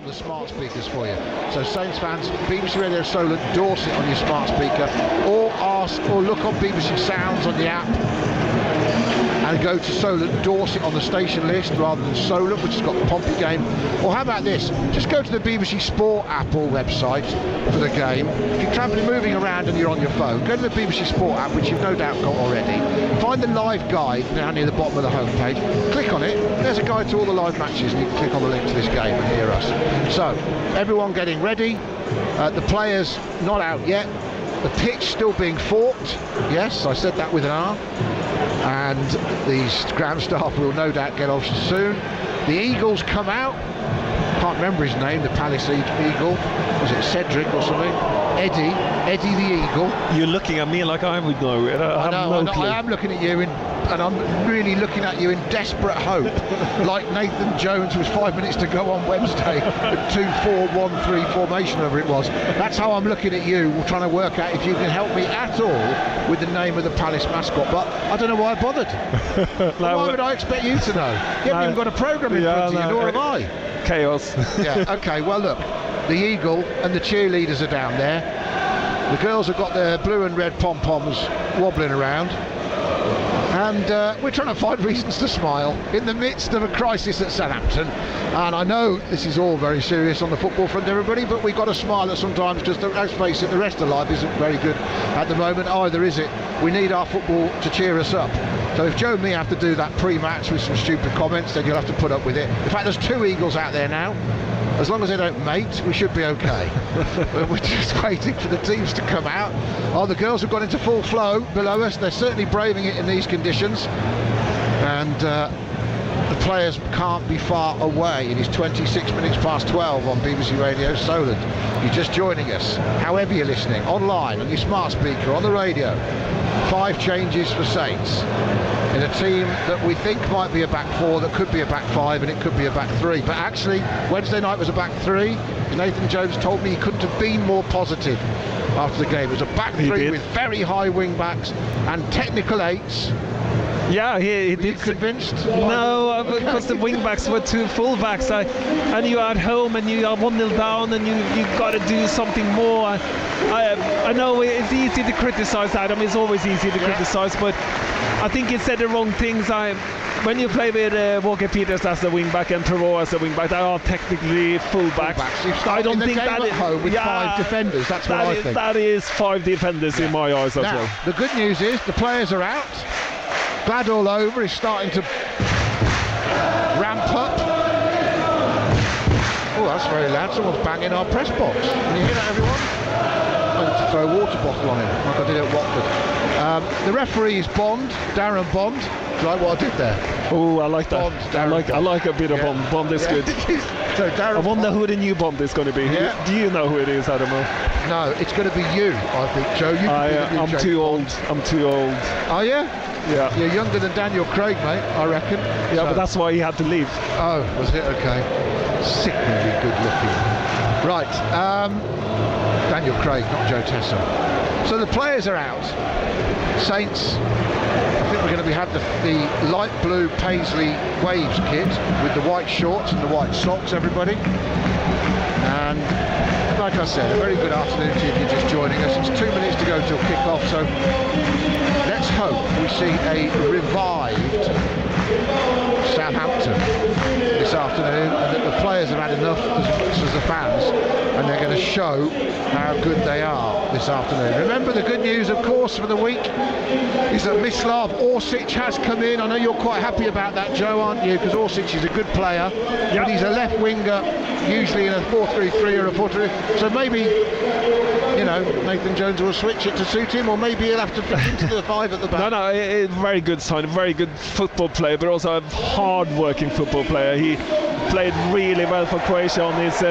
on the smart speakers for you. So Saints fans, BBC Radio Solent, Dorset on your smart speaker, or look on BBC Sounds on the app, and go to Solent Dorset on the station list rather than Solent, which has got the Pompey game. Or how about this? Just go to the BBC Sport app or website for the game. If you're travelling, moving around and you're on your phone, go to the BBC Sport app, which you've no doubt got already. Find the live guide down near the bottom of the homepage. Click on it. There's a guide to all the live matches, and you can click on the link to this game and hear us. So, everyone getting ready. The players not out yet. The pitch still being fought. Yes, I said that with an R. And the ground staff will no doubt get off soon. The Eagles come out. Can't remember his name, the Palace Eagle. Was it Cedric or something? Eddie the Eagle. You're looking at me like I would know. I am looking at you and I'm really looking at you in desperate hope, like Nathan Jones with 5 minutes to go on Wednesday, the 2-4-1-3 formation, whatever it was. That's how I'm looking at you, trying to work out if you can help me at all with the name of the Palace mascot. But I don't know why I bothered. Why would I expect you to know? You haven't even got a programme in front of you, nor have I. Chaos. Yeah, okay, well look, the Eagle and the cheerleaders are down there. The girls have got their blue and red pom-poms wobbling around. And we're trying to find reasons to smile in the midst of a crisis at Southampton. And I know this is all very serious on the football front, everybody, but we've got to smile at sometimes, because let's face it, the rest of life isn't very good at the moment either, is it? We need our football to cheer us up. So if Joe and me have to do that pre-match with some stupid comments, then you'll have to put up with it. In fact, there's 2 Eagles out there now. As long as they don't mate, we should be okay. We're just waiting for the teams to come out. Oh, the girls have gone into full flow below us. They're certainly braving it in these conditions. And the players can't be far away. It is 26 minutes past 12 on BBC Radio Solent. You're just joining us, however you're listening, online, on your smart speaker, on the radio. 5 changes for Saints in a team that we think might be a back 4, that could be a back 5, and it could be a back 3. But actually, Wednesday night was a back 3. Nathan Jones told me he couldn't have been more positive after the game. It was a back 3 with very high wing backs and technical 8s. Yeah, he Were you convinced? No, because the wing backs were 2 full backs. And you're at home and you are 1-0 down and you've got to do something more. I know it's easy to criticise Adam. It's always easy to criticise, but I think he said the wrong things. When you play with Walker Peters as the wing back and Perrault as the wing back, they are technically full backs. I don't think that at home with 5 defenders. That's what I think. That is 5 defenders in my eyes as well. The good news is the players are out. Glad all over is starting to ramp up. Oh, that's very loud. Someone's banging our press box. Can you hear that, everyone? I need to throw a water bottle on him, like I did at Watford. The referee is Bond, Darren Bond. Do you like what I did there? Oh, I like that. Bond, I like a bit of Bond. Bond is good. So Darren I wonder who the new Bond is going to be. Yeah. Do you know who it is, Adam? No, it's going to be you, I think, Joe. I'm too old. I'm too old. Are you? Yeah. You're younger than Daniel Craig, mate, I reckon. Yeah, so. But that's why he had to leave. Oh, was it? Okay. Sickeningly good looking. Right. Daniel Craig, not Joe Tessa. So the players are out. Saints, I think we're going to have the light blue Paisley Waves kit with the white shorts and the white socks, everybody. And like I said, a very good afternoon to you if you're just joining us. It's 2 minutes to go till kick-off, so let's hope we see a revived Southampton this afternoon, and that the players have had enough as the fans, and they're going to show how good they are this afternoon. Remember, the good news, of course, for the week is that Mislav Orsic has come in. I know you're quite happy about that, Joe, aren't you? Because Orsic is a good player, but he's a left winger, usually in a 4-3-3 or a 4-3. So maybe, you know, Nathan Jones will switch it to suit him, or maybe he'll have to fit into the 5 at the back. No, very good sign, very good football player, but also a hard-working football player. He played really well for Croatia on his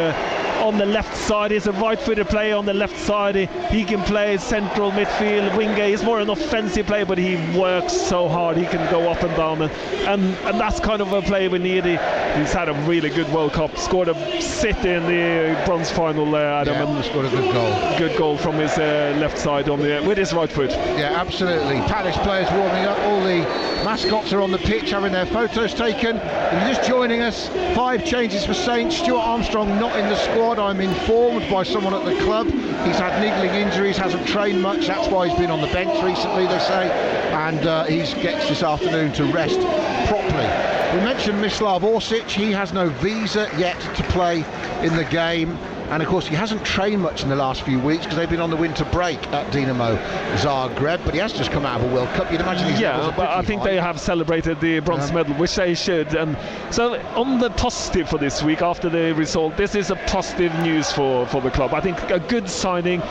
on the left side. He's a right-footed player on the left side. He can play central midfield, winger. He's more an offensive player, but he works so hard. He can go up and down, and that's kind of a player we need. He's had a really good World Cup. Scored a sit in the bronze final, Adam, and scored a good goal. Good goal from his left side with his right foot. Yeah, absolutely. Palace players warming up. All the mascots are on the pitch having their photos taken. If you're just joining us, 5 changes for Saints. Stuart Armstrong not in the squad. I'm informed by someone at the club. He's had niggling injuries, hasn't trained much. That's why he's been on the bench recently, they say. And he gets this afternoon to rest properly. We mentioned Mislav Orsic. He has no visa yet to play in the game. And of course he hasn't trained much in the last few weeks because they've been on the winter break at Dinamo Zagreb, but he has just come out of a World Cup. You'd imagine he's but I think they have celebrated the bronze medal, which they should. And so on the positive for this week after the result, this is a positive news for the club. I think a good signing,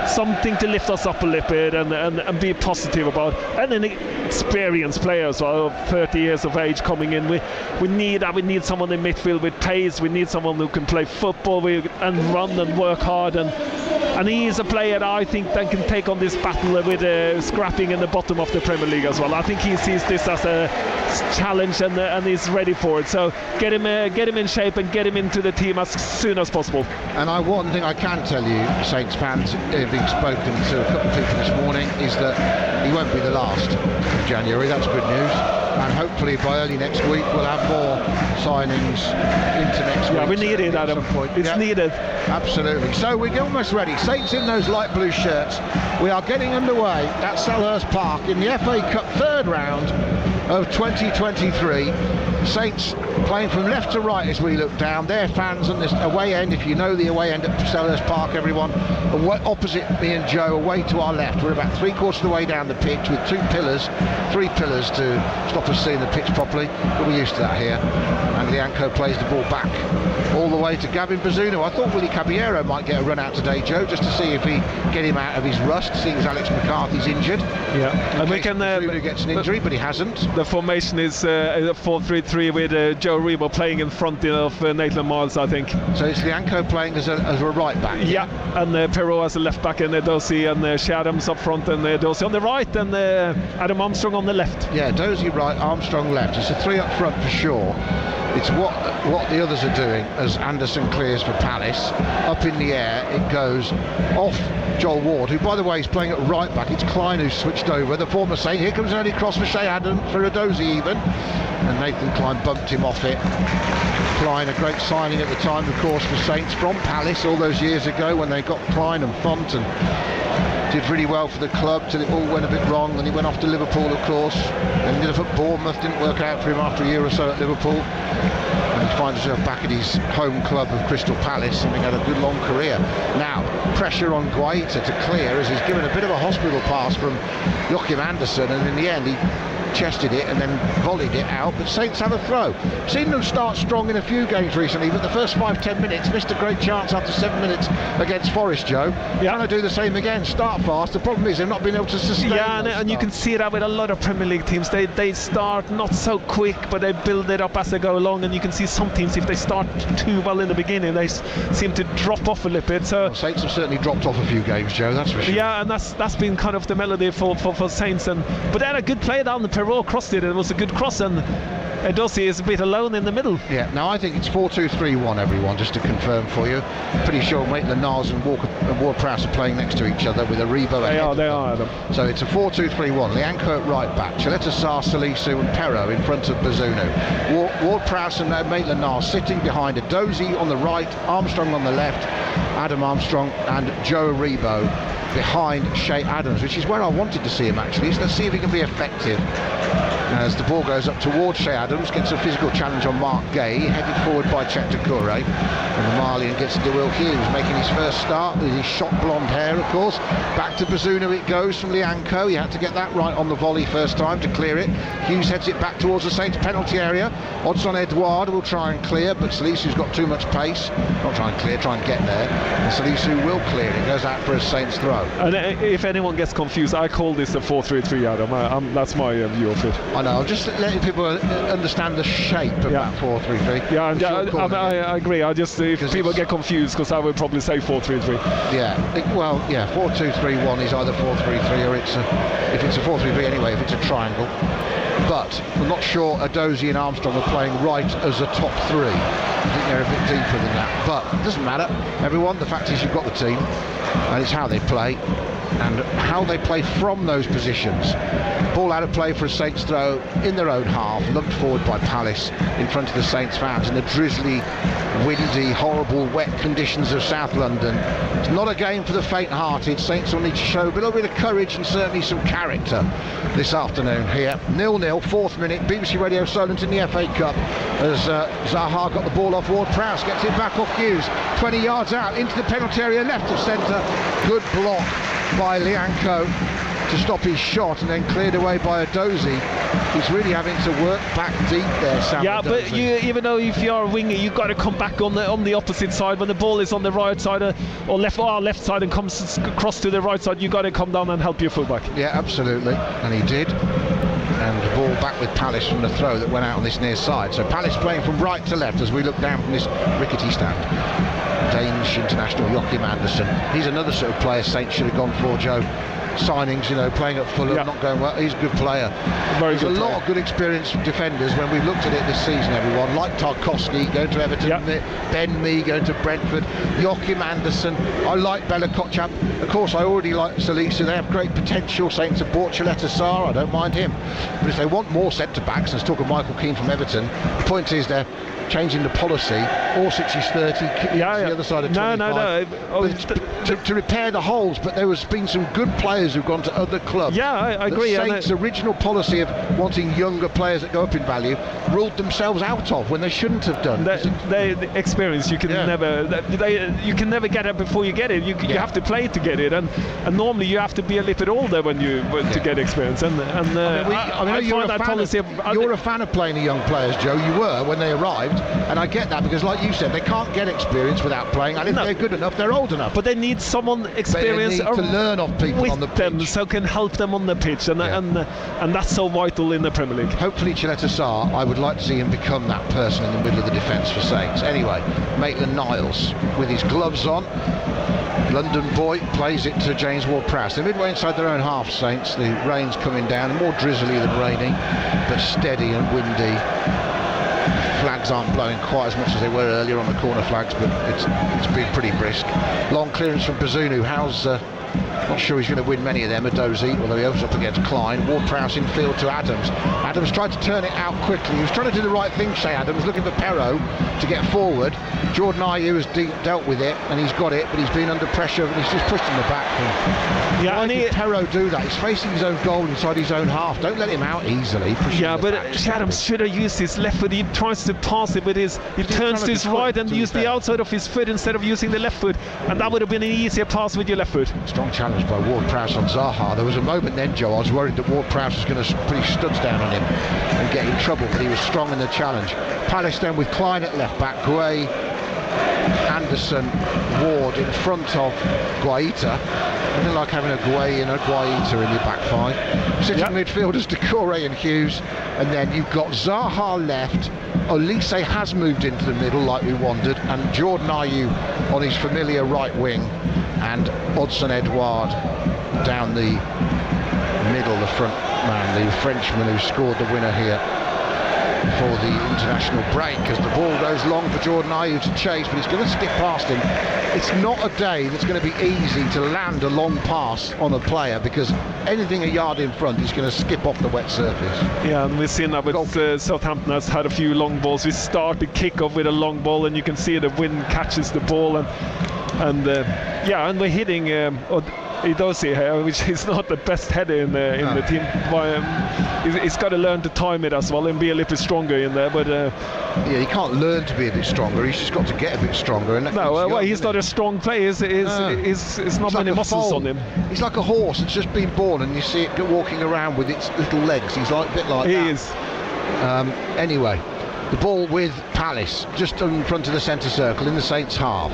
something to lift us up a little bit and be positive about, and an experienced player as well, 30 years of age coming in. We need we someone in midfield with pace. We need someone who can play football and run and work hard, and he is a player that I think that can take on this battle with scrapping in the bottom of the Premier League as well. I think he sees this as a challenge and he's ready for it. So get him in shape and get him into the team as soon as possible. And one thing I can tell you, Saints fans, having spoken to a couple of people this morning, is that he won't be the last of January. That's good news. And hopefully by early next week we'll have more signings into next week. Yeah, we need it, Adam. It's needed. Absolutely. So we're almost ready. Saints in those light blue shirts. We are getting underway at Selhurst Park in the FA Cup third round of 2023. Saints playing from left to right as we look down. Their fans on this away end, if you know the away end at Selhurst Park, everyone, opposite me and Joe, away to our left. We're about 3/4 of the way down the pitch with 3 pillars to stop us seeing the pitch properly, but we're used to that here. And Lianco plays the ball back all the way to Gavin Bazunu. I thought Willie Caballero might get a run out today, Joe, just to see if he get him out of his rust, seeing as Alex McCarthy's injured. Yeah, and we can. Bazunu gets an injury, but he hasn't. The formation is a 4-3-3 with Joe Rebo playing in front of Nathan Miles, I think. So it's Lianco playing as a right back. Yeah, and Perrault as a left back, and Dozy and Shea Adams up front, and Dozy on the right, and Adam Armstrong on the left. Yeah, Dozy right, Armstrong left. It's a 3 up front for sure. It's what the others are doing as Anderson clears for Palace. Up in the air, it goes off Joel Ward, who by the way is playing at right back. It's Klein who's switched over, the former Saint. Here comes an early cross for Shea Adams, for Dozy even, and Nathan Klein bumped him off it. Klein, a great signing at the time, of course, for Saints from Palace all those years ago when they got Klein and Font, and did really well for the club till it all went a bit wrong. Then he went off to Liverpool, of course, and ended up at Bournemouth. Didn't work out for him after a year or so at Liverpool, and he finds himself back at his home club of Crystal Palace, having had a good long career. Now pressure on Guaita to clear as he's given a bit of a hospital pass from Joachim Andersen, and in the end he chested it and then volleyed it out, but Saints have a throw. Seen them start strong in a few games recently, but the first 5-10 minutes missed a great chance after 7 minutes against Forest, Joe. Yeah. Trying to do the same again, start fast. The problem is they've not been able to sustain. Yeah, and you can see that with a lot of Premier League teams. They start not so quick, but they build it up as they go along, and you can see some teams, if they start too well in the beginning, they seem to drop off a little bit. So well, Saints have certainly dropped off a few games, Joe, that's for sure. Yeah, and that's been kind of the melody for Saints, but they had a good play down the Perrault crossed it. It was a good cross, and Dozy is a bit alone in the middle. Yeah, now I think it's 4-2-3-1, everyone, just to confirm for you. Pretty sure Maitland-Niles and Ward-Prowse are playing next to each other with Aribo ahead. They are, Adam. So it's a 4-2-3-1. Lianco at right back, Chaleta Sarr, Salisu and Perrault in front of Bazunu. Ward-Prowse and Maitland-Niles sitting behind a Dozy on the right, Armstrong on the left, Adam Armstrong and Joe Aribo behind Shea Adams, which is where I wanted to see him actually. So let's see if he can be effective. As the ball goes up towards Shea Adams, gets a physical challenge on Mark Gay, headed forward by Chet Doucouré, and the Malian gets to Will Hughes, making his first start with his shot blonde hair, of course. Back to Bazunu it goes from Lianco. He had to get that right on the volley first time to clear it. Hughes heads it back towards the Saints penalty area. Odds on Edouard will try and clear, but Salisu's got too much pace. Not try and clear, try and get there. And Salisu will clear it. Goes out for a Saints throw. And if anyone gets confused, I call this a 4-3-3, Adam. That's my view of it. I know. I'm just letting people understand the shape of that 4-3-3. Yeah, and I agree. I just if people get confused, because I would probably say 4-3-3. Yeah. 4-2-3-1 is either 4-3-3 or if it's a 4-3-3 anyway, if it's a triangle. But I'm not sure Edozie and Armstrong are playing right as a top three. I think they're a bit deeper than that. But it doesn't matter, everyone. The fact is you've got the team, and it's how they play, and how they play from those positions. Ball out of play for a Saints throw in their own half, lugged forward by Palace in front of the Saints fans in the drizzly, windy, horrible, wet conditions of South London. It's not a game for the faint-hearted. Saints will need to show a little bit of courage and certainly some character this afternoon here. 0-0, 4th minute, BBC Radio Solent in the FA Cup as Zaha got the ball off Ward-Prowse, gets it back off Hughes, 20 yards out into the penalty area, left of centre. Good block by Lianco to stop his shot, and then cleared away by Edozie. He's really having to work back deep there, Sam. Yeah, but even though if you're a winger, you've got to come back on the opposite side. When the ball is on the right side or left side and comes across to the right side, you've got to come down and help your fullback. Yeah, absolutely, and he did. And the ball back with Palace from the throw that went out on this near side. So Palace playing from right to left as we look down from this rickety stand. Danish international Joachim Andersen. He's another sort of player Saints should have gone for, Joe. Signings, playing at Fulham, not going well. He's a good player. There's a lot of good experienced defenders when we've looked at it this season, everyone. Like Tarkowski going to Everton, Ben Mee going to Brentford, Joachim Andersen. I like Bella Kotchap. Of course, I already like Salisa. They have great potential. Saints have bought Chaleta Sarr. I don't mind him. But if they want more centre-backs, let's talk of Michael Keane from Everton. The point is they're changing the policy. Orsic is 30, the other side of 25. To repair the holes, but there has been some good players who've gone to other clubs. Yeah, I agree. The Saints' original policy of wanting younger players that go up in value ruled themselves out of when they shouldn't have done. The experience you can never get it before you get it. You have to play to get it, and normally you have to be a little bit older to get experience. And I find that policy. You're a fan of playing the young players, Joe. You were when they arrived, and I get that because, like you said, they can't get experience without playing. And if they're good enough, they're old enough. But they need someone experienced to learn off people with on the them, pitch, so can help them on the pitch, and that's so vital in the Premier League. Hopefully Chaleta Sarr, I would like to see him become that person in the middle of the defence for Saints. Anyway, Maitland-Niles with his gloves on, London boy, plays it to James Ward-Prowse. They're midway inside their own half, Saints. The rain's coming down, more drizzly than rainy, but steady and windy. Flags aren't blowing quite as much as they were earlier on the corner flags, but it's been pretty brisk. Long clearance from Bazunu. Not sure he's going to win many of them. Edozie, although he opens up against Klein. Ward-Prowse in field to Adams. Adams tried to turn it out quickly. He was trying to do the right thing, Shea Adams, looking for Perrault to get forward. Jordan Ayew has dealt with it, and he's got it, but he's been under pressure, and he's just pushed in the back. Why did Perrault do that? He's facing his own goal inside his own half. Don't let him out easily. But Adams should have used his left foot. He tries to pass it, but he turns to his right and used the outside of his foot instead of using the left foot, and that would have been an easier pass with your left foot. Strong challenge by Ward-Prowse on Zaha. There was a moment then, Joe, I was worried that Ward-Prowse was going to put his studs down on him and get in trouble, but he was strong in the challenge. Palace then with Klein at left back, Gueye, Anderson, Ward in front of Guaita. I don't like having a Gueye and a Guaita in your back five. Sitting midfielders, Decore and Hughes, and then you've got Zaha left. Olise has moved into the middle like we wanted, and Jordan Ayew on his familiar right wing, and Odsonne Edouard down the middle, the front man, the Frenchman who scored the winner here for the international break, as the ball goes long for Jordan Ayew to chase, but he's going to skip past him. It's not a day that's going to be easy to land a long pass on a player, because anything a yard in front is going to skip off the wet surface. Yeah, and we've seen that with Southampton has had a few long balls. We start the kick-off with a long ball, and you can see the wind catches the ball, and we're hitting Edozie, which is not the best header in the team. He's got to learn to time it as well and be a little bit stronger in there. But he can't learn to be a bit stronger. He's just got to get a bit stronger. And he's not a strong player. He's not many muscles on him. He's like a horse that's just been born, and you see it walking around with its little legs. He's like a bit like that. He is. Anyway, the ball with Palace just in front of the centre circle in the Saints half.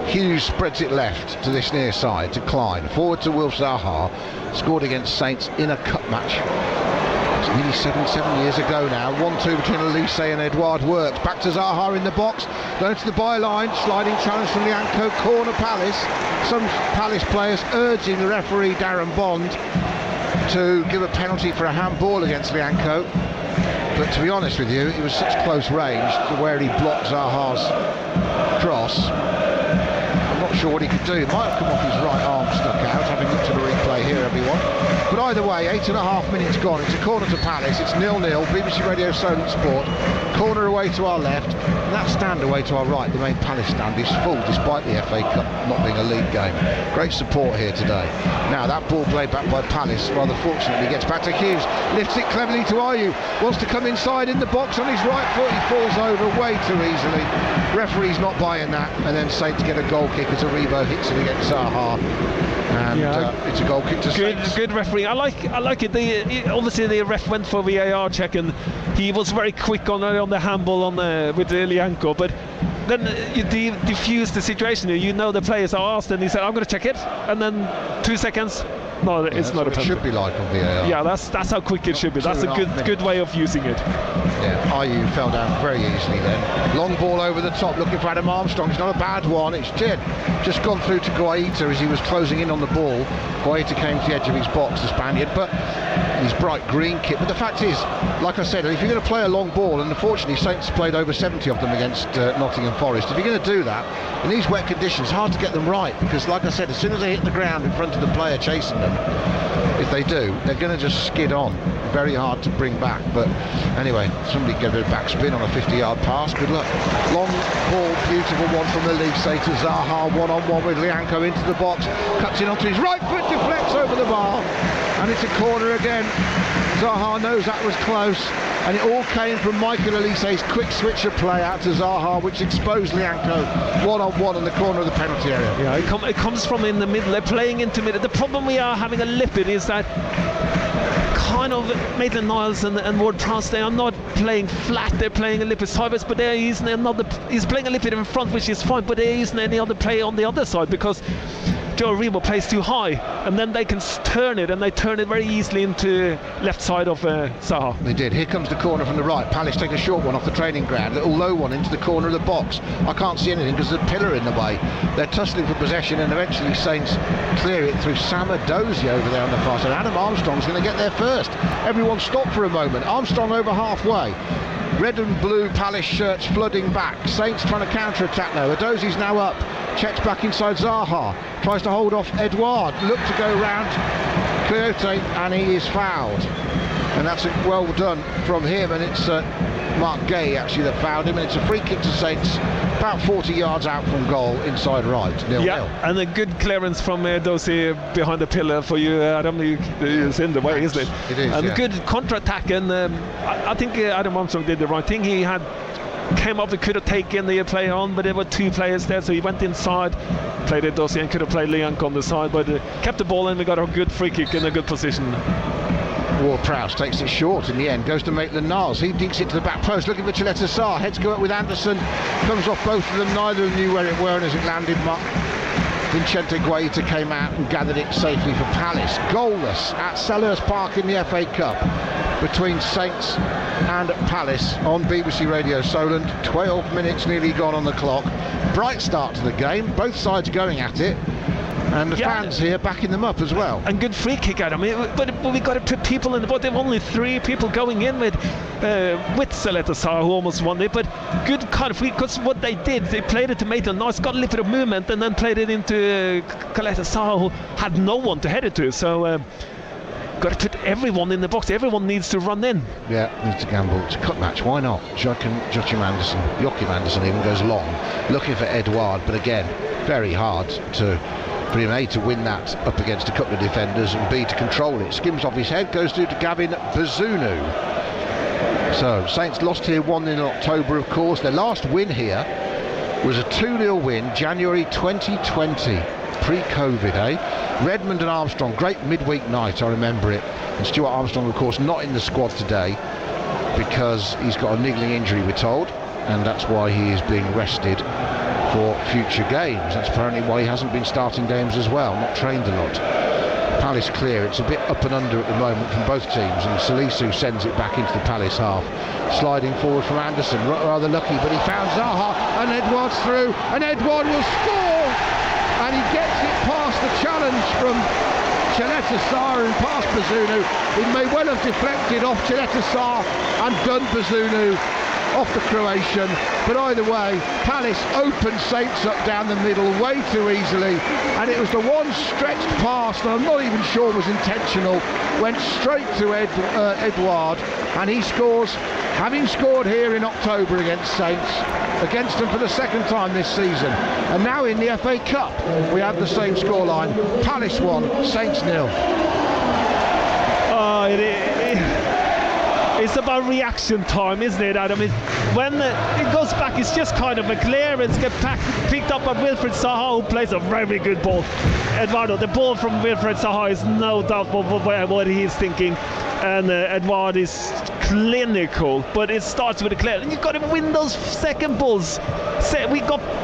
Hughes spreads it left to this near side to Klein, forward to Wilf Zaha, scored against Saints in a cup match. It's nearly seven years ago now. 1-2 between Elise and Edouard works. Back to Zaha in the box. Going to the byline. Sliding challenge from Lianco. Corner Palace. Some Palace players urging the referee Darren Bond to give a penalty for a handball against Lianco. But to be honest with you, it was such close range to where he blocked Zaha's cross. I'm not sure what he could do. It might have come off his right arm stuck out, having looked at the replay here, everyone. But either way, 8.5 minutes gone. It's a corner to Palace. It's 0-0. BBC Radio Solent Sport. Corner away to our left. And that stand away to our right, the main Palace stand, is full despite the FA Cup not being a league game. Great support here today. Now that ball played back by Palace, rather fortunately, gets back to Hughes. Lifts it cleverly to Ayew. Wants to come inside in the box on his right foot. He falls over way too easily. Referee's not buying that. And then Saints get a goal kick as Aribo hits it against Zaha. And it's a goal kick to Saints. Good referee. I like it. Obviously the ref went for VAR check and he was very quick on the handball with Lianco, but then you diffuse the situation. You know the players are asked and he said, I'm going to check it, and then 2 seconds. No, it's not a penalty. It should be like on VAR. Yeah, that's how quick it should be. That's a good way of using it. Yeah, Ayew fell down very easily then. Long ball over the top, looking for Adam Armstrong. It's not a bad one. It's just gone through to Guaita as he was closing in on the ball. Guaita came to the edge of his box, the Spaniard, but his bright green kit. But the fact is, like I said, if you're going to play a long ball, and unfortunately Saints played over 70 of them against Nottingham Forest, if you're going to do that in these wet conditions, it's hard to get them right, because like I said, as soon as they hit the ground in front of the player chasing them, if they do, they're going to just skid on. Very hard to bring back. But anyway, somebody gave it a backspin on a 50-yard pass. Good luck. Long ball, beautiful one from Elise to Zaha, one-on-one with Lianco into the box, cuts in onto his right foot, deflects over the bar, and it's a corner again. Zaha knows that was close, and it all came from Michael Elise's quick switch of play out to Zaha, which exposed Lianco one-on-one in the corner of the penalty area. Yeah, it comes from in the middle. They're playing into middle. The problem we are having a lipid is that kind of Maitland-Niles and Ward-Prowse, they are not playing flat, they're playing a little bit sideways, but he's playing a little bit in front, which is fine, but there isn't any other play on the other side because Joe Remo plays too high, and then they can turn it, and they turn it very easily into left side of Zaha. They did. Here comes the corner from the right. Palace take a short one off the training ground, a little low one into the corner of the box. I can't see anything because there's a pillar in the way. They're tussling for possession, and eventually Saints clear it through Sam Edozie over there on the far side. Adam Armstrong's going to get there first. Everyone stopped for a moment. Armstrong over halfway. Red and blue Palace shirts flooding back. Saints trying to counter-attack now. Edozie's now up. Checks back inside Zaha. Tries to hold off Edouard. Look to go round Coyote, and he is fouled. And that's well done from him, and it's Mark Gay actually that fouled him, and it's a free kick to Saints about 40 yards out from goal, inside right, 0-0. Yeah, and a good clearance from Edozie behind the pillar for you, Adam. It's in the way, isn't it? It is, and good counter-attack, and I think Adam Armstrong did the right thing. He came up, he could have taken the play on, but there were two players there, so he went inside, played Edozie, and could have played Lianco on the side, but kept the ball in. We got a good free kick in a good position. Ward-Prowse takes it short in the end, goes to Maitland-Niles. He dinks it to the back post, looking for Chaleta Sarr. Heads go up with Anderson, comes off both of them. Neither of them knew where it were, and as it landed, Vincente Guaita came out and gathered it safely for Palace. Goalless at Selhurst Park in the FA Cup between Saints and Palace on BBC Radio Solent. 12 minutes nearly gone on the clock. Bright start to the game, both sides going at it. And the fans here backing them up as well. And good free kick, Adam. But we got to put people in the boat. There were only 3 people going in with Chaleta Sarr, who almost won it. But good kind of free, because what they did, they played it to Maitland-Niles, got a little bit of movement, and then played it into Chaleta Sarr, who had no one to head it to. So got to put everyone in the box. Everyone needs to run in. Yeah, needs to gamble. It's a cut match. Why not? Joachim Anderson even goes long, looking for Edouard, but again, very hard for him, A, to win that up against a couple of defenders, and B, to control it. Skims off his head, goes through to Gavin Bazunu. So Saints lost here 1-0 in October, of course. Their last win here was a 2-0 win, January 2020, pre-Covid, eh? Redmond and Armstrong, great midweek night, I remember it. And Stuart Armstrong, of course, not in the squad today because he's got a niggling injury, we're told, and that's why he is being rested for future games. That's apparently why he hasn't been starting games as well, not trained a lot. Palace clear. It's a bit up and under at the moment from both teams, and Salisu sends it back into the Palace half. Sliding forward from Anderson, rather lucky, but he found Zaha, and Edouard's through, and Edouard will score, and he gets it past the challenge from Chileta and past Bazunu. He may well have deflected off Chileta and done Bazunu off the Croatian, but either way, Palace opened Saints up down the middle way too easily, and it was the one stretched pass that I'm not even sure was intentional, went straight to Edouard, and he scores, having scored here in October against Saints, against them for the second time this season. And now in the FA Cup we have the same scoreline: Palace 1, Saints 0. It's about reaction time, isn't it, Adam? When it goes back, it's just kind of a clearance, get picked up by Wilfried Zaha, who plays a very good ball. Eduardo, the ball from Wilfried Zaha is no doubt what he's thinking, and Edouard is clinical, but it starts with a clear, and you've got to win those second balls.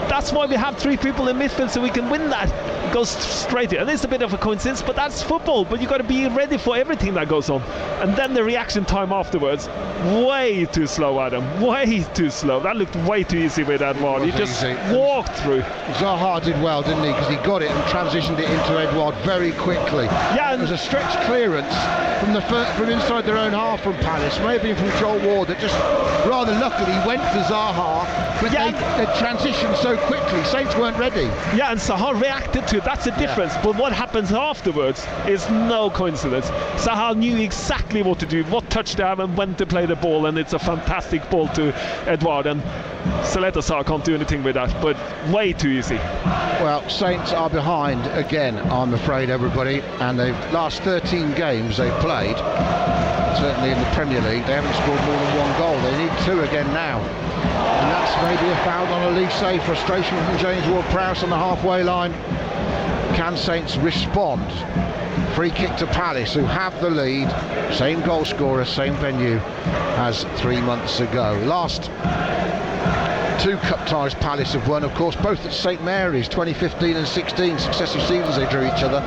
That's why we have 3 people in midfield, so we can win that. It goes straight in, and it's a bit of a coincidence, but that's football. But you've got to be ready for everything that goes on, and then the reaction time afterwards, way too slow, Adam, way too slow. That looked way too easy with Edouard. He just walked through. Zaha did well, didn't he, because he got it and transitioned it into Edouard very quickly. Yeah, it was a stretched clearance from inside their own half from Palace, maybe from Joel Ward, that just rather luckily went to Zaha, but they transitioned so quickly, Saints weren't ready. Yeah, and Zaha reacted to it, that's the difference. But what happens afterwards is no coincidence. Zaha knew exactly what to do, what touch to have, and when to play the ball, and it's a fantastic ball to Edouard, and Solent can't do anything with that, but way too easy. Well, Saints are behind again, I'm afraid, everybody, and the last 13 games they've played, certainly in the Premier League, they haven't scored more than 1 goal. They need 2 again now, and that's maybe a foul on Elise. Frustration from James Ward-Prowse on the halfway line. Can Saints respond? Free kick to Palace, who have the lead, same goal scorer, same venue as 3 months ago. Last 2 cup ties Palace have won, of course, both at St Mary's, 2015 and 16, successive seasons they drew each other.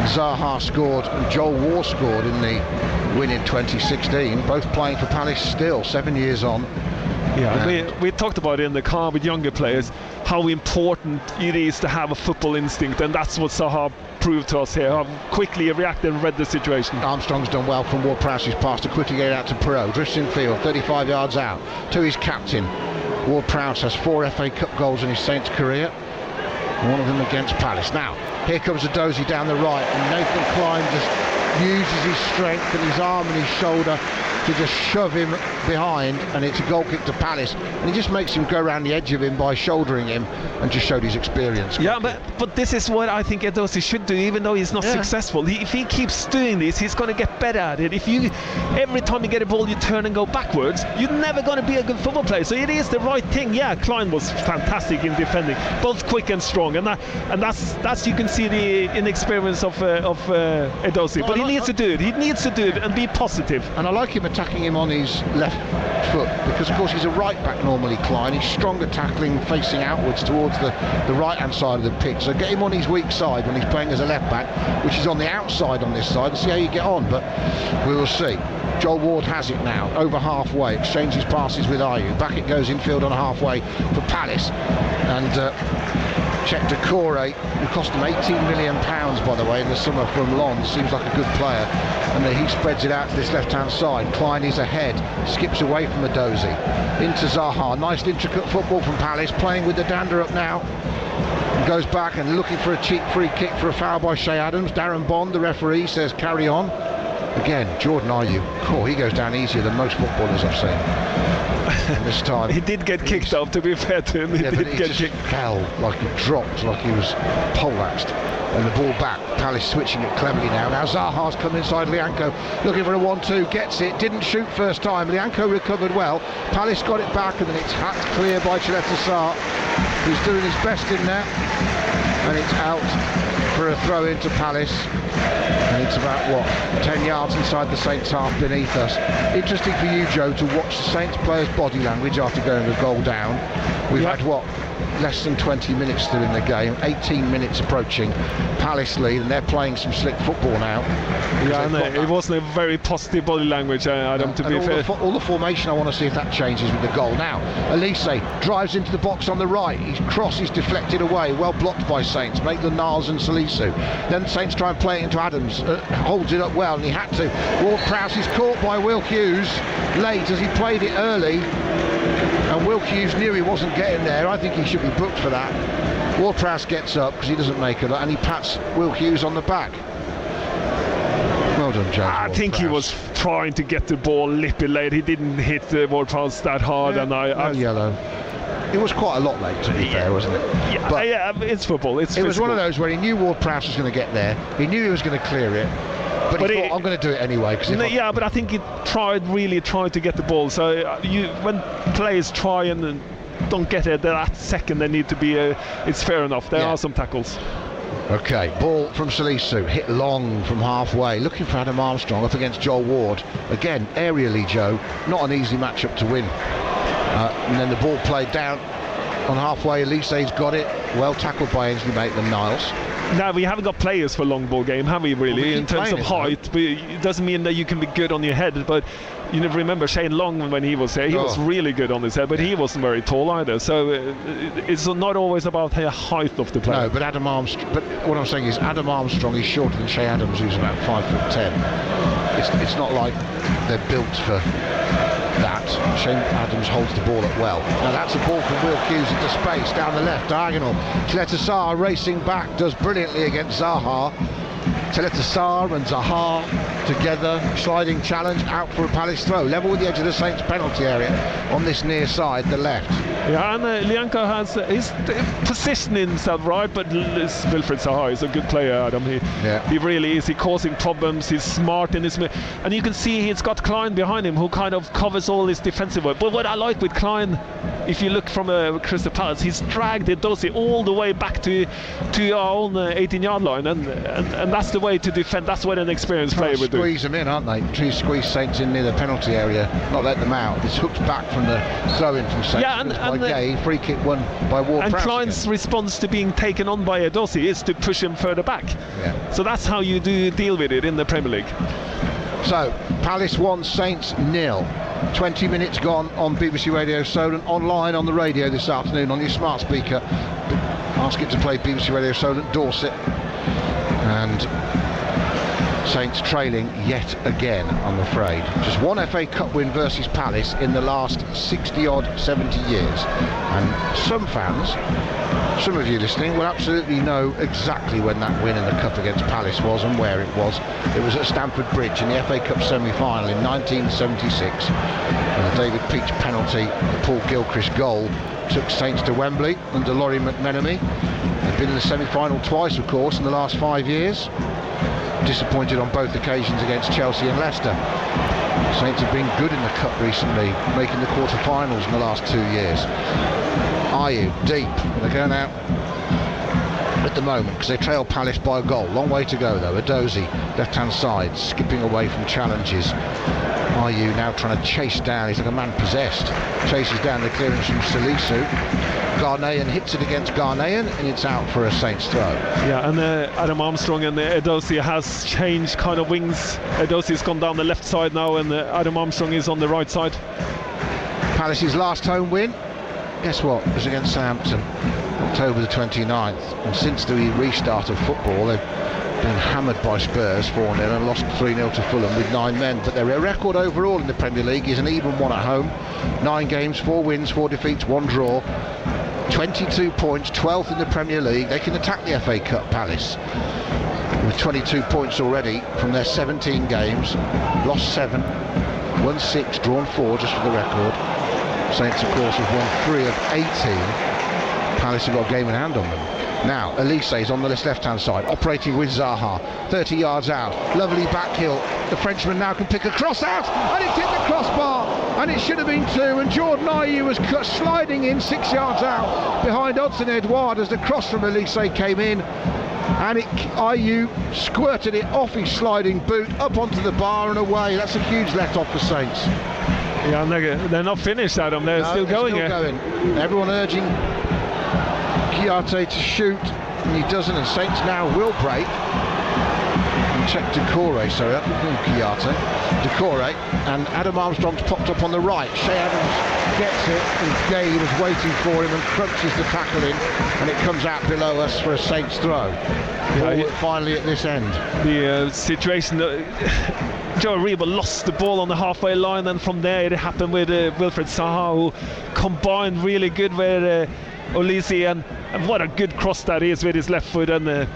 Zaha scored and Joel Ward scored in the win in 2016, both playing for Palace still, 7 years on. Yeah, we talked about it in the car with younger players, how important it is to have a football instinct, and that's what Zaha proved to us here, how quickly he reacted and read the situation. Armstrong's done well from Ward-Prowse's pass to quickly get out to Perot, drifts in field, 35 yards out to his captain. Ward-Prowse has 4 FA Cup goals in his Saints career, one of them against Palace. Now, here comes Edozie down the right, and Nathan Klein just uses his strength and his arm and his shoulder to just shove him behind, and it's a goal kick to Palace, and he just makes him go around the edge of him by shouldering him, and just showed his experience. Yeah, but this is what I think Edozie should do, even though he's not successful. If he keeps doing this, he's going to get better at it. If you every time you get a ball you turn and go backwards, you're never going to be a good football player. So it is the right thing. Yeah, Klein was fantastic in defending, both quick and strong, and that's you can see the inexperience of Edozie. But he needs to do it. He needs to do it and be positive. And I like him attacking him on his left foot, because of course he's a right back normally, Klein. He's stronger tackling facing outwards towards the right hand side of the pitch, so get him on his weak side when he's playing as a left back, which is on the outside on this side, and see how you get on. But we will see. Joel Ward has it now, over halfway, exchanges passes with Ayew, back it goes infield on halfway for Palace, and Czech Decore, who cost them £18 million, by the way, in the summer from Lens, seems like a good player, and he spreads it out to this left-hand side. Klein is ahead, skips away from Edozie, into Zaha. Nice intricate football from Palace, playing with the dander up now. Goes back and looking for a cheap free kick for a foul by Shea Adams. Darren Bond, the referee, says carry on. Again, Jordan Ayew, he goes down easier than most footballers I've seen. And this time he did get kicked off, to be fair to him. He did get kicked. Fell like he dropped, like he was poleaxed. And the ball back, Palace switching it cleverly now. Now Zaha's come inside Lianco, looking for a 1-2, gets it, didn't shoot first time. Lianco recovered well. Palace got it back, and then it's hacked clear by Chileta, who's doing his best in there. And it's out for a throw into Palace. And it's about 10 yards inside the Saints half beneath us. Interesting for you, Joe, to watch the Saints players' body language after going a goal down. We've had less than 20 minutes still in the game, 18 minutes approaching. Palace lead, and they're playing some slick football now. Yeah, and it wasn't a very positive body language, Adam, to be fair. All the formation, I want to see if that changes with the goal. Now, Elise drives into the box on the right. His cross is deflected away, well blocked by Saints, Maitland-Niles and Salisu. Then Saints try and play it into Adams, holds it up well, and he had to. Ward-Prowse is caught by Will Hughes late as he played it early, and Will Hughes knew he wasn't getting there. I think he should be booked for that. Ward-Prowse gets up because he doesn't make it, and he pats Will Hughes on the back. Well done, James. I think he was trying to get the ball lippy late. He didn't hit Ward-Prowse that hard, and no yellow. It was quite a lot late, to be fair, wasn't it? Yeah, but it's football. It was one of those where he knew Ward-Prowse was going to get there. He knew he was going to clear it. But he thought, I'm going to do it anyway. But I think he really tried to get the ball. So when players try and don't get it that second, they need to be. It's fair enough. There are some tackles. Okay, ball from Salisu, hit long from halfway, looking for Adam Armstrong up against Joel Ward. Again, aerially, Joe, not an easy matchup to win. And then the ball played down on halfway. Elise's got it, well tackled by Ainsley Maitland-Niles. Now, we haven't got players for long ball game, have we, really, in terms of height? But it doesn't mean that you can be good on your head. But you never remember Shane Long when he was there. He was really good on his head, but he wasn't very tall either. So it's not always about the height of the player. No, but Adam Armstrong. But what I'm saying is, Adam Armstrong is shorter than Shea Adams, who's about 5'10". It's not like they're built for that. Shane Adams holds the ball up well. Now that's a ball from Will Hughes into space down the left diagonal. Teleta Sarr racing back, does brilliantly against Zaha. Teleta Sarr and Zaha together, sliding challenge out for a Palace throw, level with the edge of the Saints penalty area on this near side, the left. Yeah, and Lianco has his positioning himself right, but Wilfried Zaha is a good player, Adam. He really is. He's causing problems. He's smart in his, and you can see he's got Klein behind him, who kind of covers all his defensive work. But what I like with Klein, if you look from Crystal Palace, he's dragged Edozie all the way back to our own 18-yard line, and that's the way to defend. That's what an experienced player would do. Squeeze them in, aren't they? Squeeze Saints in near the penalty area, not let them out. It's hooked back from the throw-in from Saints. Yeah, and Gay, free kick won by Ward-Prowse. And Klein's response to being taken on by Edozie is to push him further back. Yeah. So that's how you deal with it in the Premier League. So Palace 1, Saints 0. 20 minutes gone on BBC Radio Solent, online on the radio this afternoon on your smart speaker. Ask it to play BBC Radio Solent Dorset. And Saints trailing yet again, I'm afraid. Just one FA Cup win versus Palace in the last 60-odd, 70 years. And some fans, some of you listening, will absolutely know exactly when that win in the Cup against Palace was and where it was. It was at Stamford Bridge in the FA Cup semi-final in 1976. And the David Peach penalty, the Paul Gilchrist goal, took Saints to Wembley under Laurie McMenemy. They've been in the semi-final twice, of course, in the last 5 years. Disappointed on both occasions against Chelsea and Leicester. Saints have been good in the Cup recently, making the quarter-finals in the last 2 years. Ayew, deep. They're going out at the moment because they trail Palace by a goal. Long way to go, though. Edozie, left-hand side, skipping away from challenges. Ayew now trying to chase down. He's like a man possessed. Chases down the clearance from Salisu. Ghanaian hits it against Ghanaian, and it's out for a Saints throw. Yeah, and Adam Armstrong and Edozie has changed kind of wings. Edozie's gone down the left side now, and Adam Armstrong is on the right side. Palace's last home win, guess what? It was against Southampton, October the 29th. And since the restart of football, they've been hammered by Spurs 4-0 and lost 3-0 to Fulham with 9 men. But their record overall in the Premier League is an even one at home. 9 games, 4 wins, 4 defeats, 1 draw. 22 points, 12th in the Premier League. They can attack the FA Cup, Palace, with 22 points already from their 17 games. Lost 7, won 6, drawn 4, just for the record. Saints, of course, have won 3 of 18. Palace have got a game in hand on them. Now, Elise is on the left-hand side, operating with Zaha, 30 yards out, lovely back heel. The Frenchman now can pick a cross out, and it's hit the crossbar, and it should have been 2, and Jordan Ayew was sliding in 6 yards out behind Odson Edouard as the cross from Elise came in, and Ayew squirted it off his sliding boot, up onto the bar and away. That's a huge let-off for Saints. Yeah, and they're not finished, Adam. They're still going. Everyone urging Chiarte to shoot, and he doesn't, and Saints now will break. And check Decore, sorry, that wasn't Chiarte. Decore, and Adam Armstrong's popped up on the right. Shea Adams gets it, and Gay was waiting for him and crunches the tackle in, and it comes out below us for a Saints throw. Finally at this end. The situation that Joe Aribo lost the ball on the halfway line, and from there it happened with Wilfred Zaha, who combined really good with Olisi, and what a good cross that is with his left foot, and that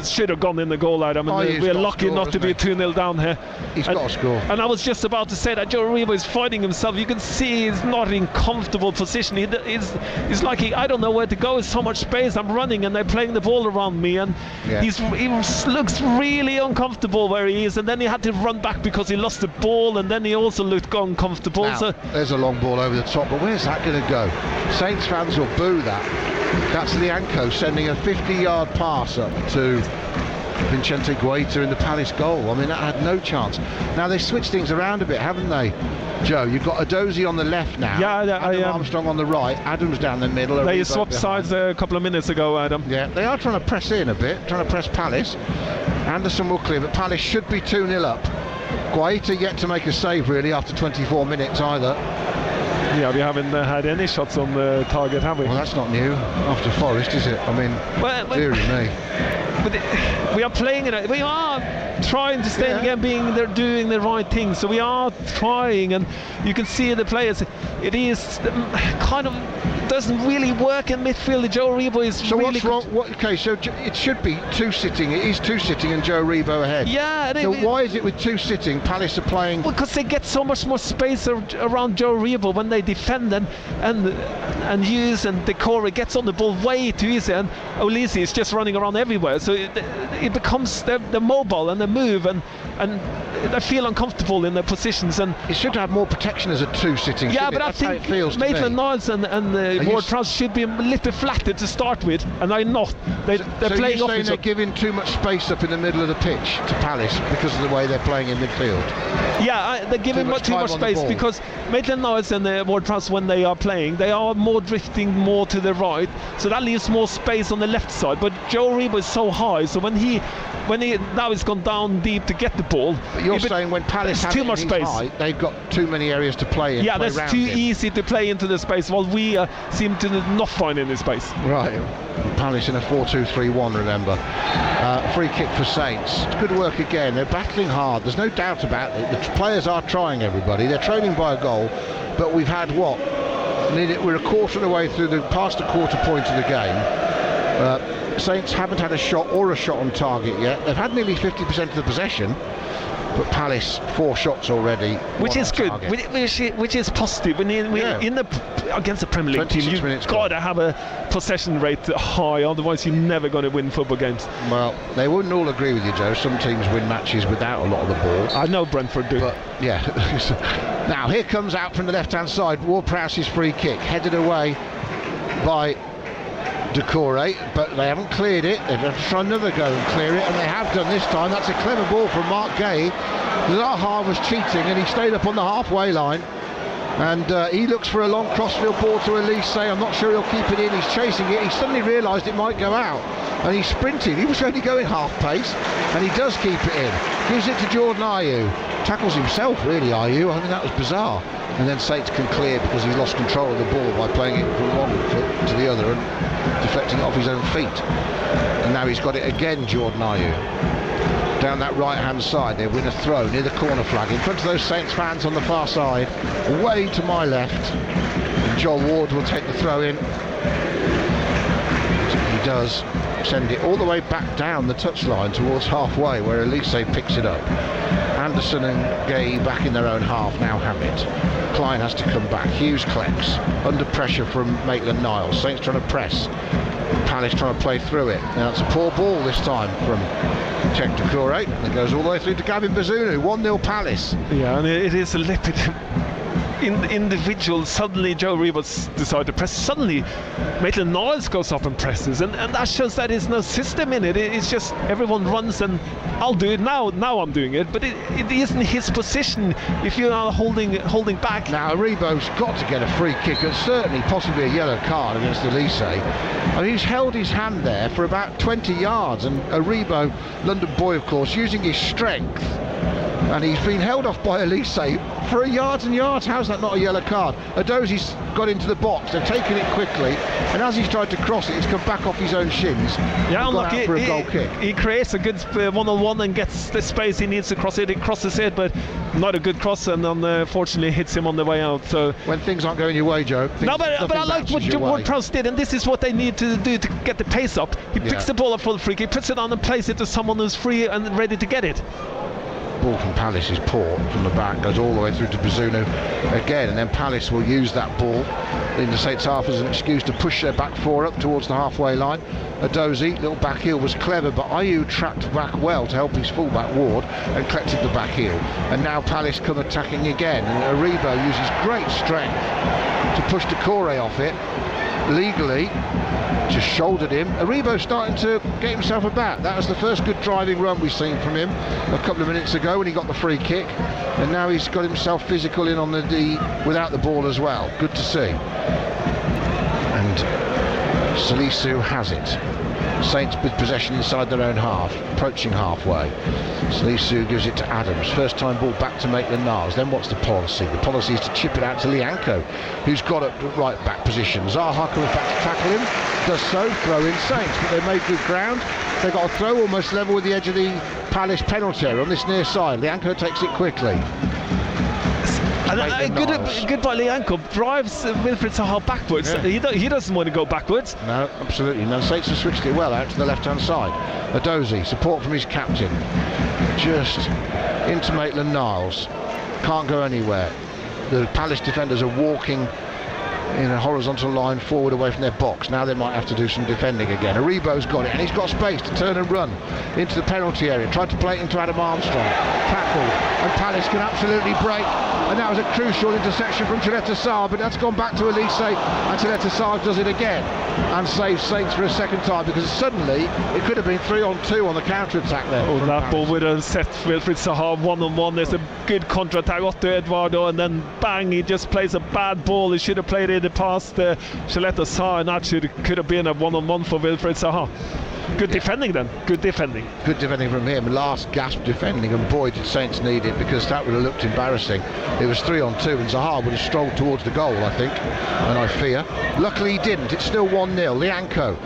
should have gone in the goal, Adam. And we're lucky not to be 2-0 down here. He's got to score. And I was just about to say that Joe Aribo is fighting himself. You can see he's not in comfortable position. He's like I don't know where to go. There's so much space. I'm running and they're playing the ball around me, and he looks really uncomfortable where he is. And then he had to run back because he lost the ball, and then he also looked uncomfortable. Now, there's a long ball over the top, but where's that going to go? Saints fans will boo that. That's Lianco sending a 50-yard pass up to Vicente Guaita in the Palace goal. I mean, that had no chance. Now they switched things around a bit, haven't they, Joe? You've got Adozi on the left now. Adam Armstrong on the right. Adams down the middle. They swapped sides a couple of minutes ago, Adam. Yeah, they are trying to press in a bit, trying to press Palace. Anderson will clear, but Palace should be 2-0 up. Guaita yet to make a save really after 24 minutes either. Yeah, we haven't had any shots on the target, have we? Well, that's not new after Forest, is it? I mean, dearie me. But we are playing it. We are trying to stay again, they're doing the right thing. So we are trying, and you can see the players. It is kind of doesn't really work in midfield. Joe Aribo is so really. So what's wrong? Okay, so it should be two sitting. It is two sitting and Joe Aribo ahead. Yeah. So why is it with two sitting? Palace are playing. Well, because they get so much more space around Joe Aribo when they defend and use, and Decore gets on the ball way too easy, and Olisi is just running around everywhere. So it becomes they're mobile and they move and they feel uncomfortable in their positions, and it should have more protection as a two sitting. Yeah, but I think Maitland-Niles and Ward-Prowse should be a little bit flattered to start with, and they're not. They're playing off. So you're saying they're giving too much space up in the middle of the pitch to Palace because of the way they're playing in midfield? Yeah, they're giving too much space because Maitland-Niles and Ward-Prowse, when they are playing, they are more drifting more to the right, so that leaves more space on the left side. But Joe Aribo is so high, so when he now he's gone down deep to get the ball. But you're saying when Palace have too much space, high, they've got too many areas to play in. Yeah, that's too easy to play into the space, while we seem to not find any space. Right. Palace in a 4-2-3-1, remember. Free kick for Saints. It's good work again. They're battling hard. There's no doubt about it. The players are trying, everybody. They're trailing by a goal, but we've had what? We're a quarter of the way through, past a quarter point of the game. Saints haven't had a shot on target yet. They've had nearly 50% of the possession, but Palace 4 shots already, which is good, which is positive. Against the Premier League team, you've got to have a possession rate high, otherwise you're never going to win football games. Well, they wouldn't all agree with you, Joe. Some teams win matches without a lot of the ball. I know Brentford do. But yeah. Now here comes out from the left-hand side Ward-Prowse's free kick, headed away by Decore, but they haven't cleared it. They've had to try another go and clear it, and they have done this time. That's a clever ball from Mark Gay. Zaha was cheating and he stayed up on the halfway line, and he looks for a long crossfield ball to Elise. I'm not sure he'll keep it in. He's chasing it. He suddenly realised it might go out and he's sprinting. He was only going half pace, and he does keep it in. Gives it to Jordan Ayew. Tackles himself, really, Ayew. I mean, that was bizarre. And then Saints can clear because he's lost control of the ball by playing it from one foot to the other and deflecting it off his own feet. And now he's got it again, Jordan Ayew. Down that right-hand side, they win a throw near the corner flag in front of those Saints fans on the far side, way to my left. And Joel Ward will take the throw in. He does send it all the way back down the touchline towards halfway, where Elise picks it up. Anderson and Gay back in their own half now have it. Klein has to come back. Hughes collects under pressure from Maitland-Niles. Saints trying to press. Palace trying to play through it. Now it's a poor ball this time from Check Decore. It goes all the way through to Gavin Bazunu. 1-0 Palace. Yeah, and it is a little bit. individual, suddenly Joe Ribos decide to press. Suddenly Maitland-Niles goes up and presses, and that shows that there's no system in it. It's just everyone runs, and I'll do it now I'm doing it, but it isn't his position if you're not holding back. Now Ribos got to get a free kick, and certainly possibly a yellow card against Elise. I mean, he's held his hand there for about 20 yards, and Aribo, London boy of course, using his strength, and he's been held off by Elise for yards and yards. How's that not a yellow card? Adozi's got into the box, they've taken it quickly, and as he's tried to cross it, he's come back off his own shins. Yeah, unlucky. For a goal kick. He creates a good one-on-one and gets the space he needs to cross it. He crosses it, but not a good cross, and unfortunately hits him on the way out. So when things aren't going your way, Joe. No, but I like what Prowse did, and this is what they need to do to get the pace up. He picks the ball up for the free kick, puts it on and plays it to someone who's free and ready to get it. Ball from Palace is poor from the back, goes all the way through to Bazunu again, and then Palace will use that ball into Saints half as an excuse to push their back four up towards the halfway line. Adozi, little back heel was clever, but Ayew tracked back well to help his fullback Ward and collected the back heel. And now Palace come attacking again, and Aribo uses great strength to push Decore off it. Legally just shouldered him. Aribo starting to get himself about. That was the first good driving run we've seen from him a couple of minutes ago when he got the free kick, and now he's got himself physical in on the D without the ball as well. Good to see. And Salisu has it. Saints with possession inside their own half, approaching halfway. Salisu gives it to Adams. First time ball back to Maitland-Niles. Then what's the policy? The policy is to chip it out to Lianco, who's got it right back position. Zaha comes back to tackle him. Does so. Throw in Saints, but they made good ground. They got a throw almost level with the edge of the Palace penalty area on this near side. Lianco takes it quickly. And good by Lianco, drives Wilfried Zaha backwards. Yeah. He doesn't want to go backwards. No, absolutely. No, Saints have switched it well out to the left-hand side. Adozi, support from his captain. Just into Maitland-Niles. Can't go anywhere. The Palace defenders are walking in a horizontal line forward away from their box. Now they might have to do some defending again. Aribo's got it, and he's got space to turn and run into the penalty area. Tried to play it into Adam Armstrong. Tackled, and Palace can absolutely break. And that was a crucial interception from Chileta Sarr, but that's gone back to Elise, and Chileta Sarr does it again and saves Saints for a second time, because suddenly it could have been 3-on-2 on the counter-attack there. Oh, that ball would have set Wilfried Zaha 1-on-1. There's a good counter-attack off to Eduardo, and then bang, he just plays a bad ball. He should have played it past Chileta Sarr, and that could have been a 1-on-1 for Wilfried Zaha. Good defending then. Good defending. Good defending from him. Last gasp defending, and boy did Saints need it, because that would have looked embarrassing. It was 3-on-2, and Zaha would have strolled towards the goal, I think, and I fear. Luckily he didn't. It's still 1-0. Lianco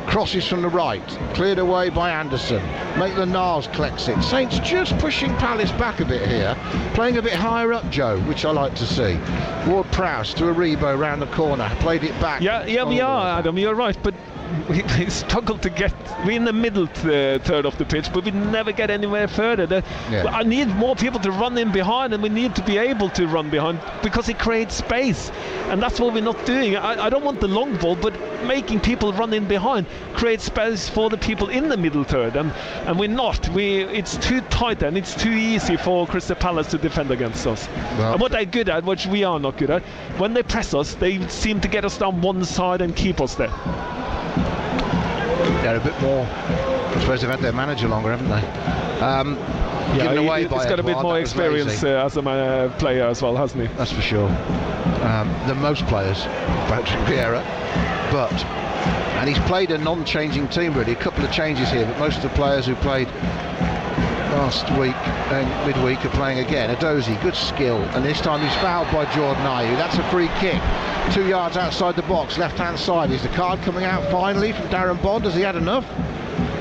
crosses from the right, cleared away by Anderson. Maitland-Niles collects it. Saints just pushing Palace back a bit here, playing a bit higher up, Joe, which I like to see. Ward-Prowse to Aribo round the corner, played it back. Yeah, we are, Adam, you're right, but we struggled to get. We're in the middle third of the pitch, but we never get anywhere further. I need more people to run in behind, and we need to be able to run behind, because it creates space, and that's what we're not doing. I don't want the long ball, but making people run in behind creates space for the people in the middle third, and we're not. It's too tight, and it's too easy for Crystal Palace to defend against us. Well, and what they're good at, which we are not good at, when they press us, they seem to get us down one side and keep us there. They're a bit more, I suppose they've had their manager longer, haven't they? Given away by he's got a bit more experience as a player as well, hasn't he? That's for sure. Than most players, Patrick Vieira. And he's played a non-changing team really, a couple of changes here, but most of the players who played last week and midweek are playing again. Adozi, good skill, and this time he's fouled by Jordan Ayew. That's a free kick, 2 yards outside the box, left-hand side. Is the card coming out finally from Darren Bond? Has he had enough?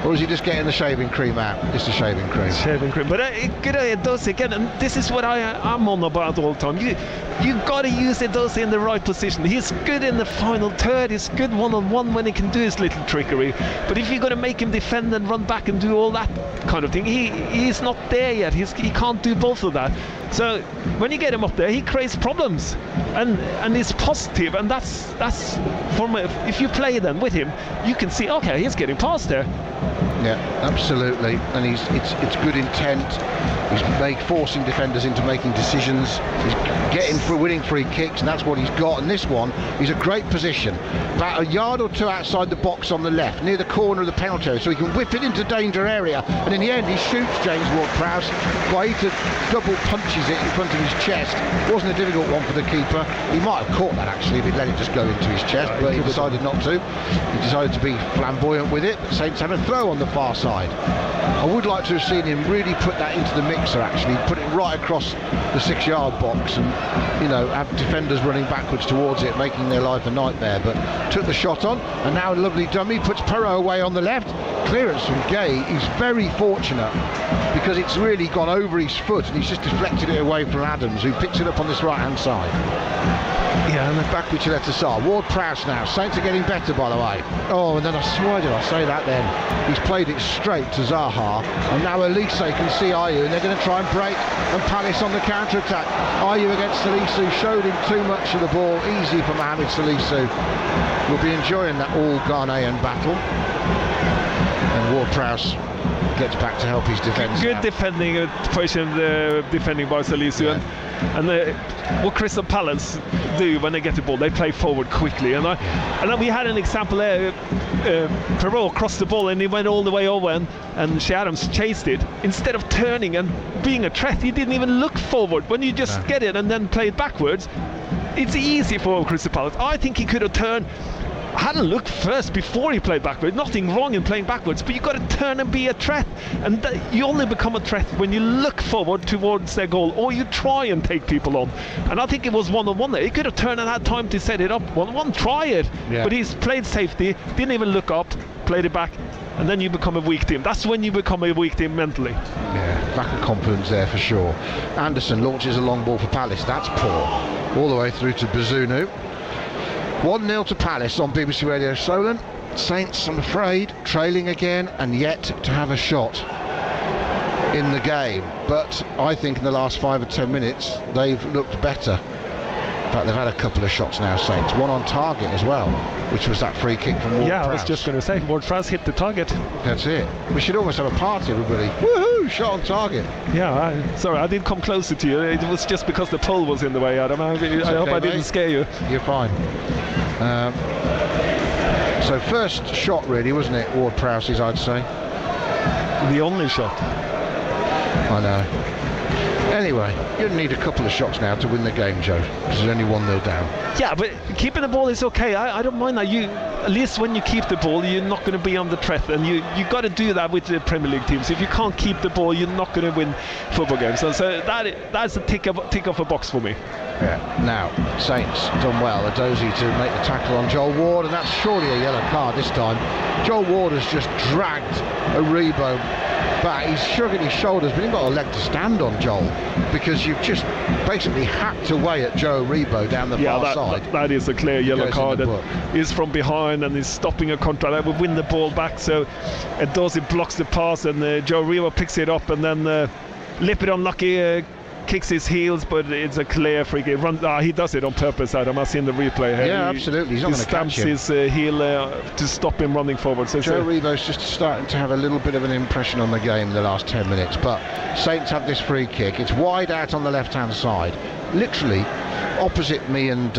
Or is he just getting the shaving cream out? It's the shaving cream. Shaving cream. But good Edozie again, and this is what I'm on about all the time. You got to use Edozie in the right position. He's good in the final third. He's good 1-on-1 when he can do his little trickery. But if you're going to make him defend and run back and do all that kind of thing, he's not there yet. He can't do both of that. So when you get him up there, he creates problems, and he's positive, and that's from if you play then with him, you can see, okay, he's getting past there. Yeah, absolutely. And it's good intent. He's forcing defenders into making decisions. He's getting through, winning free kicks, and that's what he's got. And this one, he's a great position, about a yard or two outside the box on the left, near the corner of the penalty area, so he can whip it into danger area. And in the end, he shoots James Ward-Prowse. Guaita double punches it in front of his chest. Wasn't a difficult one for the keeper. He might have caught that actually if he'd let it just go into his chest, but he decided not to. He decided to be flamboyant with it. But Saints had a throw on the far side. I would like to have seen him really put that into the mixer, actually, put it right across the 6-yard box and, you know, have defenders running backwards towards it, making their life a nightmare. But took the shot on, and now a lovely dummy, puts Perrault away on the left. Clearance from Gay. He's very fortunate because it's really gone over his foot and he's just deflected it away from Adams, who picks it up on this right-hand side. Yeah, and back with Chileta Sarr. Ward-Prowse now. Saints are getting better, by the way. Oh, and then why did I say that then? He's played it straight to Zaha, and now Elise can see Ayew, and they're going to try and break, and Palace on the counter-attack. Ayew against Salisu, showed him too much of the ball. Easy for Mohamed Salisu. We'll be enjoying that all-Ghanaian battle. And Ward-Prowse gets back to help his defence. Good defending, defending by Salisu. Yeah. And what Crystal Palace do when they get the ball, they play forward quickly. And then we had an example there. Perrault crossed the ball and he went all the way over, and Shea Adams chased it. Instead of turning and being a threat, he didn't even look forward. When you just get it and then play it backwards, it's easy for Crystal Palace. I think he could have turned. Hadn't looked first before he played backwards. Nothing wrong in playing backwards, but you've got to turn and be a threat, and you only become a threat when you look forward towards their goal, or you try and take people on. And I think it was 1-on-1 there. He could have turned and had time to set it up. 1-on-1, try it. But he's played safety, didn't even look up, played it back, and then you become a weak team. That's when you become a weak team mentally. Yeah, lack of confidence there for sure. Anderson launches a long ball for Palace. That's poor. All the way through to Bazunu. 1-0 to Palace on BBC Radio Solent. Saints, I'm afraid, trailing again and yet to have a shot in the game. But I think in the last 5 or 10 minutes they've looked better. In fact, they've had a couple of shots now, Saints. One on target as well, which was that free kick from Ward-Prowse. Yeah, I was just going to say, Ward-Prowse hit the target. That's it. We should almost have a party, everybody. Woohoo! Shot on target. Yeah, sorry, I did come closer to you. It was just because the pole was in the way, Adam. I hope I didn't scare you. You're fine. So first shot really, wasn't it, Ward-Prowse's, I'd say. The only shot. I know. Anyway, you need a couple of shots now to win the game, Joe, because there's only 1-0 down. Yeah, but keeping the ball is okay. I don't mind that. At least when you keep the ball, you're not going to be on the threat, and you got to do that with the Premier League teams. If you can't keep the ball, you're not going to win football games. So that's a tick off a box for me. Yeah. Now, Saints done well. Adozi to make the tackle on Joel Ward, and that's surely a yellow card this time. Joel Ward has just dragged Aribo back. He's shrugging his shoulders, but he's got a leg to stand on, Joel, because you've just basically hacked away at Joe Aribo down the far side. That is a clear yellow card, and he's from behind and he's stopping a contra. That would win the ball back, so Adozi blocks the pass, and Joe Aribo picks it up, and then Lipid unlucky, kicks his heels, but it's a clear free kick. He does it on purpose, Adam. I've seen the replay. Yeah, absolutely. He's not going to catch him. He stamps his heel to stop him running forward. So Joe Aribo's just starting to have a little bit of an impression on the game in the last 10 minutes. But Saints have this free kick. It's wide out on the left-hand side, literally opposite me and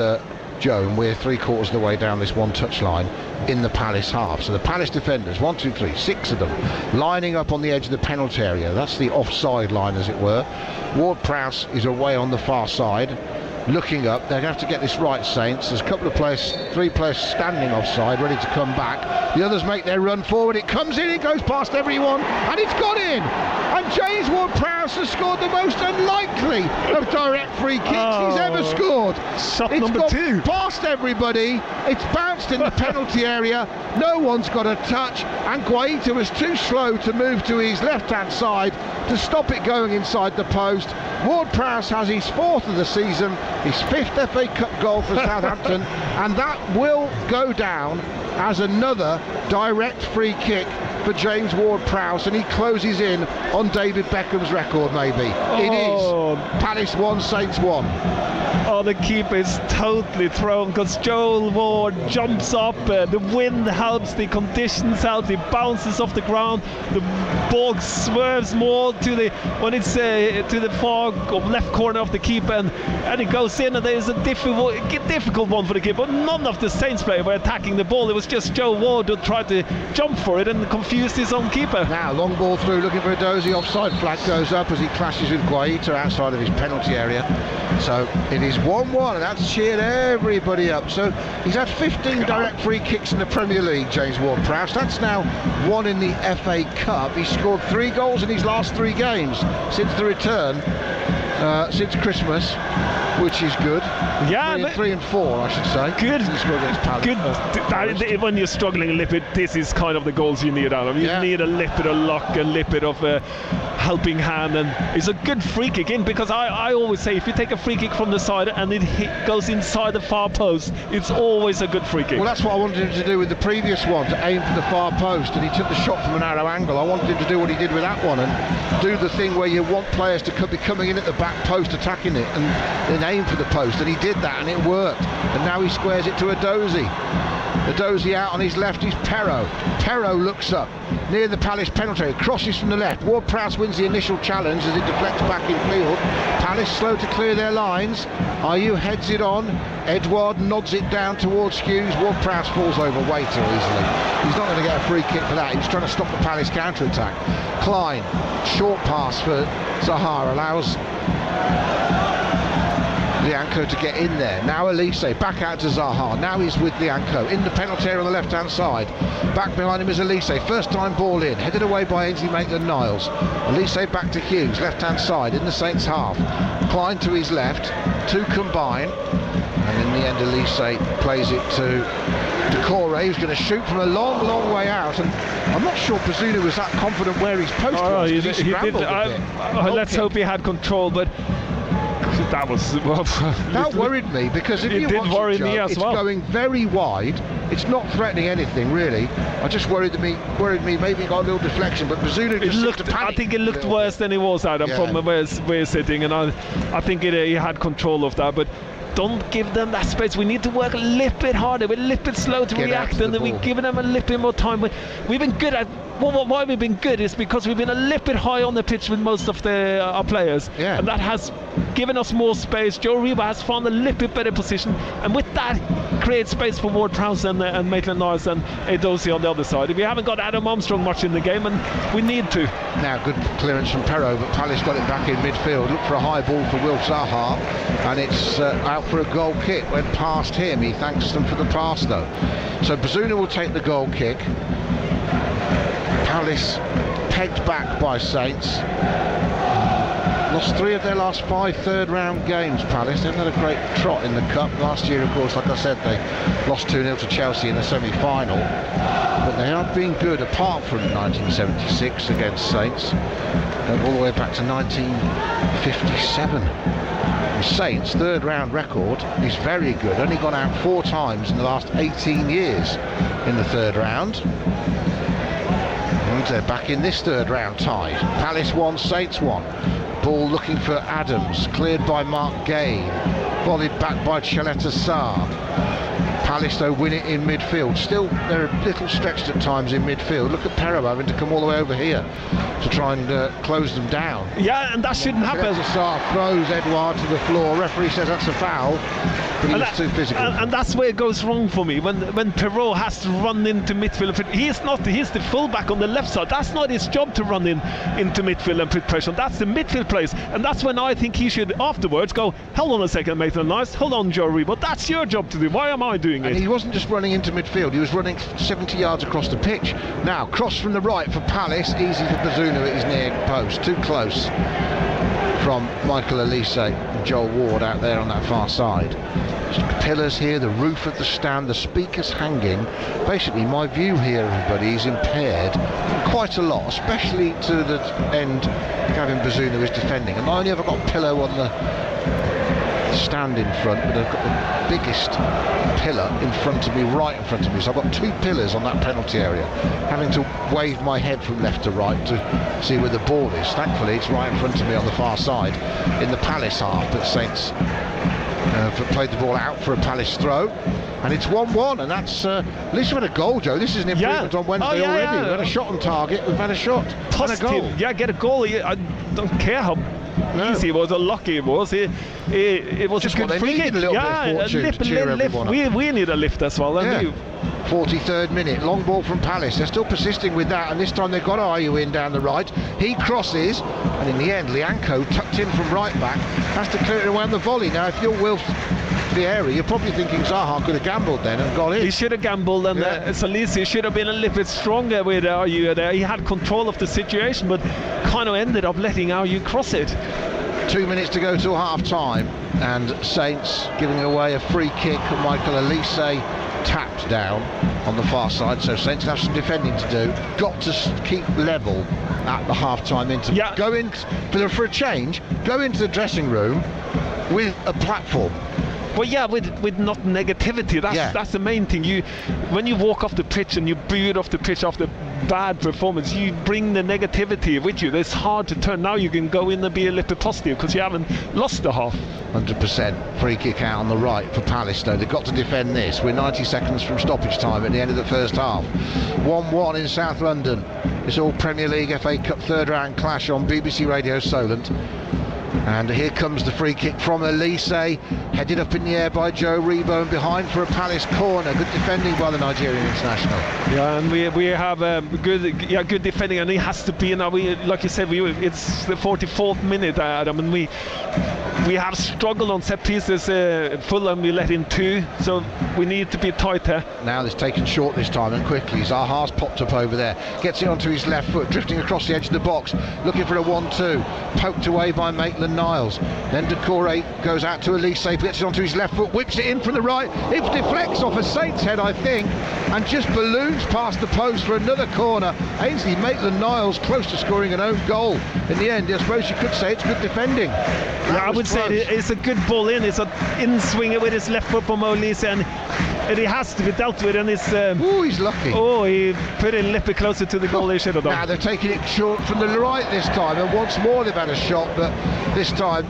Joe, and we're 3/4 of the way down this one touchline in the Palace half. So the Palace defenders, 1, 2, 3, 6 of them, lining up on the edge of the penalty area. That's the offside line, as it were. Ward-Prowse is away on the far side, looking up. They're going to have to get this right, Saints. There's a couple of players, 3 players standing offside, ready to come back. The others make their run forward. It comes in, it goes past everyone, and it's gone in. And James Ward-Prowse has scored the most unlikely of direct free kicks he's ever scored. Shot number 2. Past everybody. It's bounced in the penalty area. No one's got a touch, and Guaita was too slow to move to his left-hand side to stop it going inside the post. Ward-Prowse has his 4th of the season, his 5th FA Cup goal for Southampton, and that will go down as another direct free kick for James Ward-Prowse, and he closes in on David Beckham's record, maybe. It is. Palace 1, Saints 1. Oh, the keeper is totally thrown because Joel Ward jumps up. The wind helps, the conditions help. He bounces off the ground. The ball swerves more to the to the far left corner of the keeper, and it goes in. And there's a difficult one for the keeper. None of the Saints players were attacking the ball. It was just Joel Ward who tried to jump for it and confused his own keeper. Now long ball through, looking for a Dozy. Offside flag goes up as he clashes with Guaita outside of his penalty area. So it is 1-1, and that's cheered everybody up. So he's had 15 direct free kicks in the Premier League, James Ward-Prowse. That's now 1 in the FA Cup. He's scored 3 goals in his last 3 games since the return, since Christmas, which is good. Yeah, 3 and 4, I should say. Good. Good. When you're struggling a little bit, this is kind of the goals you need out of. You need a little bit of luck, a little bit of a helping hand, and it's a good free kick in, because I always say if you take a free kick from the side and it goes inside the far post, it's always a good free kick. Well, that's what I wanted him to do with the previous one, to aim for the far post, and he took the shot from a narrow angle. I wanted him to do what he did with that one and do the thing where you want players to be coming in at the back post, attacking it, and then aim for the post, and he did that and it worked. And now he squares it to a Dozy. The Dozy out on his left is Perro. Perro looks up near the Palace penalty, crosses from the left. Ward-Prowse wins the initial challenge as it deflects back in field. Palace slow to clear their lines. Ayew heads it on. Edouard nods it down towards Hughes. Ward-Prowse falls over Waiter easily. He's not going to get a free kick for that. He was trying to stop the Palace counter-attack. Klein, short pass for Zaha, allows Lianco to get in there. Now Elise back out to Zaha. Now he's with Lianco in the penalty area on the left hand side. Back behind him is Elise. First time ball in, headed away by Ainsley Maitland-Niles. Elise back to Hughes, left hand side in the Saints half. Klein to his left, 2 combine, and in the end Elise plays it to Decore, who's going to shoot from a long way out, and I'm not sure Bazunu was that confident where his post was. He scrambled a bit. Let's hope he had control, but that was that worried me, because if you watch it, Joe, it's going very wide. It's not threatening anything really. I just worried me. Maybe he got a little deflection, but Bazunu just looked to panic. I think it looked worse than it was, Adam, from where he's sitting, and I think he had control of that. But don't give them that space. We need to work a little bit harder. We're a little bit slow to react, and then we're giving them a little bit more time. We've been good at. Why we've been good is because we've been a little bit high on the pitch with most of our players, and that has given us more space. Joe Reba has found a little bit better position, and with that creates space for Ward-Prowse and Maitland-Niles and Edozie on the other side. We haven't got Adam Armstrong much in the game, and we need to. Now good clearance from Perro, but Palace got it back in midfield. Look for a high ball for Will Zaha, and it's out for a goal kick. Went past him. He thanks them for the pass though. So Bazunu will take the goal kick. Palace pegged back by Saints. Lost 3 of their last 5 third-round games, Palace. They've had a great trot in the Cup. Last year, of course, like I said, they lost 2-0 to Chelsea in the semi-final. But they have been good, apart from 1976 against Saints, all the way back to 1957. The Saints' third-round record is very good. Only gone out 4 times in the last 18 years in the third round. And they're back in this third round tie. Palace 1, Saints 1. Ball looking for Adams, cleared by Mark Gay, volleyed back by Cheleta Saab. Palace though win it in midfield. Still they're a little stretched at times in midfield. Look at Perro having to come all the way over here to try and close them down. Yeah, and that shouldn't happen. Saab throws Edouard to the floor. Referee says that's a foul, but he was too physical. And that's where it goes wrong for me, when Perro has to run into midfield. He's the fullback on the left side. That's not his job to run into midfield and put pressure. That's the midfield place, and that's when I think he should afterwards go, hold on a second, Maitland-Niles, hold on, Joe Reba, that's your job to do. Why am I doing it? And he wasn't just running into midfield, he was running 70 yards across the pitch. Now cross from the right for Palace, easy for Bazunu at his near post, too close from Michael Elise and Joel Ward out there on that far side. Pillars here, the roof of the stand, the speakers hanging. Basically my view here, everybody, is impaired quite a lot, especially to the end Gavin Bazunu is defending. And not only have I got a pillow on the stand in front, but I've got the biggest pillar in front of me, right in front of me. So I've got 2 pillars on that penalty area, having to wave my head from left to right to see where the ball is. Thankfully it's right in front of me on the far side in the Palace half, but Saints played the ball out for a Palace throw, and it's 1-1, and that's at least we've had a goal, Joe. This is an improvement on Wednesday already. We've had a shot on target, we've had a shot positive and a goal. Yeah, get a goal. I don't care how easy it was or lucky it was. It was just a good what they free needed, kick. a little bit of fortune to cheer everyone up. We need a lift as well. Yeah. 43rd minute, long ball from Palace. They're still persisting with that, and this time they've got Ayew in down the right. He crosses, and in the end Lianco, tucked in from right back, has to clear it away on the volley. Now if you're Wilf the area, you're probably thinking Zaha could have gambled then and got in. He should have gambled, and Salisi should have been a little bit stronger with Ayew there. He had control of the situation, but kind of ended up letting Ayew cross it. 2 minutes to go till half time, and Saints giving away a free kick. Michael Elise tapped down on the far side, so Saints have some defending to do. Got to keep level at the half-time interval. Go in for a change. Go into the dressing room with a platform. Well, yeah, with not negativity. That's the main thing. When you walk off the pitch and you boot off the pitch after bad performance, you bring the negativity with you. It's hard to turn. Now you can go in and be a little bit positive because you haven't lost the half. 100%. Free kick out on the right for Palace, though. They've got to defend this. We're 90 seconds from stoppage time at the end of the first half. 1-1 in South London. It's all Premier League FA Cup third round clash on BBC Radio Solent. And here comes the free kick from Elise, headed up in the air by Joe Rebo, and behind for a Palace corner. Good defending by the Nigerian international. Yeah, and we have good defending, and it has to be. Now like you said, it's the 44th minute, Adam, and we have struggled on set pieces. Fulham, we let in 2, so we need to be tight here. Now it's taken short this time, and quickly. Zaha's popped up over there, gets it onto his left foot, drifting across the edge of the box, looking for a 1-2, poked away by Maitland-Niles. Then Decore goes out to Elise, gets it onto his left foot, whips it in from the right. It deflects off a Saints head, I think, and just balloons past the post for another corner. Ainsley Maitland-Niles close to scoring an own goal. In the end, I suppose you could say it's good defending. I would say it's a good ball in. It's an in swinger with his left foot from Elise, and it has to be dealt with. And it's he's lucky. He put it a little bit closer to the goal they should have done. Now they're taking it short from the right this time, and once more they've had a shot, but this time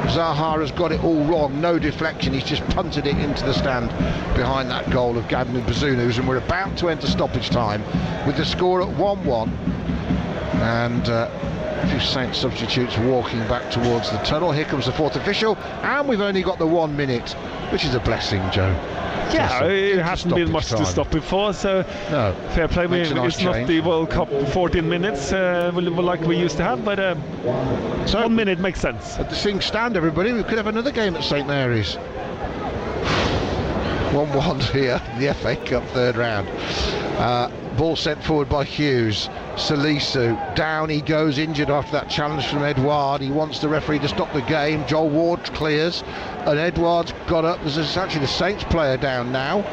Zaha has got it all wrong. No deflection, he's just punted it into the stand behind that goal of Gavin Bazunus, and we're about to enter stoppage time with the score at 1-1, and a few Saints substitutes walking back towards the tunnel. Here comes the fourth official, and we've only got the 1 minute, which is a blessing, Joe. Yeah, it hasn't been much to stop before, so no, fair play. It's not the World Cup 14 minutes like we used to have, but so 1 minute makes sense. At the Sing stand, everybody, we could have another game at St Mary's. 1-1 here, the FA Cup third round. Ball sent forward by Hughes. Salisu, down he goes, injured after that challenge from Edouard. He wants the referee to stop the game. Joel Ward clears, and Edouard's got up. There's actually the Saints player down now.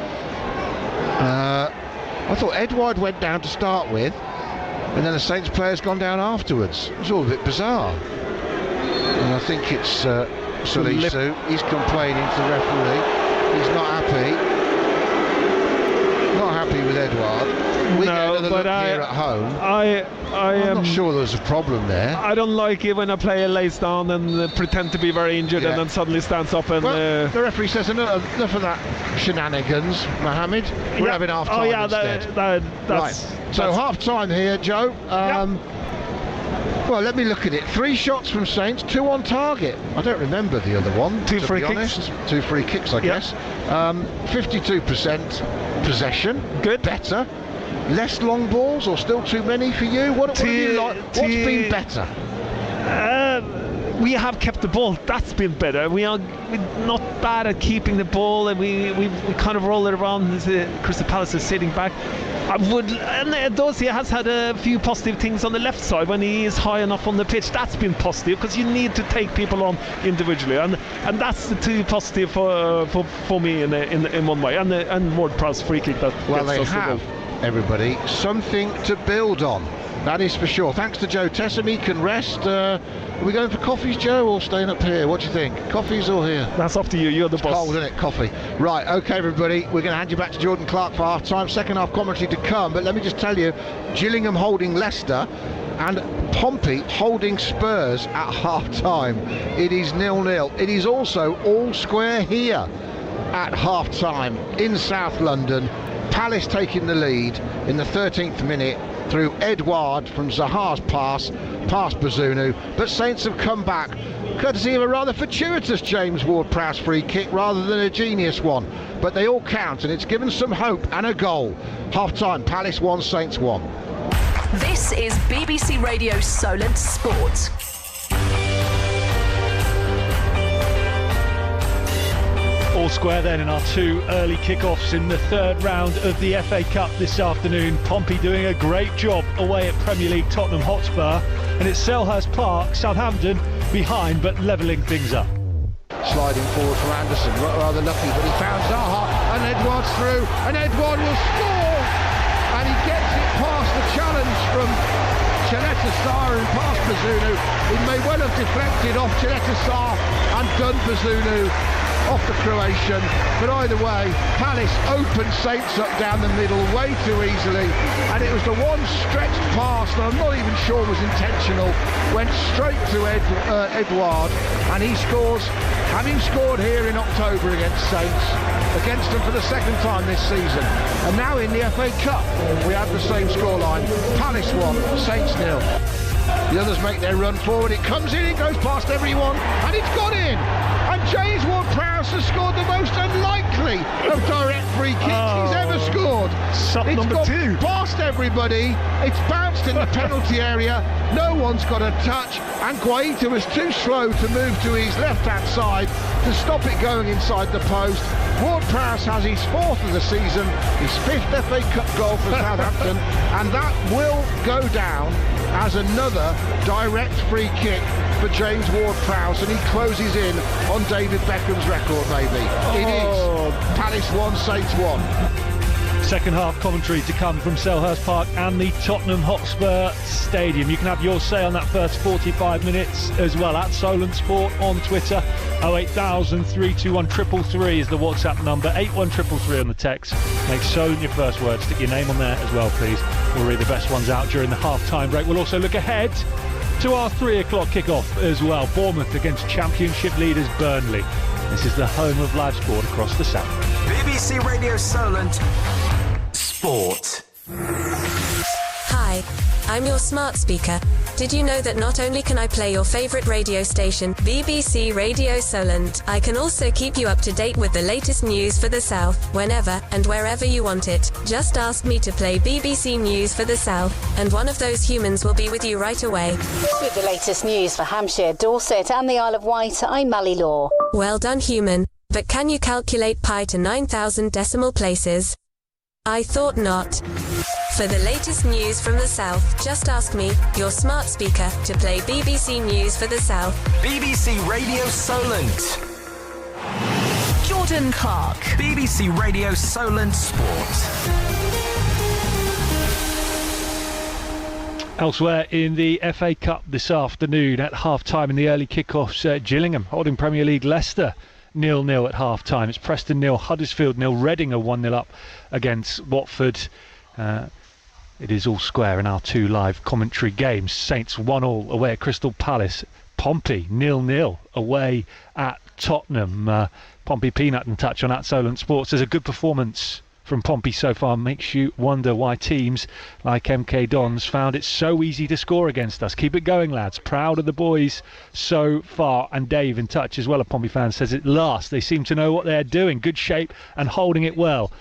I thought Edouard went down to start with, and then the Saints player's gone down afterwards. It's all a bit bizarre. And I think it's Salisu. He's complaining to the referee. He's not happy. Not happy with Edouard. We get another look here at home. I'm not sure there's a problem there. I don't like it when a player lays down and pretend to be very injured and then suddenly stands up and... Well, the referee says enough of that shenanigans, Mohammed. We're having half time instead. That's so half time here, Joe. Well, let me look at it. 3 shots from Saints, 2 on target. I don't remember the other one. 2 free kicks. 2 free kicks, I guess. 52% possession. Good. Better. Less long balls, or still too many for you? What do you like? What's been better? We have kept the ball. That's been better. We're not bad at keeping the ball, and we kind of roll it around. Crystal Palace is sitting back. And Dorsey has had a few positive things on the left side when he is high enough on the pitch. That's been positive because you need to take people on individually, and that's the 2 positive for me in one way. And Ward-Prowse free kick that well, they have, everybody, something to build on. That is for sure. Thanks to Joe Tessam, he can rest. Are we going for coffees, Joe, or staying up here? What do you think? Coffees or here? That's up to you. You're the boss. Cold, isn't it? Coffee. Right, okay, everybody. We're going to hand you back to Jordan Clark for half-time. Second half commentary to come. But let me just tell you, Gillingham holding Leicester. and Pompey holding Spurs at half-time. It is 0-0. It is also all square here at half-time in South London. Palace taking the lead in the 13th minute through Edouard from Zaha's pass past Bazunu, but Saints have come back courtesy of a rather fortuitous James Ward-Prowse free kick rather than a genius one, but they all count, and it's given some hope and a goal. Half-time, Palace 1, Saints 1. This is BBC Radio Solent Sport. All square then in our two early kickoffs in the third round of the FA Cup this afternoon. Pompey doing a great job away at Premier League Tottenham Hotspur, and it's Selhurst Park, Southampton behind but levelling things up. Sliding forward from Anderson, rather lucky, but he found Zaha, and Edouard's through, and Edouard will score, and he gets it past the challenge from Chileta Sarr and past Bazunu. He may well have deflected off Chileta Sarr and done Bazunu off the Croatian, but either way, Palace opened Saints up down the middle way too easily, and it was the one stretched pass that I'm not even sure was intentional, went straight to Edouard, and he scores, having scored here in October against Saints, against them for the second time this season, and now in the FA Cup we have the same scoreline, Palace 1, Saints 0. The others make their run forward, it comes in, it goes past everyone, and it's got in! And James Ward-Prowse has scored the most unlikely of direct free kicks he's ever scored. It's number gone 2. Past everybody, it's bounced in the penalty area, no one's got a touch, and Guaita was too slow to move to his left-hand side to stop it going inside the post. Ward-Prowse has his 4th of the season, his 5th FA Cup goal for Southampton, and that will go down as another direct free kick for James Ward-Prowse, and he closes in on David Beckham's record, maybe. It is Palace 1, Saints 1. Second half commentary to come from Selhurst Park and the Tottenham Hotspur Stadium. You can have your say on that first 45 minutes as well at Solent Sport on Twitter. 08000 321 333 is the WhatsApp number. 81333 on the text. Make Solent your first word. Stick your name on there as well, please. We'll read the best ones out during the half-time break. We'll also look ahead to our 3 o'clock kickoff as well. Bournemouth against Championship leaders Burnley. This is the home of live sport across the south. BBC Radio Solent Sport. Hi, I'm your smart speaker. Did you know that not only can I play your favourite radio station, BBC Radio Solent, I can also keep you up to date with the latest news for the South, whenever and wherever you want it. Just ask me to play BBC News for the South, and one of those humans will be with you right away. With the latest news for Hampshire, Dorset and the Isle of Wight, I'm Mally Law. Well done, human. But can you calculate pi to 9,000 decimal places? I thought not. For the latest news from the South, just ask me, your smart speaker, to play BBC News for the South. BBC Radio Solent. Jordan Clark. BBC Radio Solent Sport. Elsewhere in the FA Cup this afternoon at half-time in the early kickoffs, Gillingham holding Premier League Leicester 0-0 at half-time. It's Preston 0, Huddersfield 0, Reading are 1-0 up against Watford. It is all square in our 2 live commentary games. Saints 1-1 away at Crystal Palace. Pompey 0-0 away at Tottenham. Pompey Peanut and touch on at Solent Sports. There's a good performance from Pompey so far. Makes you wonder why teams like MK Dons found it so easy to score against us. Keep it going, lads. Proud of the boys so far. And Dave in touch as well, a Pompey fan, says at last they seem to know what they're doing. Good shape and holding it well.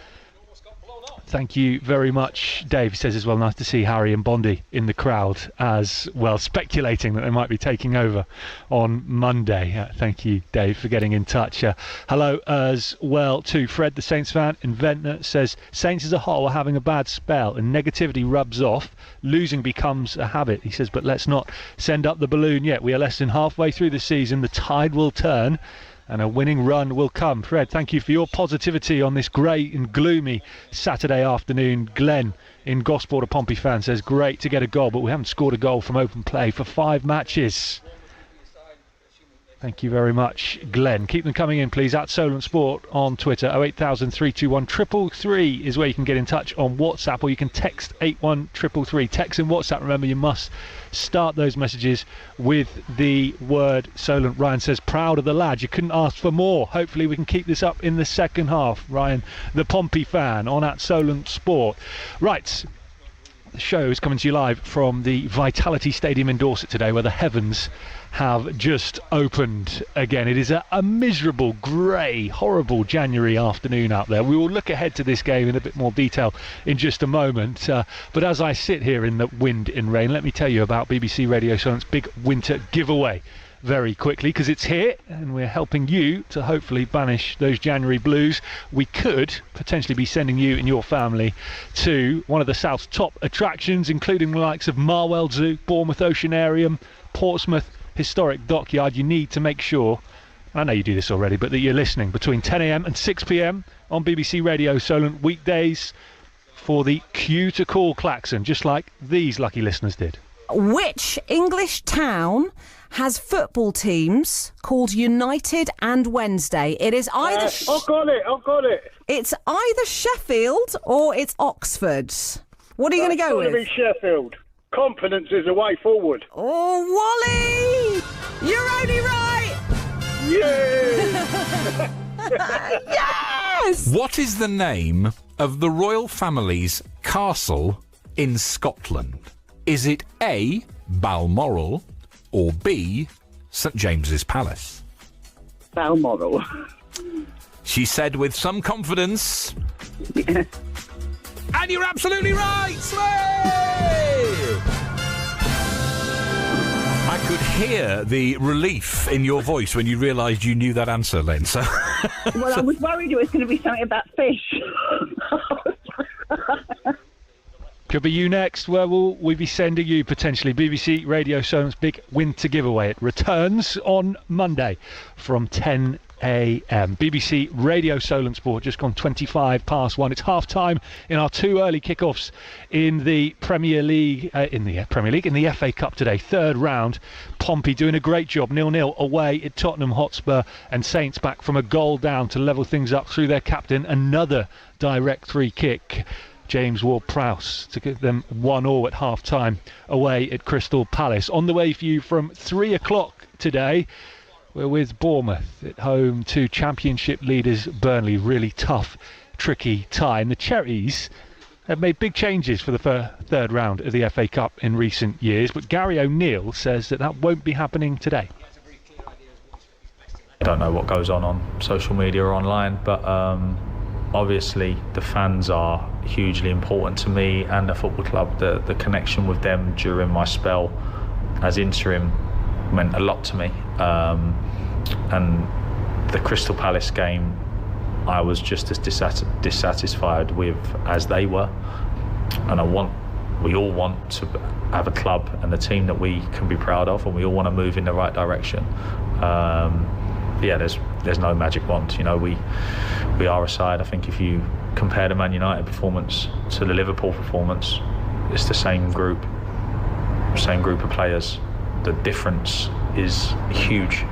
Thank you very much, Dave. He says as well, nice to see Harry and Bondi in the crowd as well, speculating that they might be taking over on Monday. Thank you, Dave, for getting in touch. Hello as well to Fred, the Saints fan in Ventnor, says Saints as a whole are having a bad spell and negativity rubs off. Losing becomes a habit. He says, but let's not send up the balloon yet. We are less than halfway through the season. The tide will turn and a winning run will come. Fred, thank you for your positivity on this grey and gloomy Saturday afternoon. Glenn in Gosport, a Pompey fan, says great to get a goal, but we haven't scored a goal from open play for 5 matches. Thank you very much, Glenn. Keep them coming in, please, at Solent Sport on Twitter. 08000 321 333 is where you can get in touch on WhatsApp, or you can text 81333. Text and WhatsApp, remember, you must start those messages with the word Solent. Ryan says, proud of the lads. You couldn't ask for more. Hopefully we can keep this up in the second half. Ryan, the Pompey fan, on at Solent Sport. Right. The show is coming to you live from the Vitality Stadium in Dorset today, where the heavens have just opened again. It is a miserable, grey, horrible January afternoon out there. We will look ahead to this game in a bit more detail in just a moment. But as I sit here in the wind and rain, let me tell you about BBC Radio Solent's big winter giveaway very quickly, because it's here and we're helping you to hopefully banish those January blues. We could potentially be sending you and your family to one of the South's top attractions, including the likes of Marwell Zoo, Bournemouth Oceanarium, Portsmouth Historic Dockyard. You need to make sure, I know you do this already, but that you're listening between 10 a.m. and 6 p.m. on BBC Radio Solent weekdays for the cue to call klaxon, just like these lucky listeners did. Which English town has football teams called United and Wednesday? It is either... I've got it. It's either Sheffield or it's Oxford. What are you going to go with? It's going to be Sheffield. Confidence is the way forward. Oh, Wally! You're only right! Yeah! Yes! What is the name of the royal family's castle in Scotland? Is it A, Balmoral, or B, St James's Palace? Balmoral. She said with some confidence. Yeah. And you're absolutely right! Slay! I could hear the relief in your voice when you realised you knew that answer, Len. So well, I was worried it was going to be something about fish. Could be you next. Where will we be sending you potentially? BBC Radio Solent's big winter giveaway. It returns on Monday from 10 a.m. BBC Radio Solent Sport, just gone 25 past 1. It's half time in our two early kickoffs in the Premier League, in the FA Cup today. Third round. Pompey doing a great job. 0-0 away at Tottenham Hotspur, and Saints back from a goal down to level things up through their captain. Another direct free kick. James Ward-Prowse to give them 1-1 at half-time away at Crystal Palace. On the way for you from 3 o'clock today, we're with Bournemouth at home to Championship leaders Burnley. Really tough, tricky tie. And the Cherries have made big changes for the third round of the FA Cup in recent years, but Gary O'Neill says that won't be happening today. I don't know what goes on social media or online, but obviously the fans are hugely important to me and the football club. The connection with them during my spell as interim meant a lot to me, and the Crystal Palace game I was just as dissatisfied with as they were, and we all want to have a club and a team that we can be proud of, and we all want to move in the right direction. There's no magic wand. You know, we are a side. I think if you compare the Man United performance to the Liverpool performance, it's the same group of players. The difference is huge.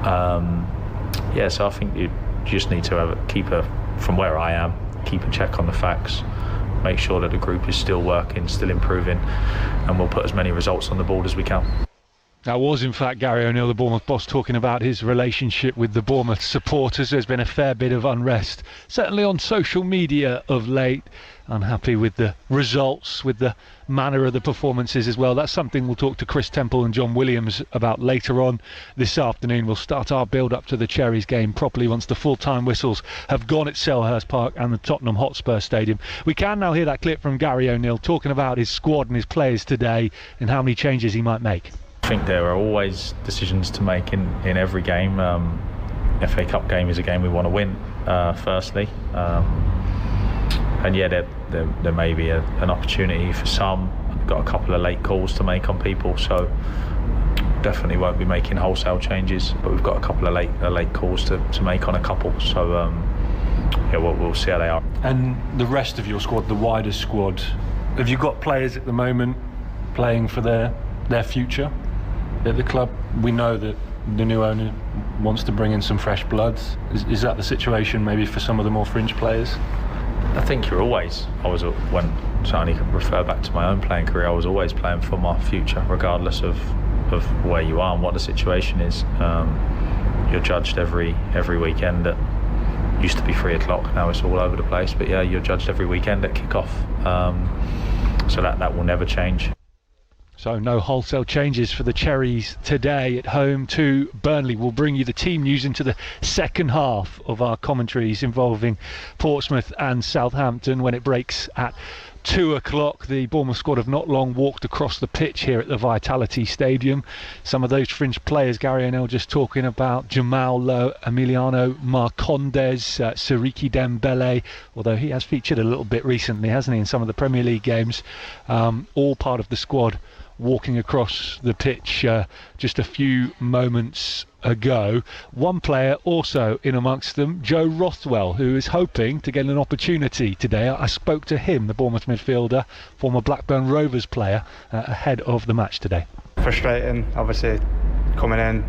So I think you just need to from where I am, keep a check on the facts, make sure that the group is still working, still improving, and we'll put as many results on the board as we can. That was in fact Gary O'Neill, the Bournemouth boss, talking about his relationship with the Bournemouth supporters. There's been a fair bit of unrest, certainly on social media of late. Unhappy with the results, with the manner of the performances as well. That's something we'll talk to Chris Temple and John Williams about later on this afternoon. We'll start our build up to the Cherries game properly once the full-time whistles have gone at Selhurst Park and the Tottenham Hotspur Stadium. We can now hear that clip from Gary O'Neill talking about his squad and his players today and how many changes he might make. I think there are always decisions to make in every game. FA Cup game is a game we want to win, firstly. And there may be an opportunity for some. I've got a couple of late calls to make on people, so definitely won't be making wholesale changes, but we've got a couple of late calls to make on a couple, so we'll see how they are. And the rest of your squad, the wider squad, have you got players at the moment playing for their future at the club? We know that the new owner wants to bring in some fresh blood. Is that the situation maybe for some of the more fringe players? I think you're always, certainly can refer back to my own playing career, I was always playing for my future, regardless of where you are and what the situation is. You're judged every weekend at, used to be 3 o'clock, now it's all over the place, but yeah, you're judged every weekend at kick-off. So that will never change. So no wholesale changes for the Cherries today at home to Burnley. We'll bring you the team news into the second half of our commentaries involving Portsmouth and Southampton when it breaks at 2 o'clock. The Bournemouth squad have not long walked across the pitch here at the Vitality Stadium. Some of those fringe players, Gary O'Neill just talking about Jamal Lowe, Emiliano Marcondes, Siriki Dembele, although he has featured a little bit recently, hasn't he, in some of the Premier League games. All part of the squad walking across the pitch just a few moments ago. One player also in amongst them, Joe Rothwell, who is hoping to get an opportunity today. I spoke to him, the Bournemouth midfielder, former Blackburn Rovers player, ahead of the match today. Frustrating, obviously, coming in,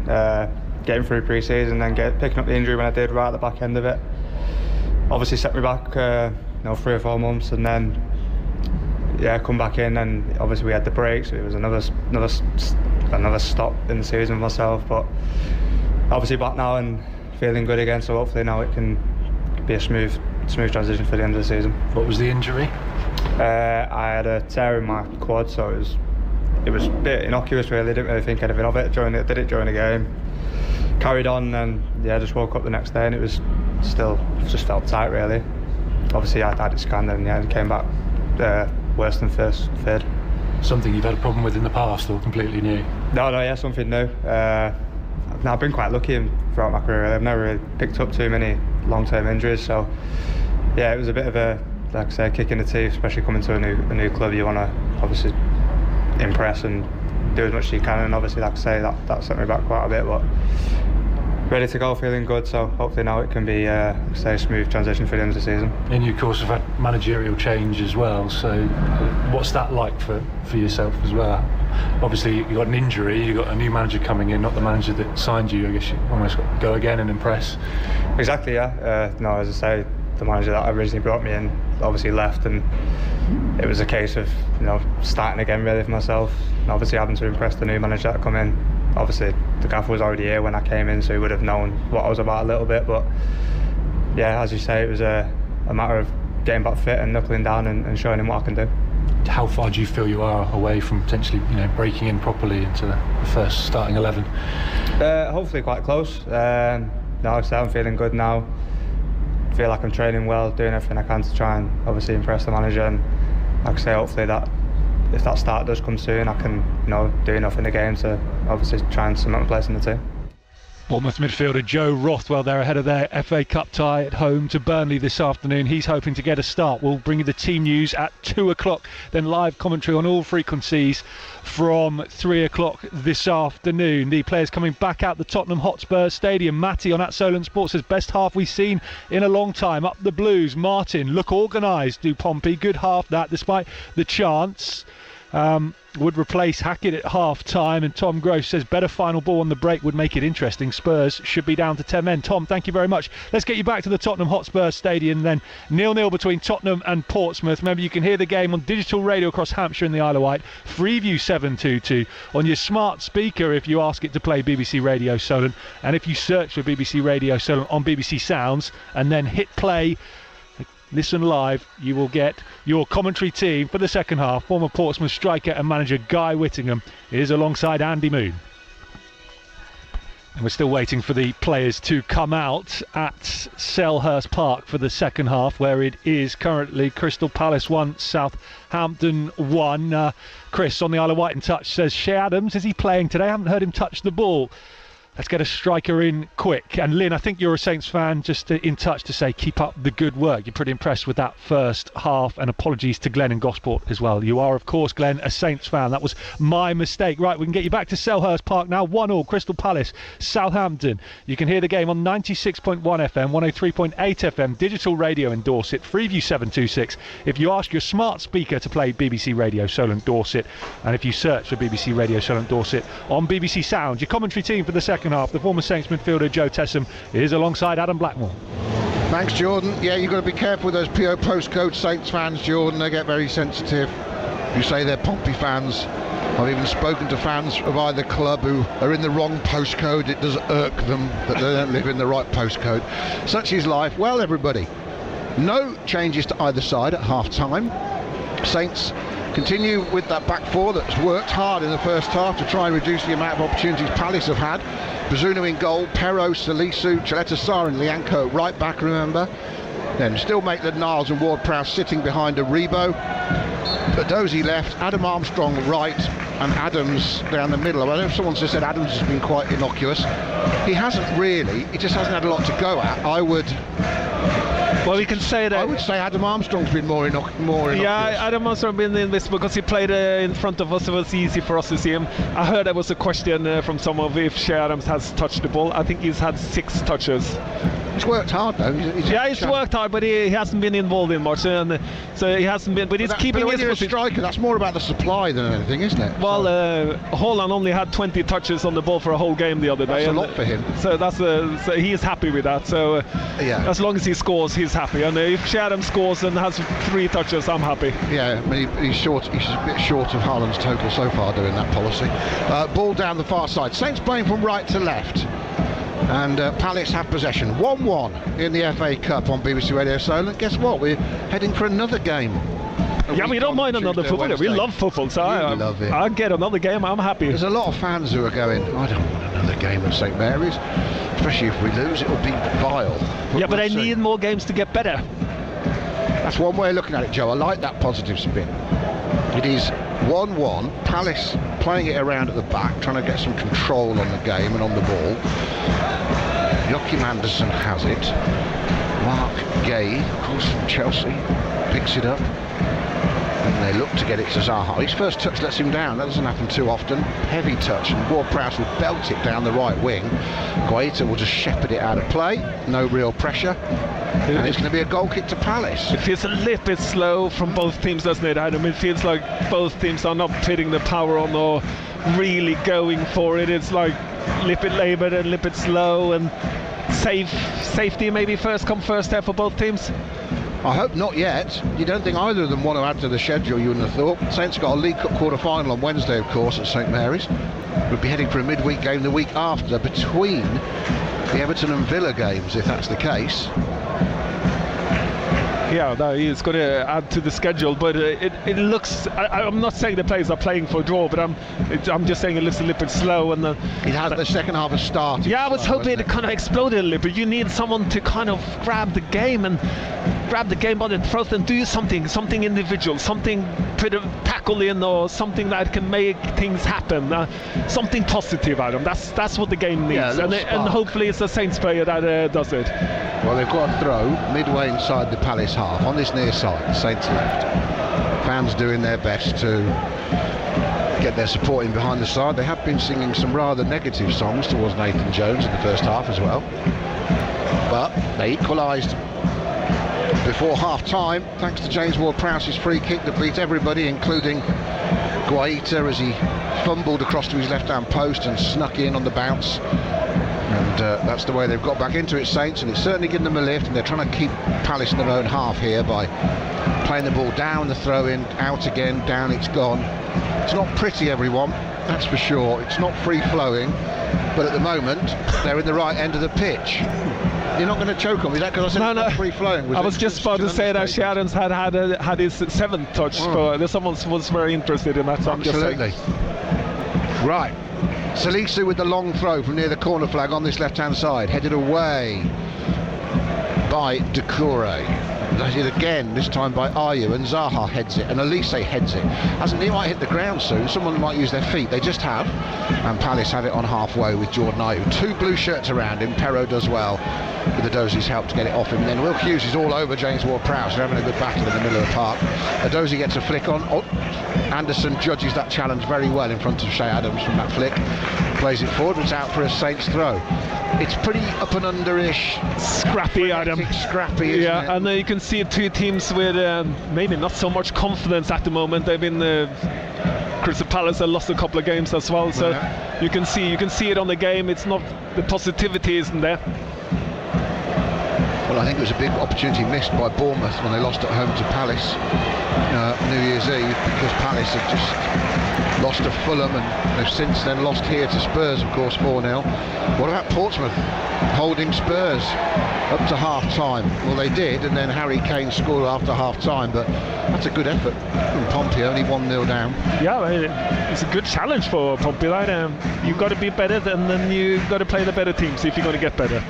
getting through pre-season, then picking up the injury when I did right at the back end of it. Obviously set me back 3 or 4 months, and then come back in, and obviously we had the break, so it was another stop in the season for myself, but obviously back now and feeling good again, so hopefully now it can be a smooth transition for the end of the season. What was the injury? I had a tear in my quad, so it was a bit innocuous really, didn't really think anything of it. Did it during the game, carried on, and just woke up the next day and it was still just felt tight really. Obviously I had it scanned and came back worse than third. Something you've had a problem with in the past or completely new? No, something new. I've been quite lucky throughout my career. I've never really picked up too many long-term injuries, so it was a bit of a, like I say, kick in the teeth, especially coming to a new club. You want to obviously impress and do as much as you can, and obviously, like I say, that set me back quite a bit, but ready to go, feeling good, so hopefully now it can be a smooth transition for the end of the season. And you of course have had managerial change as well, so what's that like for yourself as well? Obviously you got an injury, you got a new manager coming in, not the manager that signed you. I guess you almost got to go again and impress. Exactly, yeah. No, as I say, the manager that originally brought me in obviously left, and it was a case of starting again really for myself, and obviously having to impress the new manager that come in. Obviously the gaffer was already here when I came in, so he would have known what I was about a little bit, but as you say, it was a matter of getting back fit and knuckling down and showing him what I can do. How far do you feel you are away from potentially breaking in properly into the first starting 11? Hopefully quite close. Like I say, I'm feeling good now. Feel like I'm training well, doing everything I can to try and obviously impress the manager, and like I say, hopefully that if that start does come soon, I can do enough in the game to obviously try and cement my place in the team. Bournemouth midfielder Joe Rothwell there ahead of their FA Cup tie at home to Burnley this afternoon. He's hoping to get a start. We'll bring you the team news at 2 o'clock, then live commentary on all frequencies from 3 o'clock this afternoon. The players coming back out the Tottenham Hotspur Stadium. Matty on at Solent Sports says best half we've seen in a long time. Up the Blues. Martin, look organised, do Pompey. Good half that, despite the chance. Would replace Hackett at half time, and Tom Gross says better final ball on the break would make it interesting. Spurs should be down to 10 men. Tom, thank you very much. Let's get you back to the Tottenham Hotspur Stadium then. 0-0 between Tottenham and Portsmouth. Remember, you can hear the game on digital radio across Hampshire and the Isle of Wight. Freeview 722 on your smart speaker if you ask it to play BBC Radio Solent, and if you search for BBC Radio Solent on BBC Sounds and then hit play, listen live, you will get your commentary team for the second half. Former Portsmouth striker and manager Guy Whittingham is alongside Andy Moon. And we're still waiting for the players to come out at Selhurst Park for the second half, where it is currently Crystal Palace 1, Southampton 1. Chris on the Isle of Wight in touch says, Shea Adams, is he playing today? I haven't heard him touch the ball. Let's get a striker in quick. And Lynn, I think you're a Saints fan, just in touch to say keep up the good work. You're pretty impressed with that first half, and apologies to Glenn in Gosport as well. You are, of course, Glenn, a Saints fan. That was my mistake. Right, we can get you back to Selhurst Park now. 1-1, Crystal Palace, Southampton. You can hear the game on 96.1 FM, 103.8 FM, digital radio in Dorset, Freeview 726. If you ask your smart speaker to play BBC Radio Solent Dorset, and if you search for BBC Radio Solent Dorset on BBC Sound, your commentary team for the second second half. The former Saints midfielder Joe Tessam is alongside Adam Blackmore. Thanks, Jordan. Yeah, you've got to be careful with those PO postcode Saints fans, Jordan. They get very sensitive. You say they're Pompey fans. I've even spoken to fans of either club who are in the wrong postcode. It does irk them that they don't live in the right postcode. Such is life. Well, everybody, no changes to either side at half-time. Saints continue with that back four that's worked hard in the first half to try and reduce the amount of opportunities Palace have had. Bazunu in goal, Perro, Salisu, Chaleta-Sarr and Lianco right back, remember. Then still Maitland-Niles and Ward-Prowse sitting behind a Rebo. Dozy left, Adam Armstrong right, and Adams down the middle. I know someone just said Adams has been quite innocuous. He hasn't really, he just hasn't had a lot to go at. Well, we can say that. I would say Adam Armstrong's been more innocuous. Yeah, Adam Armstrong been in this because he played in front of us. It was easy for us to see him. I heard there was a question from someone if Shea Adams has touched the ball. I think he's had 6 touches. He's worked hard though. He's worked hard, but he hasn't been involved in much, and so he hasn't been. But he's keeping his position. Striker, that's more about the supply than anything, isn't it? Well, Holland only had 20 touches on the ball for a whole game the other day. That's a lot for him. So so he is happy with that. So yeah, as long as he scores, he's happy. And if Shea Adams scores and has 3 touches, I'm happy. Yeah, I mean, he's short. He's a bit short of Haaland's total so far doing that policy. Ball down the far side. Saints playing from right to left. And Palace have possession. 1-1 in the FA Cup on BBC Radio Solent. Guess what? We're heading for another game. Yeah, we don't mind another football. We love football, so I love it. I'll get another game. I'm happy. There's a lot of fans who are going, I don't want another game at St Mary's. Especially if we lose, it'll be vile. But I need more games to get better. That's one way of looking at it, Joe. I like that positive spin. It is 1-1. Palace playing it around at the back, trying to get some control on the game and on the ball. Joachim Anderson has it. Mark Gay, of course, from Chelsea, picks it up. And they look to get it to Zaha. His first touch lets him down. That doesn't happen too often. Heavy touch, and Ward-Prowse will belt it down the right wing. Guaita will just shepherd it out of play. No real pressure. And it's going to be a goal kick to Palace. It feels a little bit slow from both teams, doesn't it, Adam? It feels like both teams are not putting the power on or really going for it. It's like a little bit laboured and a little bit slow, and safety maybe first come first there for both teams. I hope not yet. You don't think either of them want to add to the schedule, you wouldn't have thought. Saints got a League Cup quarter-final on Wednesday, of course, at St Mary's. We'll be heading for a midweek game the week after between the Everton and Villa games, if that's the case. Yeah, no, he's going to add to the schedule, but it looks. I'm not saying the players are playing for a draw, but I'm just saying it looks a little bit slow. And it has the second half has started. Yeah, I was hoping it kind of exploded a little bit. You need someone to kind of grab the game by the throat and do something individual, something put a tackle in or something that can make things happen. Something positive, Adam. That's what the game needs, and hopefully it's a Saints player that does it. Well, they've got a throw midway inside the Palace half on this near side. Saints left. Fans doing their best to get their support in behind the side. They have been singing some rather negative songs towards Nathan Jones in the first half as well. But they equalised before half-time thanks to James Ward-Prowse's free kick that beat everybody, including Guaita, as he fumbled across to his left-hand post and snuck in on the bounce. And that's the way they've got back into it, Saints, and it's certainly given them a lift, and they're trying to keep Palace in their own half here by playing the ball down the throw-in, out again, down it's gone. It's not pretty, everyone, that's for sure. It's not free-flowing, but at the moment they're in the right end of the pitch. You're not going to choke on me, that because I said it's not free-flowing. I was just about to say that Shea Adams had his 7th touch. But someone was very interested in that. So absolutely. Right. Salisu with the long throw from near the corner flag on this left-hand side, headed away by Doucouré. Headed again, this time by Ayew, and Zaha heads it, and Elise heads it. He might hit the ground soon, someone might use their feet, they just have. And Palace have it on halfway with Jordan Ayew. 2 blue shirts around him, Perro does well, with the Dozy's help to get it off him. And then Will Hughes is all over James Ward-Prowse, they're having a good battle in the middle of the park. Dozy gets a flick on. Anderson judges that challenge very well in front of Shea Adams from that flick. Plays it forward, it's out for a Saints throw. It's pretty up and under-ish. Scrappy, Adam. Scrappy, isn't it? And you can see two teams with maybe not so much confidence at the moment. They've been Crystal Palace have lost a couple of games as well, so you can see it on the game. It's not, the positivity isn't there. Well, I think it was a big opportunity missed by Bournemouth when they lost at home to Palace New Year's Eve, because Palace had just lost to Fulham and they've since then lost here to Spurs, of course, 4-0. What about Portsmouth holding Spurs up to half-time? Well, they did, and then Harry Kane scored after half-time, but that's a good effort from Pompey, only 1-0 down. Yeah, it's a good challenge for Pompey, right? You've got to be better, and then you've got to play the better teams if you're going to get better.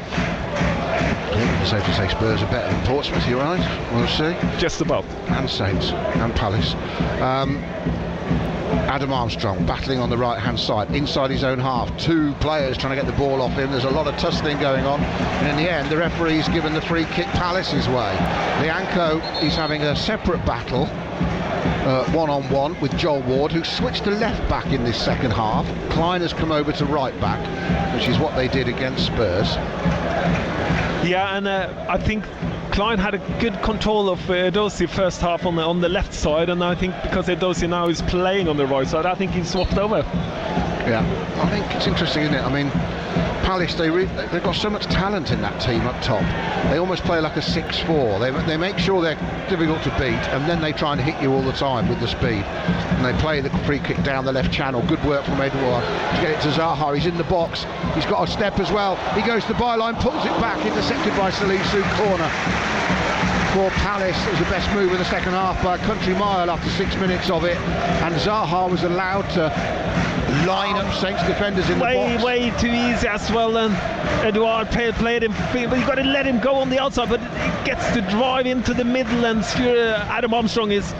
I think it's safe to say Spurs are better than Portsmouth, you're right, we'll see. Just about. And Saints, and Palace. Adam Armstrong battling on the right hand side, inside his own half, two players trying to get the ball off him. There's a lot of tussling going on, and in the end the referee's given the free kick Palace's way. Lianco is having a separate battle, one-on-one with Joel Ward, who switched to left back in this second half. Klein has come over to right back, which is what they did against Spurs. Yeah, and I think Klein had a good control of Edozie first half on the left side, and I think because Edozie now is playing on the right side, I think he swapped over. Yeah, I think it's interesting, isn't it? I mean, Palace, they've got so much talent in that team up top. They almost play like a 6-4. They make sure they're difficult to beat, and then they try and hit you all the time with the speed. And they play the free kick down the left channel. Good work from Edouard to get it to Zaha. He's in the box. He's got a step as well. He goes to the byline, pulls it back, intercepted by Salisu, corner. For Palace, it was the best move in the second half by a country mile after 6 minutes of it, and Zaha was allowed to line up Saints defenders in the box. Way too easy as well, and Edouard played him, but you've got to let him go on the outside, but he gets to drive into the middle, and Adam Armstrong is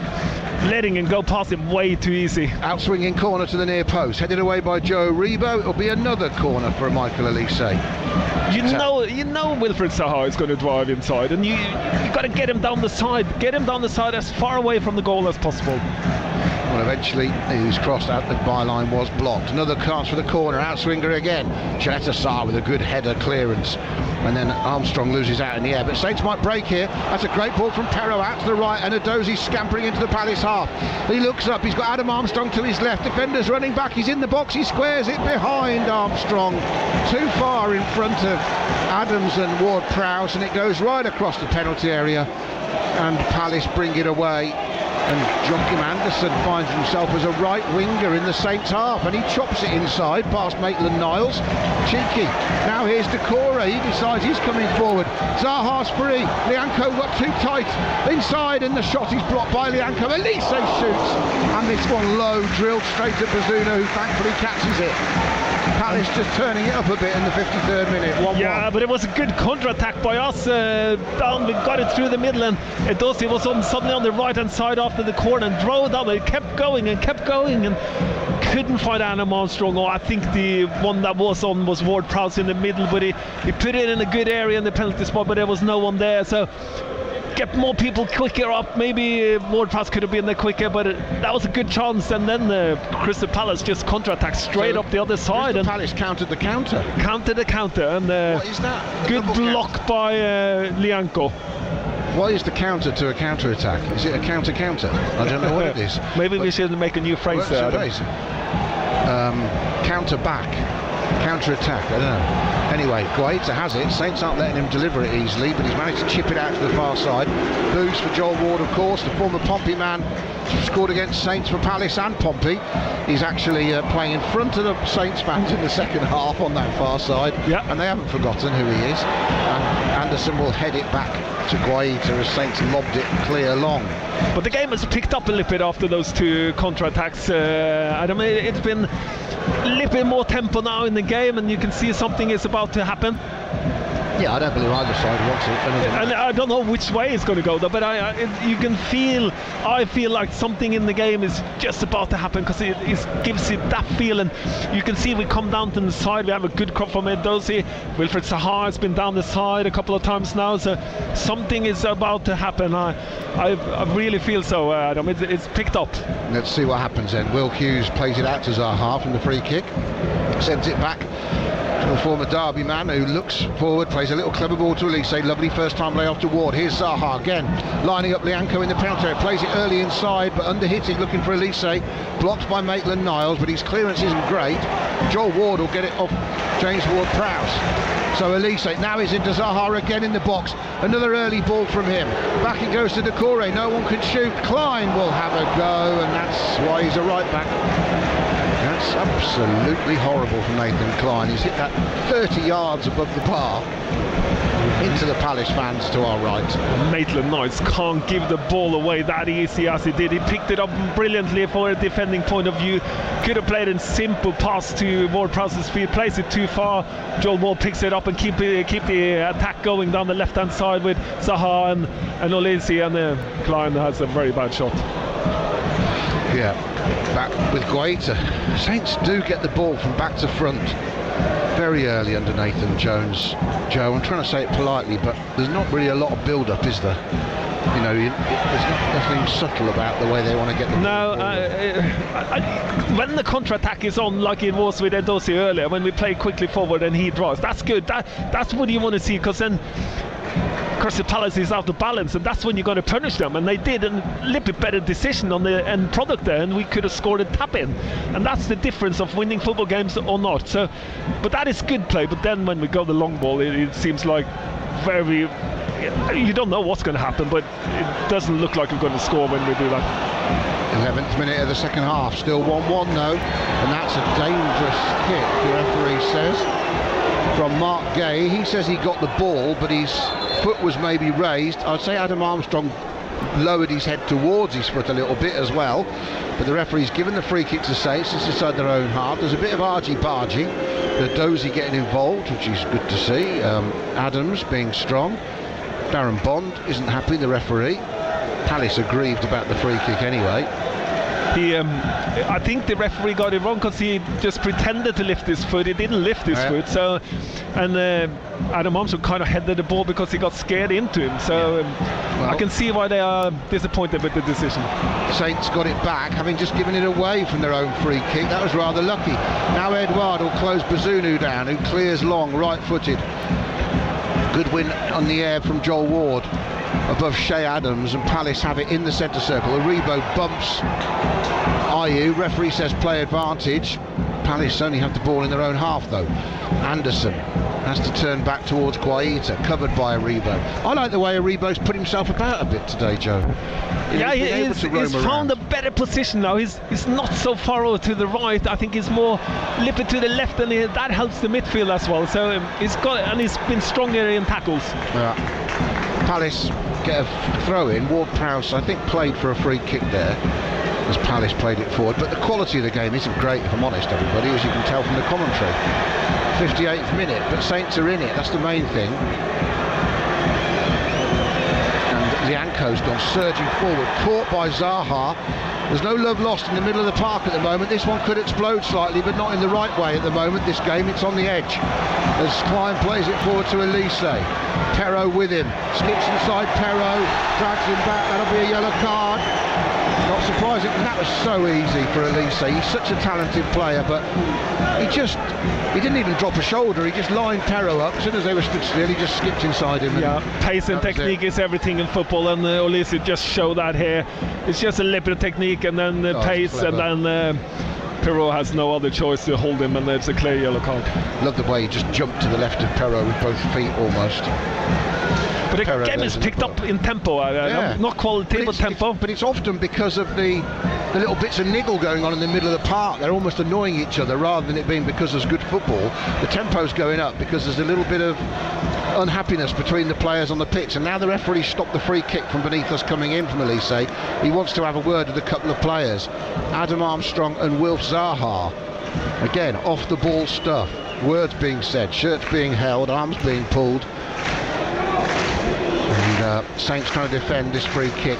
letting him go past him way too easy. Outswinging corner to the near post, headed away by Joe Rebo. It'll be another corner for Michael Elise. You know Wilfred Zaha is going to drive inside, and you've got to get him down the side as far away from the goal as possible. Well, eventually his cross out the byline was blocked. Another chance for the corner, outswinger again. Chaleta with a good header clearance, and then Armstrong loses out in the air, but Saints might break here. That's a great ball from Perro out to the right, and Edozie scampering into the Palace half. He looks up, he's got Adam Armstrong to his left, defenders running back, he's in the box, he squares it behind Armstrong, too far in front of Adams and Ward-Prowse, and it goes right across the penalty area, and Palace bring it away. And Joachim Anderson finds himself as a right winger in the Saints half, and he chops it inside past Maitland-Niles. Cheeky. Now here's Decore. He decides he's coming forward. Zaha's free. Lianco got too tight inside, and the shot is blocked by Lianco. Elise shoots, and this one low, drilled straight at Bazunu, who thankfully catches it. Palace just turning it up a bit in the 53rd minute. 1-1. Yeah, but it was a good counter-attack by us. Down, we got it through the middle, and Edozie was suddenly on the right-hand side after the corner and drove down. It kept going and couldn't find Adam Armstrong. Or I think the one that was on was Ward-Prowse in the middle, but he put it in a good area in the penalty spot, but there was no one there. So get more people quicker up. Maybe Ward-Prowse could have been there quicker, but that was a good chance. And then Crystal Palace just counter-attacked straight up the other side. Crystal Palace countered the counter. Countered the counter, and what is that? Good block by Lianco. What is the counter to a counter-attack? Is it a counter-counter? I don't know what it is. Maybe we should make a new phrase there. Counter-back. Counter-attack, I don't know. Anyway, Guaita has it. Saints aren't letting him deliver it easily, but he's managed to chip it out to the far side. Boost for Joel Ward, of course, the former Pompey man, scored against Saints for Palace and Pompey. He's actually playing in front of the Saints fans in the second half on that far side, and they haven't forgotten who he is. And Anderson will head it back to Guaita as Saints lobbed it clear long. But the game has picked up a little bit after those two counter-attacks. I don't know, it's been a little bit more tempo now in the game, and you can see something is about to happen. Yeah, I don't believe either side wants it. And I don't know which way it's going to go, though, but you can feel, I feel like something in the game is just about to happen, because it gives it that feeling. You can see we come down to the side, we have a good crop from Edozie. Wilfred Zaha has been down the side a couple of times now, so something is about to happen. I really feel so, Adam. It's picked up. Let's see what happens then. Will Hughes plays it out to Zaha from the free kick, sends it back The former Derby man who looks forward, plays a little clever ball to Elise. Lovely first time lay off to Ward. Here's Zaha again, lining up Lianco in the penalty area. Plays it early inside, but under hitting, looking for Elise. Blocked by Maitland-Niles, but his clearance isn't great. Joel Ward will get it off James Ward-Prowse. So Elise now is into Zaha again in the box. Another early ball from him. Back it goes to Decore. No one can shoot. Klein will have a go, and that's why he's a right back. That's absolutely horrible from Nathan Klein. He's hit that 30 yards above the bar into the Palace fans to our right. Maitland-Niles can't give the ball away that easy as he did. He picked it up brilliantly for a defending point of view. Could have played a simple pass to Ward-Prowse's feet, plays it too far. Joel Ward picks it up and keep the attack going down the left-hand side with Zaha and Olise, and Klein has a very bad shot. Yeah, back with Guaita. Saints do get the ball from back to front very early under Nathan Jones. Joe, I'm trying to say it politely, but there's not really a lot of build-up, is there? You know, there's nothing subtle about the way they want to get the ball. No, when the counter-attack is on, like it was with Edozie earlier, when we play quickly forward and he drives, that's good. That's what you want to see, because then Crystal Palace is out of balance, and that's when you're going to punish them, and they did a little bit better decision on the end product there, and we could have scored a tap-in, and that's the difference of winning football games or not. So, but that is good play. But then when we go the long ball, it seems like you don't know what's going to happen, but it doesn't look like we're going to score when we do that. 11th minute of the second half, still 1-1 though, and that's a dangerous kick, the referee says, from Mark Gay. He says he got the ball, but his foot was maybe raised. I'd say Adam Armstrong lowered his head towards his foot a little bit as well, but the referee's given the free kick to Saints. It's inside their own half. There's a bit of argy-bargy, the Dozy getting involved, which is good to see. Adams being strong. Darren Bond isn't happy, the referee. Palace aggrieved about the free kick anyway. I think the referee got it wrong, because he just pretended to lift his foot. He didn't lift his foot. So, and Adam Armstrong kind of headed the ball because he got scared into him. So I can see why they are disappointed with the decision. Saints got it back, having just given it away from their own free kick. That was rather lucky. Now Edouard will close Bazunu down, who clears long, right-footed. Good win on the air from Joel Ward above Shea Adams, and Palace have it in the centre circle. Aribo bumps Ayew. Referee says play advantage. Palace only have the ball in their own half though. Anderson has to turn back towards Guaita, covered by Aribo. I like the way Aribo's put himself about a bit today, Joe. He's found a better position now. He's not so far to the right. I think he's more lipped to the left, and that helps the midfield as well. So he's been stronger in tackles. Yeah. Palace get a throw in. Ward-Prowse, I think, played for a free kick there as Palace played it forward, but the quality of the game isn't great, if I'm honest, everybody, as you can tell from the commentary. 58th minute, but Saints are in it, that's the main thing. And Lianco's gone surging forward, caught by Zaha. There's no love lost in the middle of the park at the moment. This one could explode slightly, but not in the right way at the moment. This game, it's on the edge as Klein plays it forward to Elise. Perrault with him, skips inside Perrault, drags him back. That'll be a yellow card. Not surprising, and that was so easy for Elise. He's such a talented player, but he didn't even drop a shoulder. He just lined Perrault up. As soon as they were stood still, he just skipped inside him. Yeah, pace and technique is everything in football, and Olise just showed that here. It's just a little bit of technique and then pace, and then Perrault has no other choice to hold him, and it's a clear yellow card. Love the way he just jumped to the left of Perrault with both feet almost. But the game is picked up in tempo, not quality, but tempo. But it's often because of the little bits of niggle going on in the middle of the park. They're almost annoying each other rather than it being because there's good football. The tempo's going up because there's a little bit of unhappiness between the players on the pitch. And now the referee stopped the free kick from beneath us coming in from Elise. He wants to have a word with a couple of players, Adam Armstrong and Wilf Zaha. Again, off the ball stuff. Words being said, shirts being held, arms being pulled. Saints trying to defend this free kick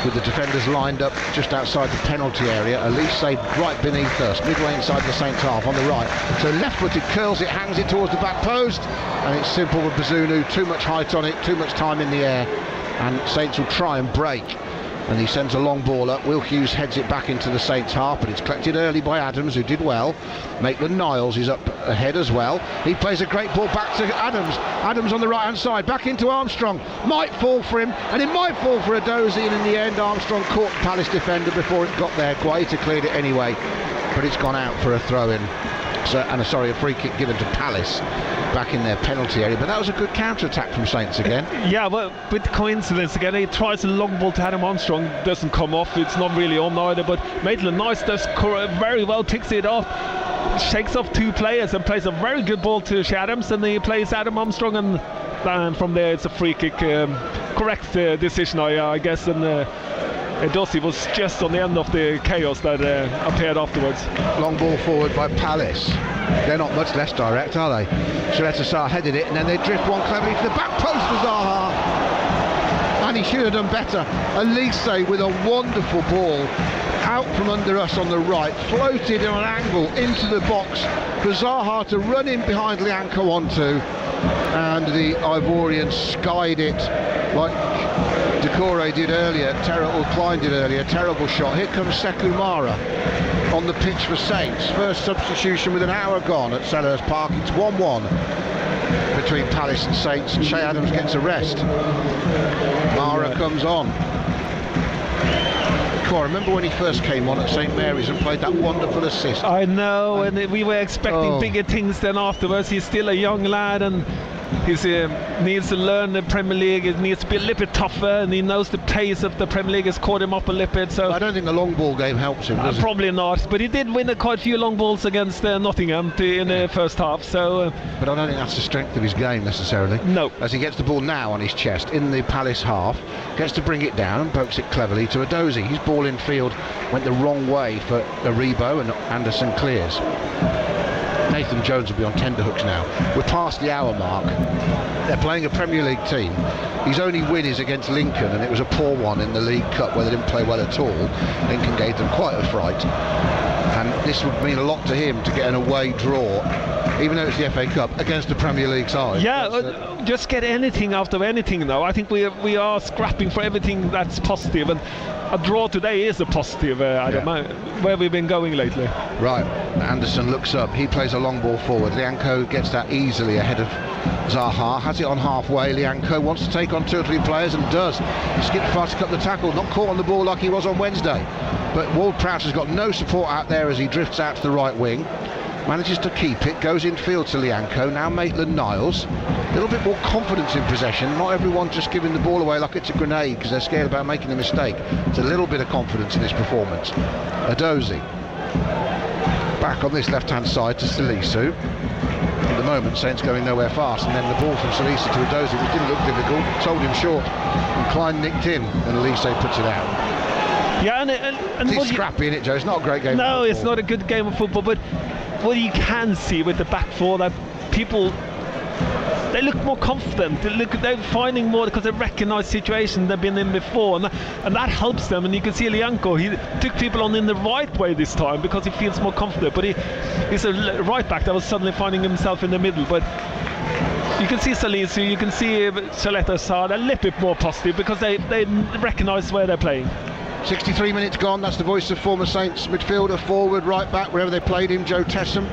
with the defenders lined up just outside the penalty area. Elise right beneath us, midway inside the Saints half on the right. So left-footed, curls it, hangs it towards the back post, and it's simple with Bazunu. Too much height on it, too much time in the air, and Saints will try and break. and he sends a long ball up. Will Hughes heads it back into the Saints half, but it's collected early by Adams, who did well. Maitland-Niles is up ahead as well. He plays a great ball back to Adams. Adams on the right hand side, back into Armstrong. Might fall for him, and it might fall for Edozie, and in the end Armstrong caught the Palace defender before it got there. Guaita cleared it anyway, but it's gone out for a throw-in. A free kick given to Palace back in their penalty area, but that was a good counter-attack from Saints again. Yeah, well, with coincidence again, he tries a long ball to Adam Armstrong, doesn't come off, it's not really on either, but Maitland-Niles does very well, picks it off, shakes off two players and plays a very good ball to Adams, and he plays Adam Armstrong, and from there it's a free kick. Correct decision, I guess, and Edozie was just on the end of the chaos that appeared afterwards. Long ball forward by Palace. They're not much less direct, are they? Shaletta Sarr headed it, and then they drift one cleverly to the back post for Zaha. And he should have done better. Elise with a wonderful ball out from under us on the right, floated on an angle into the box for Zaha to run in behind Lianco onto, and the Ivorian skied it like Decore did earlier, Klein did earlier. Terrible shot. Here comes Sekumara on the pitch for Saints. First substitution with an hour gone at Selhurst Park. It's 1-1 between Palace and Saints, and Che Adams gets a rest. Mara comes on. I remember when he first came on at St Mary's and played that wonderful assist. I know, and we were expecting bigger things than afterwards. He's still a young lad, and he needs to learn the Premier League. It needs to be a little bit tougher, and he knows the pace of the Premier League has caught him up a little bit. So I don't think the long ball game helps him, does it? Probably not, but he did win quite a few long balls against Nottingham in the first half. So, but I don't think that's the strength of his game necessarily. No. As he gets the ball now on his chest in the Palace half, gets to bring it down and pokes it cleverly to Edozie. His ball in field went the wrong way for Aribo, and Anderson clears. Nathan Jones will be on tenterhooks now. We're past the hour mark. They're playing a Premier League team. His only win is against Lincoln, and it was a poor one in the League Cup where they didn't play well at all. Lincoln gave them quite a fright, and this would mean a lot to him to get an away draw, even though it's the FA Cup, against the Premier League side. Yeah, just get anything out of anything now. I think we are scrapping for everything that's positive, and a draw today is a positive, Adam, where we've been going lately. Right, Anderson looks up, he plays a long ball forward. Lianco gets that easily ahead of Zaha, has it on halfway. Lianco wants to take on 2 or 3 players and does. He skipped fast to cut the tackle, not caught on the ball like he was on Wednesday. But Ward-Prowse has got no support out there as he drifts out to the right wing. Manages to keep it, goes in field to Lianco, now Maitland-Niles. A little bit more confidence in possession, not everyone just giving the ball away like it's a grenade because they're scared about making a mistake. It's a little bit of confidence in this performance. Edozie back on this left hand side to Salisu. At the moment Saints going nowhere fast, and then the ball from Salisu to Edozie, which didn't look difficult, sold him short, and Klein nicked in and Elise puts it out. Yeah, and it's scrappy, isn't it, Joe? It's not a great game. No, it's not a good game of football, but what you can see with the back four, that people, they look more confident. They're finding more because they recognise situations they've been in before, and that helps them. And you can see Lianco, he took people on in the right way this time because he feels more confident. But he's a right back that was suddenly finding himself in the middle. But you can see Salisu, you can see Shaletta Sarr, a little bit more positive because they recognise where they're playing. 63 minutes gone. That's the voice of former Saints midfielder, forward, right back, wherever they played him, Joe Tessam,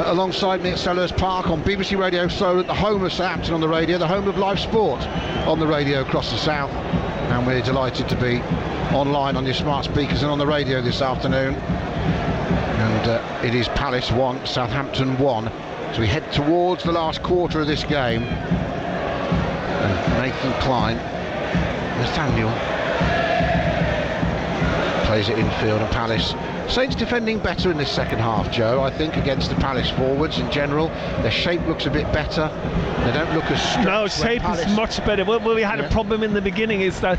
alongside me at Selhurst Park on BBC Radio Solent, the home of Southampton on the radio, the home of live sport on the radio across the south. And we're delighted to be online on your smart speakers and on the radio this afternoon. And it is Palace 1, Southampton 1. So we head towards the last quarter of this game. And Nathan Klein, Nathaniel, plays it infield, and Palace. Saints defending better in this second half, Joe, I think, against the Palace forwards in general. Their shape looks a bit better. They don't look as straight. No, shape is much better. What we had a problem in the beginning is that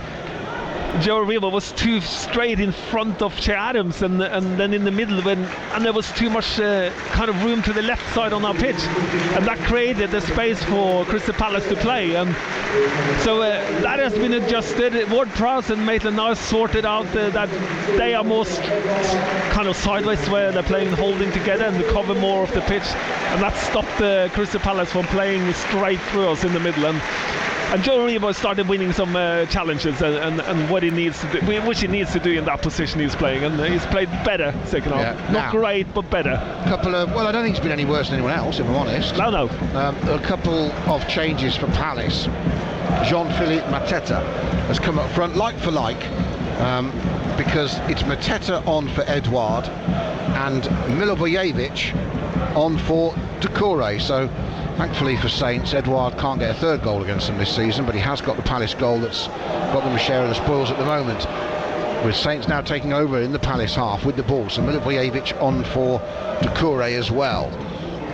Joe Aribo was too straight in front of Che Adams, and then in the middle, and there was too much kind of room to the left side on our pitch, and that created the space for Crystal Palace to play. And so that has been adjusted. Ward-Prowse and Maitland-Niles sorted out that they are more kind of sideways where they're playing holding together and cover more of the pitch, and that stopped Crystal Palace from playing straight through us in the middle. And And Joe Rebo started winning some challenges and what he needs to do, which he needs to do in that position he's playing, and he's played better second half. Not now, great, but better. I don't think he's been any worse than anyone else, if I'm honest. No. A couple of changes for Palace. Jean-Philippe Mateta has come up front, like for like, because it's Mateta on for Edouard and Milivojevic on for Doucouré. So thankfully for Saints, Edouard can't get a third goal against them this season, but he has got the Palace goal that's got them a share of the spoils at the moment, with Saints now taking over in the Palace half with the ball. So Milivojevic on for Doucouré as well.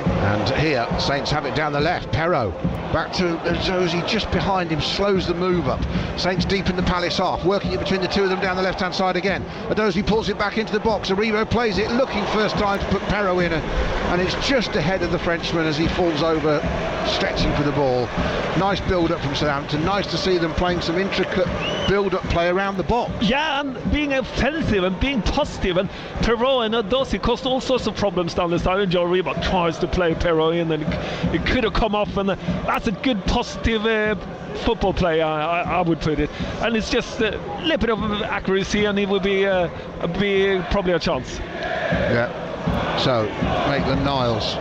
And here Saints have it down the left. Perrault back to Zosi, just behind him, slows the move up. Saints deep in the Palace half, working it between the two of them down the left hand side again. Adozi pulls it back into the box. Aribo plays it, looking first time to put Perrault in, and it's just ahead of the Frenchman as he falls over, stretching for the ball. Nice build up from Southampton. Nice to see them playing some intricate build up play around the box. Yeah, and being offensive and being positive, and Perrault and Adozi caused all sorts of problems down the side, and Joe Rebo tries to play Perrault in, and it could have come off, and that's a good positive football play, I would put it. And it's just a little bit of accuracy, and it would be probably a chance. Yeah. So Maitland-Niles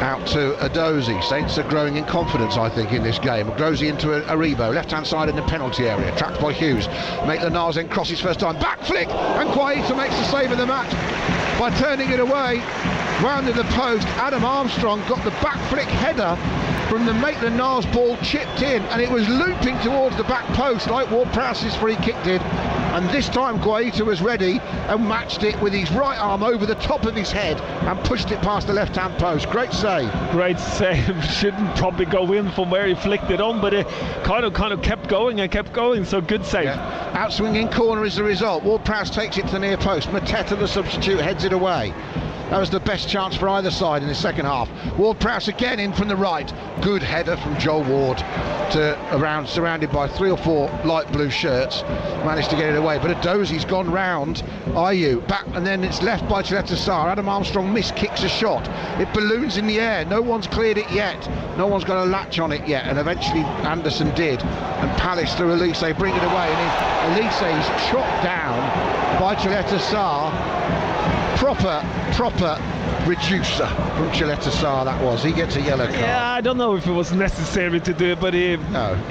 out to Adozi. Saints are growing in confidence, I think, in this game. Adozi into Aribo, left hand side in the penalty area, trapped by Hughes. Maitland-Niles then crosses first time, back flick, and Guaita makes the save of the match by turning it away, round to the post. Adam Armstrong got the back flick header from the Maitland-Niles ball chipped in, and it was looping towards the back post like Ward-Prowse's free kick did, and this time Guaita was ready and matched it with his right arm over the top of his head and pushed it past the left hand post. Great save. Shouldn't probably go in from where he flicked it on, but it kind of kept going, so good save. Yeah. Out swinging corner is the result. Ward-Prowse takes it to the near post. Mateta, the substitute, heads it away. That was the best chance for either side in the second half. Ward-Prowse again in from the right. Good header from Joel Ward to around, surrounded by 3 or 4 light blue shirts. Managed to get it away, but Adozi's gone round Ayew back, and then it's left by Chileta Sarr. Adam Armstrong kicks a shot. It balloons in the air. No one's cleared it yet. No one's got a latch on it yet, and eventually Anderson did. And Palace through Elise bring it away, and Elise is chopped down by Chileta Sarr. Proper reducer from Chileta Sarr, that was. He gets a yellow card. Yeah, I don't know if it was necessary to do it, but he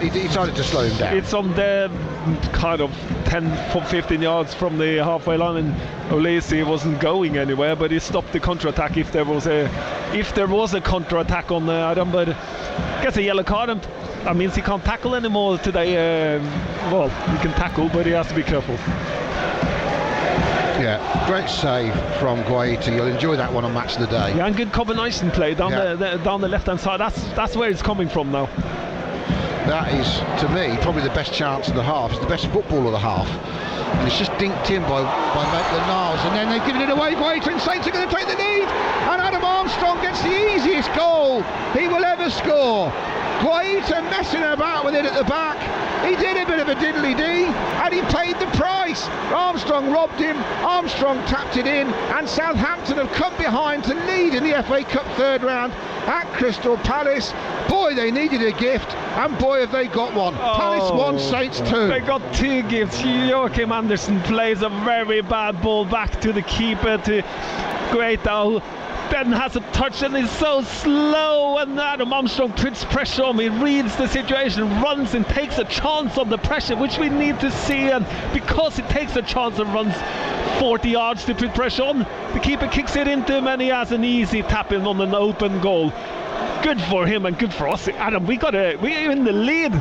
decided to slow him down. It's on the kind of 10-15 yards from the halfway line, and Olise wasn't going anywhere, but he stopped the counter-attack if there was a counter-attack on Adam, but gets a yellow card, and that means he can't tackle anymore today. Well, he can tackle, but he has to be careful. Yeah, great save from Guaita. You'll enjoy that one on Match of the Day. Yeah, and good combination play down the left-hand side. That's where it's coming from now. That is, to me, probably the best chance of the half. It's the best football of the half. And it's just dinked in by Maitland-Niles, and then they've given it away. Guaita and Saints are going to take the lead, and Adam Armstrong gets the easiest goal he will ever score. Guaita messing about with it at the back. He did a bit of a diddly-dee, and he paid the price. Armstrong robbed him, Armstrong tapped it in, and Southampton have come behind to lead in the FA Cup third round at Crystal Palace. Boy, they needed a gift, and boy, have they got one. Palace 1, Saints 2. They got 2 gifts. Joachim Andersen plays a very bad ball back to the keeper, to Guaita, then has a touch and is so slow, and Adam Armstrong puts pressure on him. He reads the situation, runs and takes a chance on the pressure, which we need to see, and because he takes a chance and runs 40 yards to put pressure on, the keeper kicks it into him, and he has an easy tap in on an open goal. Good for him and good for us. Adam, we're in the lead.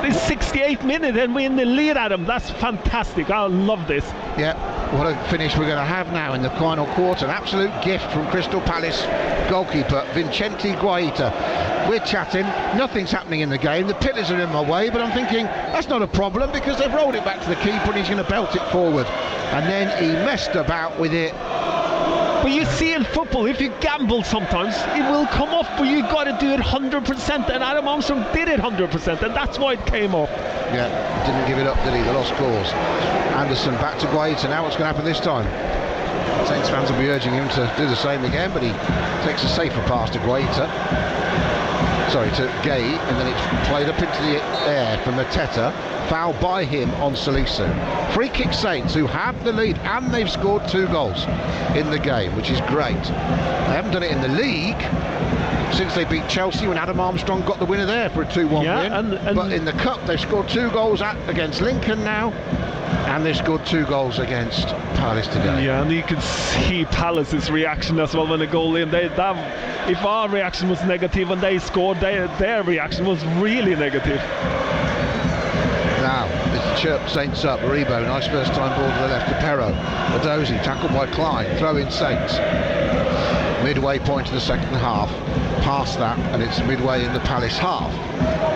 This 68th minute and we're in the lead, Adam. That's fantastic. I love this. Yeah, what a finish we're going to have now in the final quarter. An absolute gift from Crystal Palace goalkeeper Vincente Guaita. We're chatting, nothing's happening in the game, the pillars are in my way, but I'm thinking that's not a problem because they've rolled it back to the keeper and he's going to belt it forward. And then he messed about with it. But you see in football, if you gamble sometimes, it will come off, but you've got to do it 100%, and Adam Armstrong did it 100%, and that's why it came off. Yeah, didn't give it up, did he? The lost cause. Anderson back to Guaita. Now what's going to happen this time? Saints fans will be urging him to do the same again, but he takes a safer pass to Guaita. Gay, and then it's played up into the air for Mateta. Foul by him on Salisu. Free kick Saints, who have the lead, and they've scored 2 goals in the game, which is great. They haven't done it in the league since they beat Chelsea when Adam Armstrong got the winner there for a 2-1 win. But in the Cup, they've scored 2 goals against Lincoln now, and they scored 2 goals against Palace today. Yeah, and you can see Palace's reaction as well when the goal in. If our reaction was negative when they scored, their reaction was really negative. Now, it's chirp Saints up. Rebo, nice first time ball to the left to Perro. Adozi, tackled by Klein. Throw in Saints. Midway point of the second half. Past that, and it's midway in the Palace half.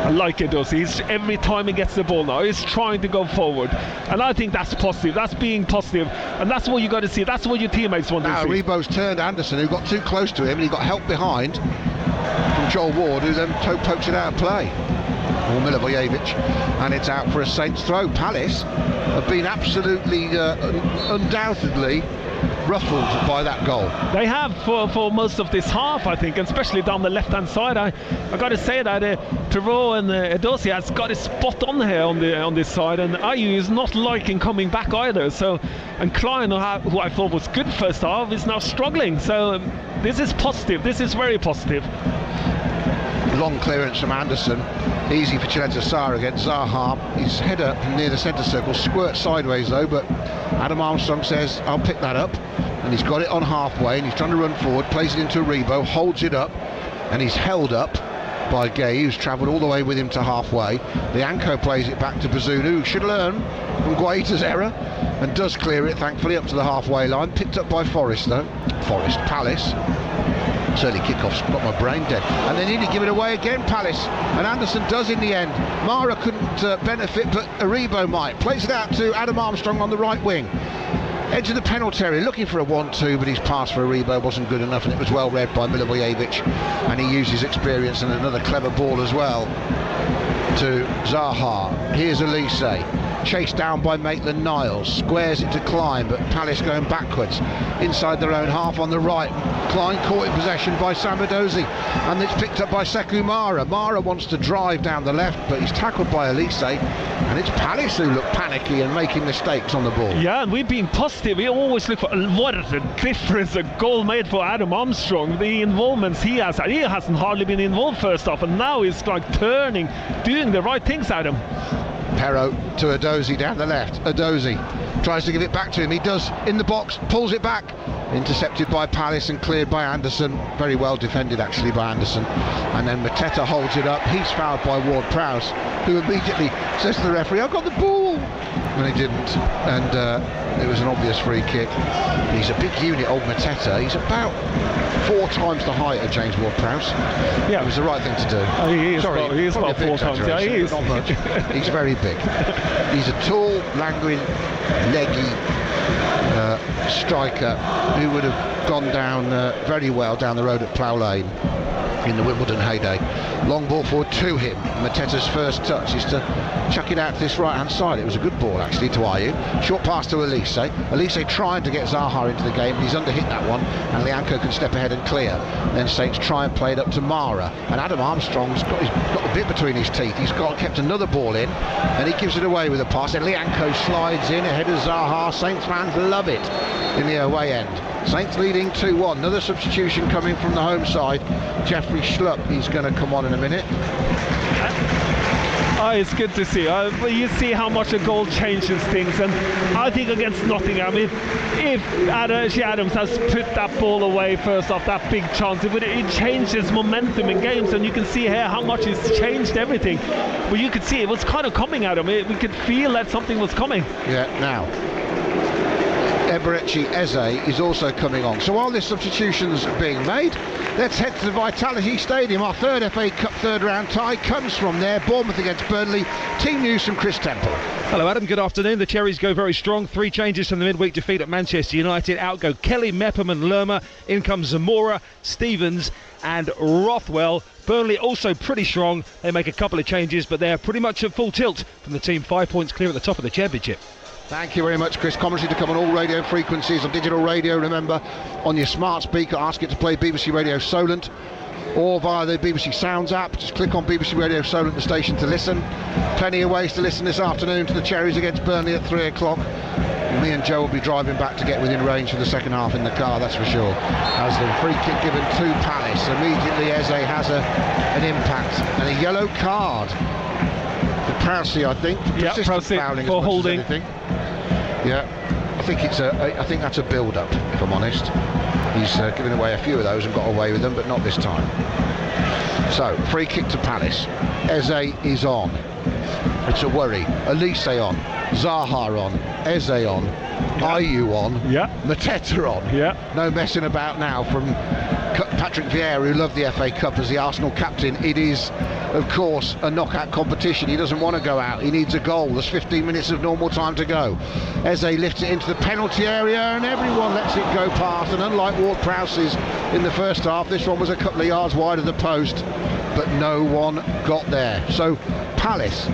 I like it, does he? Every time he gets the ball now, he's trying to go forward, and I think that's positive. That's being positive, and that's what you got to see. That's what your teammates want to see. Now Rebo's turned Anderson, who got too close to him, and he got help behind from Joel Ward, who then pokes it out of play. Or Milivojevic, and it's out for a Saints throw. Palace have been absolutely, undoubtedly ruffled by that goal. They have for most of this half, I think, and especially down the left-hand side. I got to say that Tero and Edosi has got a spot on here on this side, and Ayew is not liking coming back either. So, and Klein, who I thought was good first half, is now struggling. So this is positive. This is very positive. Long clearance from Anderson, easy for Chaleta Sarr against Zaha. His header near the centre circle squirts sideways though, but Adam Armstrong says I'll pick that up, and he's got it on halfway, and he's trying to run forward, plays it into Rebo, holds it up, and he's held up by Gay, who's travelled all the way with him to halfway. Lianco plays it back to Bazunu, who should learn from Guaita's error, and does clear it thankfully up to the halfway line. Picked up by Forest though. Palace. Early kickoff's got my brain dead, and they nearly give it away again, Palace, and Anderson does in the end. Mara couldn't benefit, but Aribo might. Plays it out to Adam Armstrong on the right wing, edge of the penalty area, looking for a 1-2, but his pass for Aribo wasn't good enough, and it was well read by Milivojevic, and he used his experience and another clever ball as well to Zaha. Here's Elise, chased down by Maitland-Niles, squares it to Klein, but Palace going backwards inside their own half on the right. Klein caught in possession by Samadozi, and it's picked up by Sekou Mara. Mara wants to drive down the left, but he's tackled by Elise, and it's Palace who look panicky and making mistakes on the ball. Yeah, and we've been positive. We always look for what a difference a goal made for Adam Armstrong. The involvements he has had. He hasn't hardly been involved first off, and now he's like turning, doing the right things, Adam. Perro to Adozi down the left. Adozi tries to give it back to him. He does in the box, pulls it back. Intercepted by Palace and cleared by Anderson. Very well defended actually by Anderson. And then Mateta holds it up. He's fouled by Ward-Prowse, who immediately says to the referee, I've got the ball. And he didn't. And it was an obvious free kick. He's a big unit, old Mateta. He's about 4 times the height of James Ward-Prowse. Yeah, it was the right thing to do. He is about 4 times. Yeah, he is. Not much. He's very big. He's a tall, languid, leggy striker who would have gone down very well down the road at Plough Lane in the Wimbledon heyday. Long ball forward to him. Mateta's first touch is to chuck it out to this right hand side. It was a good ball actually to Ayew. Short pass to Elise. Elise trying to get Zaha into the game, but he's underhit that one, and Lianco can step ahead and clear. Then Saints try and play it up to Mara, and Adam Armstrong's got the bit between his teeth. He's kept another ball in, and he gives it away with a pass, and Lianco slides in ahead of Zaha. Saints fans love it in the away end. Saints leading 2-1. Another substitution coming from the home side. Jeffrey Schlupp, he's going to come on in a minute. It's good to see. You see how much a goal changes things, and I think against Nottingham, if Adams has put that ball away first off, that big chance, it changes momentum in games, and you can see here how much it's changed everything. Well, you could see it was kind of coming at him. We could feel that something was coming. Yeah, now Eberechi Eze is also coming on. So while this substitution's being made, let's head to the Vitality Stadium. Our third FA Cup third round tie comes from there. Bournemouth against Burnley. Team news from Chris Temple. Hello Adam, good afternoon. The Cherries go very strong. 3 changes from the midweek defeat at Manchester United. Out go Kelly, Mepham and Lerma. In comes Zamora, Stevens and Rothwell. Burnley also pretty strong. They make a couple of changes, but they're pretty much at full tilt from the team 5 points clear at the top of the championship. Thank you very much, Chris. Commentary to come on all radio frequencies, on digital radio. Remember, on your smart speaker, ask it to play BBC Radio Solent. or via the BBC Sounds app. Just click on BBC Radio Solent, the station, to listen. Plenty of ways to listen this afternoon to the Cherries against Burnley at 3 o'clock. Me and Joe will be driving back to get within range for the second half in the car, that's for sure. As the free kick given to Palace, immediately Eze has an impact and a yellow card for Prowsey, I think. Yeah, Prowsey for holding. Yeah, I think that's a build-up, if I'm honest. He's given away a few of those and got away with them, but not this time. So, free kick to Palace. Eze is on. It's a worry. Elise on. Zaha on. Eze on. Ayew on. Yeah. Mateta on. Yeah. No messing about now from Patrick Vieira, who loved the FA Cup as the Arsenal captain. It is, of course, a knockout competition. He doesn't want to go out. He needs a goal. There's 15 minutes of normal time to go. Eze lifts it into the penalty area and everyone lets it go past. And unlike Ward-Prowse's in the first half, this one was a couple of yards wide of the post, but no one got there. So Palace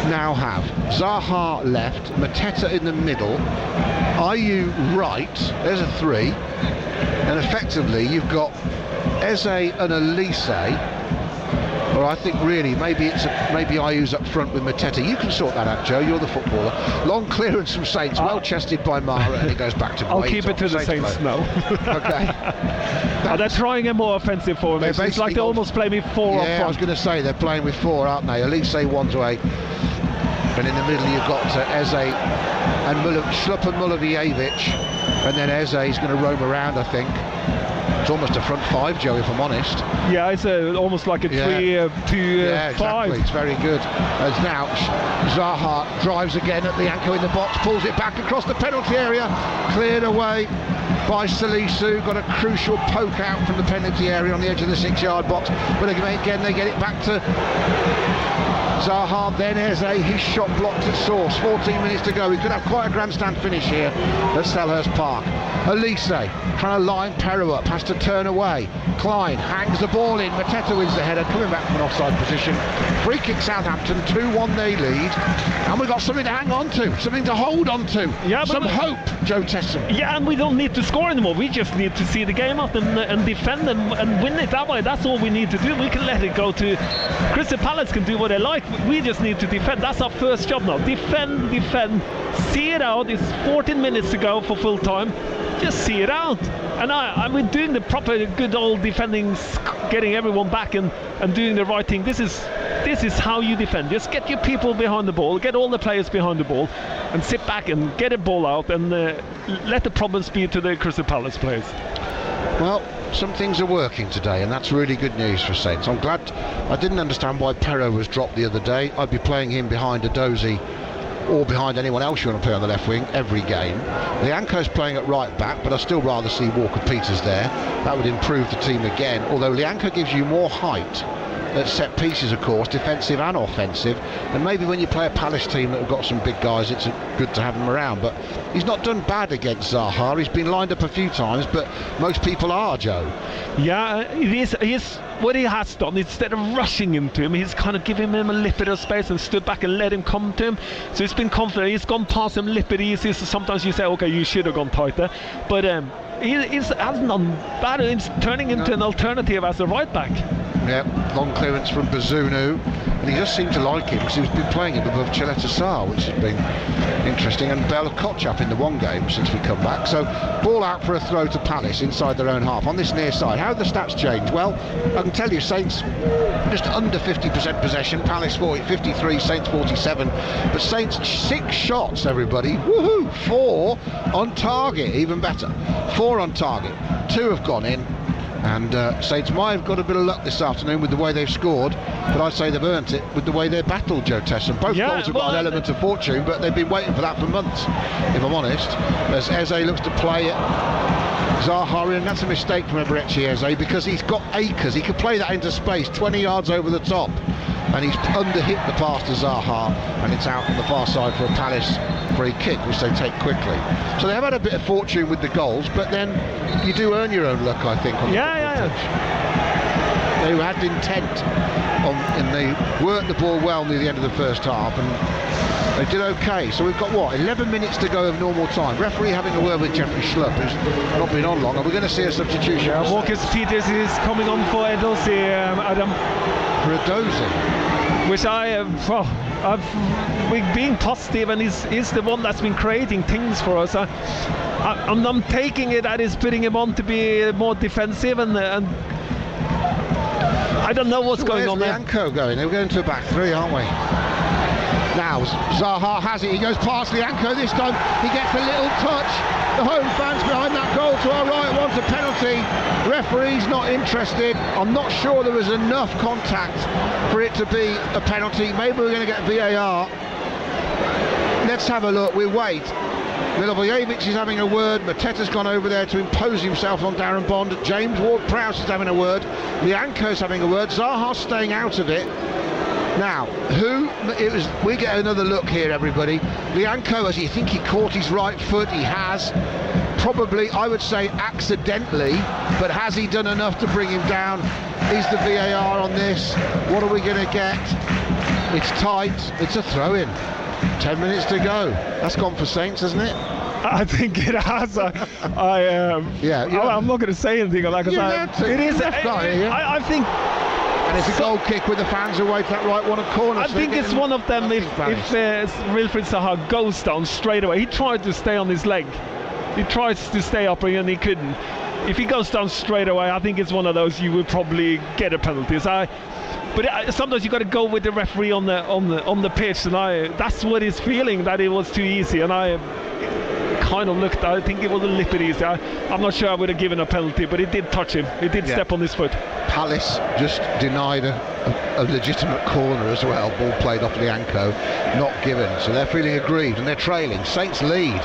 now have Zaha left, Mateta in the middle, Ayew right, there's a 3, and effectively you've got Eze and Elise, or I think really maybe Ayew's up front with Mateta. You can sort that out, Joe, you're the footballer. Long clearance from Saints, well chested by Mara, and it goes back to I'll keep it to the Saints now. Okay. They're trying a more offensive formation. It's like they almost play with 4 up front. Yeah, I was going to say they're playing with 4, aren't they? Elise one's away, and in the middle you've got Eze and Schlupp and Mulovijevic, and then Eze's going to roam around, I think. It's almost a front 5, Joe, if I'm honest. Yeah, it's almost like a 3-2-5. Yeah, exactly. It's very good. As now Zaha drives again at Lianco in the box, pulls it back across the penalty area, cleared away by Salisu. Got a crucial poke out from the penalty area on the edge of the 6-yard box. But again, they get it back to Zaha, then Eze, his shot blocked at source. 14 minutes to go. He could have quite a grandstand finish here at Selhurst Park. Elise trying to line Perro up, has to turn away. Klein hangs the ball in. Mateta wins the header, coming back from an offside position. Free kick Southampton, 2-1 they lead. And we've got something to hang on to, something to hold on to. Yeah, some hope, Joe Tesson. Yeah, and we don't need to score anymore. We just need to see the game out and defend and win it that way. That's all we need to do. We can let it go to Crystal Palace, can do what they like. We just need to defend. That's our first job now. Defend, see it out. It's 14 minutes to go for full time. Just see it out. And we're doing the proper good old defending, getting everyone back and doing the right thing. This is how you defend. Just get your people behind the ball, get all the players behind the ball, and sit back and get a ball out and let the problems be to the Crystal Palace players. Well, some things are working today, and that's really good news for Saints. I'm glad. I didn't understand why Perro was dropped the other day. I'd be playing him behind a Dozy or behind anyone else you want to play on the left wing every game. Lianco's playing at right back, but I'd still rather see Walker-Peters there. That would improve the team again, although Lianco gives you more height at set pieces, of course, defensive and offensive, and maybe when you play a Palace team that have got some big guys, it's good to have him around. But he's not done bad against Zaha. He's been lined up a few times, but most people are, Joe. Yeah, he's what he has done, instead of rushing into him, he's kind of given him a little bit of space and stood back and let him come to him. So he's been confident. He's gone past him a little bit easy. So sometimes you say, okay, you should have gone tighter, but he hasn't done bad. He's turning into an alternative as a right back. Yeah, long clearance from Bazunu, and he just seemed to like him because he's been playing him above Cheleta Sarr, which has been interesting, and Bell Kotchap in the one game since we come back. So ball out for a throw to Palace inside their own half on this near side. How have the stats changed? Well, I can tell you, Saints just under 50% possession, Palace 53, Saints 47, but Saints 6 shots, everybody, woohoo, 4 on target, even better, 4 on target, 2 have gone in. And Saints might have got a bit of luck this afternoon with the way they've scored, but I'd say they've earned it with the way they battled, Joe Tesson. Both goals have got an element of fortune, but they've been waiting for that for months, if I'm honest. As Eze looks to play it, Zaha in, that's a mistake from Eberechi Eze, because he's got acres. He could play that into space, 20 yards over the top, and he's underhit the pass to Zaha, and it's out on the far side for a Palace free kick, which they take quickly. So they have had a bit of fortune with the goals, but then you do earn your own luck, I think. On They had intent and they worked the ball well near the end of the first half, and They did okay. So we've got, 11 minutes to go of normal time. Referee having a word with Jeffrey Schlupp, who's not been on long. Are we going to see a substitution? Marcus Peters is coming on for Edozie, Adam. For Edozie? Which we're being positive, and he's the one that's been creating things for us. I'm taking it that he's putting him on to be more defensive, and I don't know what's going on there. Where's Lianco going? They're going to a back three, aren't we? Now Zaha has it. He goes past Lianco this time. He gets a little touch. The home fans behind that goal to our right want a penalty. Referee's not interested. I'm not sure there was enough contact for it to be a penalty. Maybe we're going to get VAR. Let's have a look. We wait. Milivojevic is having a word. Mateta's gone over there to impose himself on Darren Bond. James Ward-Prowse is having a word. Lianco's having a word. Zaha's staying out of it. Now, we get another look here, everybody. Lianco, as you think he caught his right foot, he has. Probably, I would say, accidentally, but has he done enough to bring him down? Is the VAR on this? What are we going to get? It's tight. It's a throw-in. 10 minutes to go. That's gone for Saints, hasn't it? I think it has. I'm not going to say anything like that. It is. I think. And it's a goal kick with the fans away to that right one corner. I think it's one of them. If Wilfried Zaha goes down straight away, he tried to stay on his leg. He tries to stay up and he couldn't. If he goes down straight away, I think it's one of those you would probably get a penalty. But sometimes you got to go with the referee on the pitch, and that's what he's feeling, that it was too easy, and I kind of looked. I think it was a little bit easy. I'm not sure I would have given a penalty, but it did touch him. It did step on his foot. Palace just denied a legitimate corner as well. Ball played off Lianco, not given. So they're feeling aggrieved and they're trailing. Saints lead.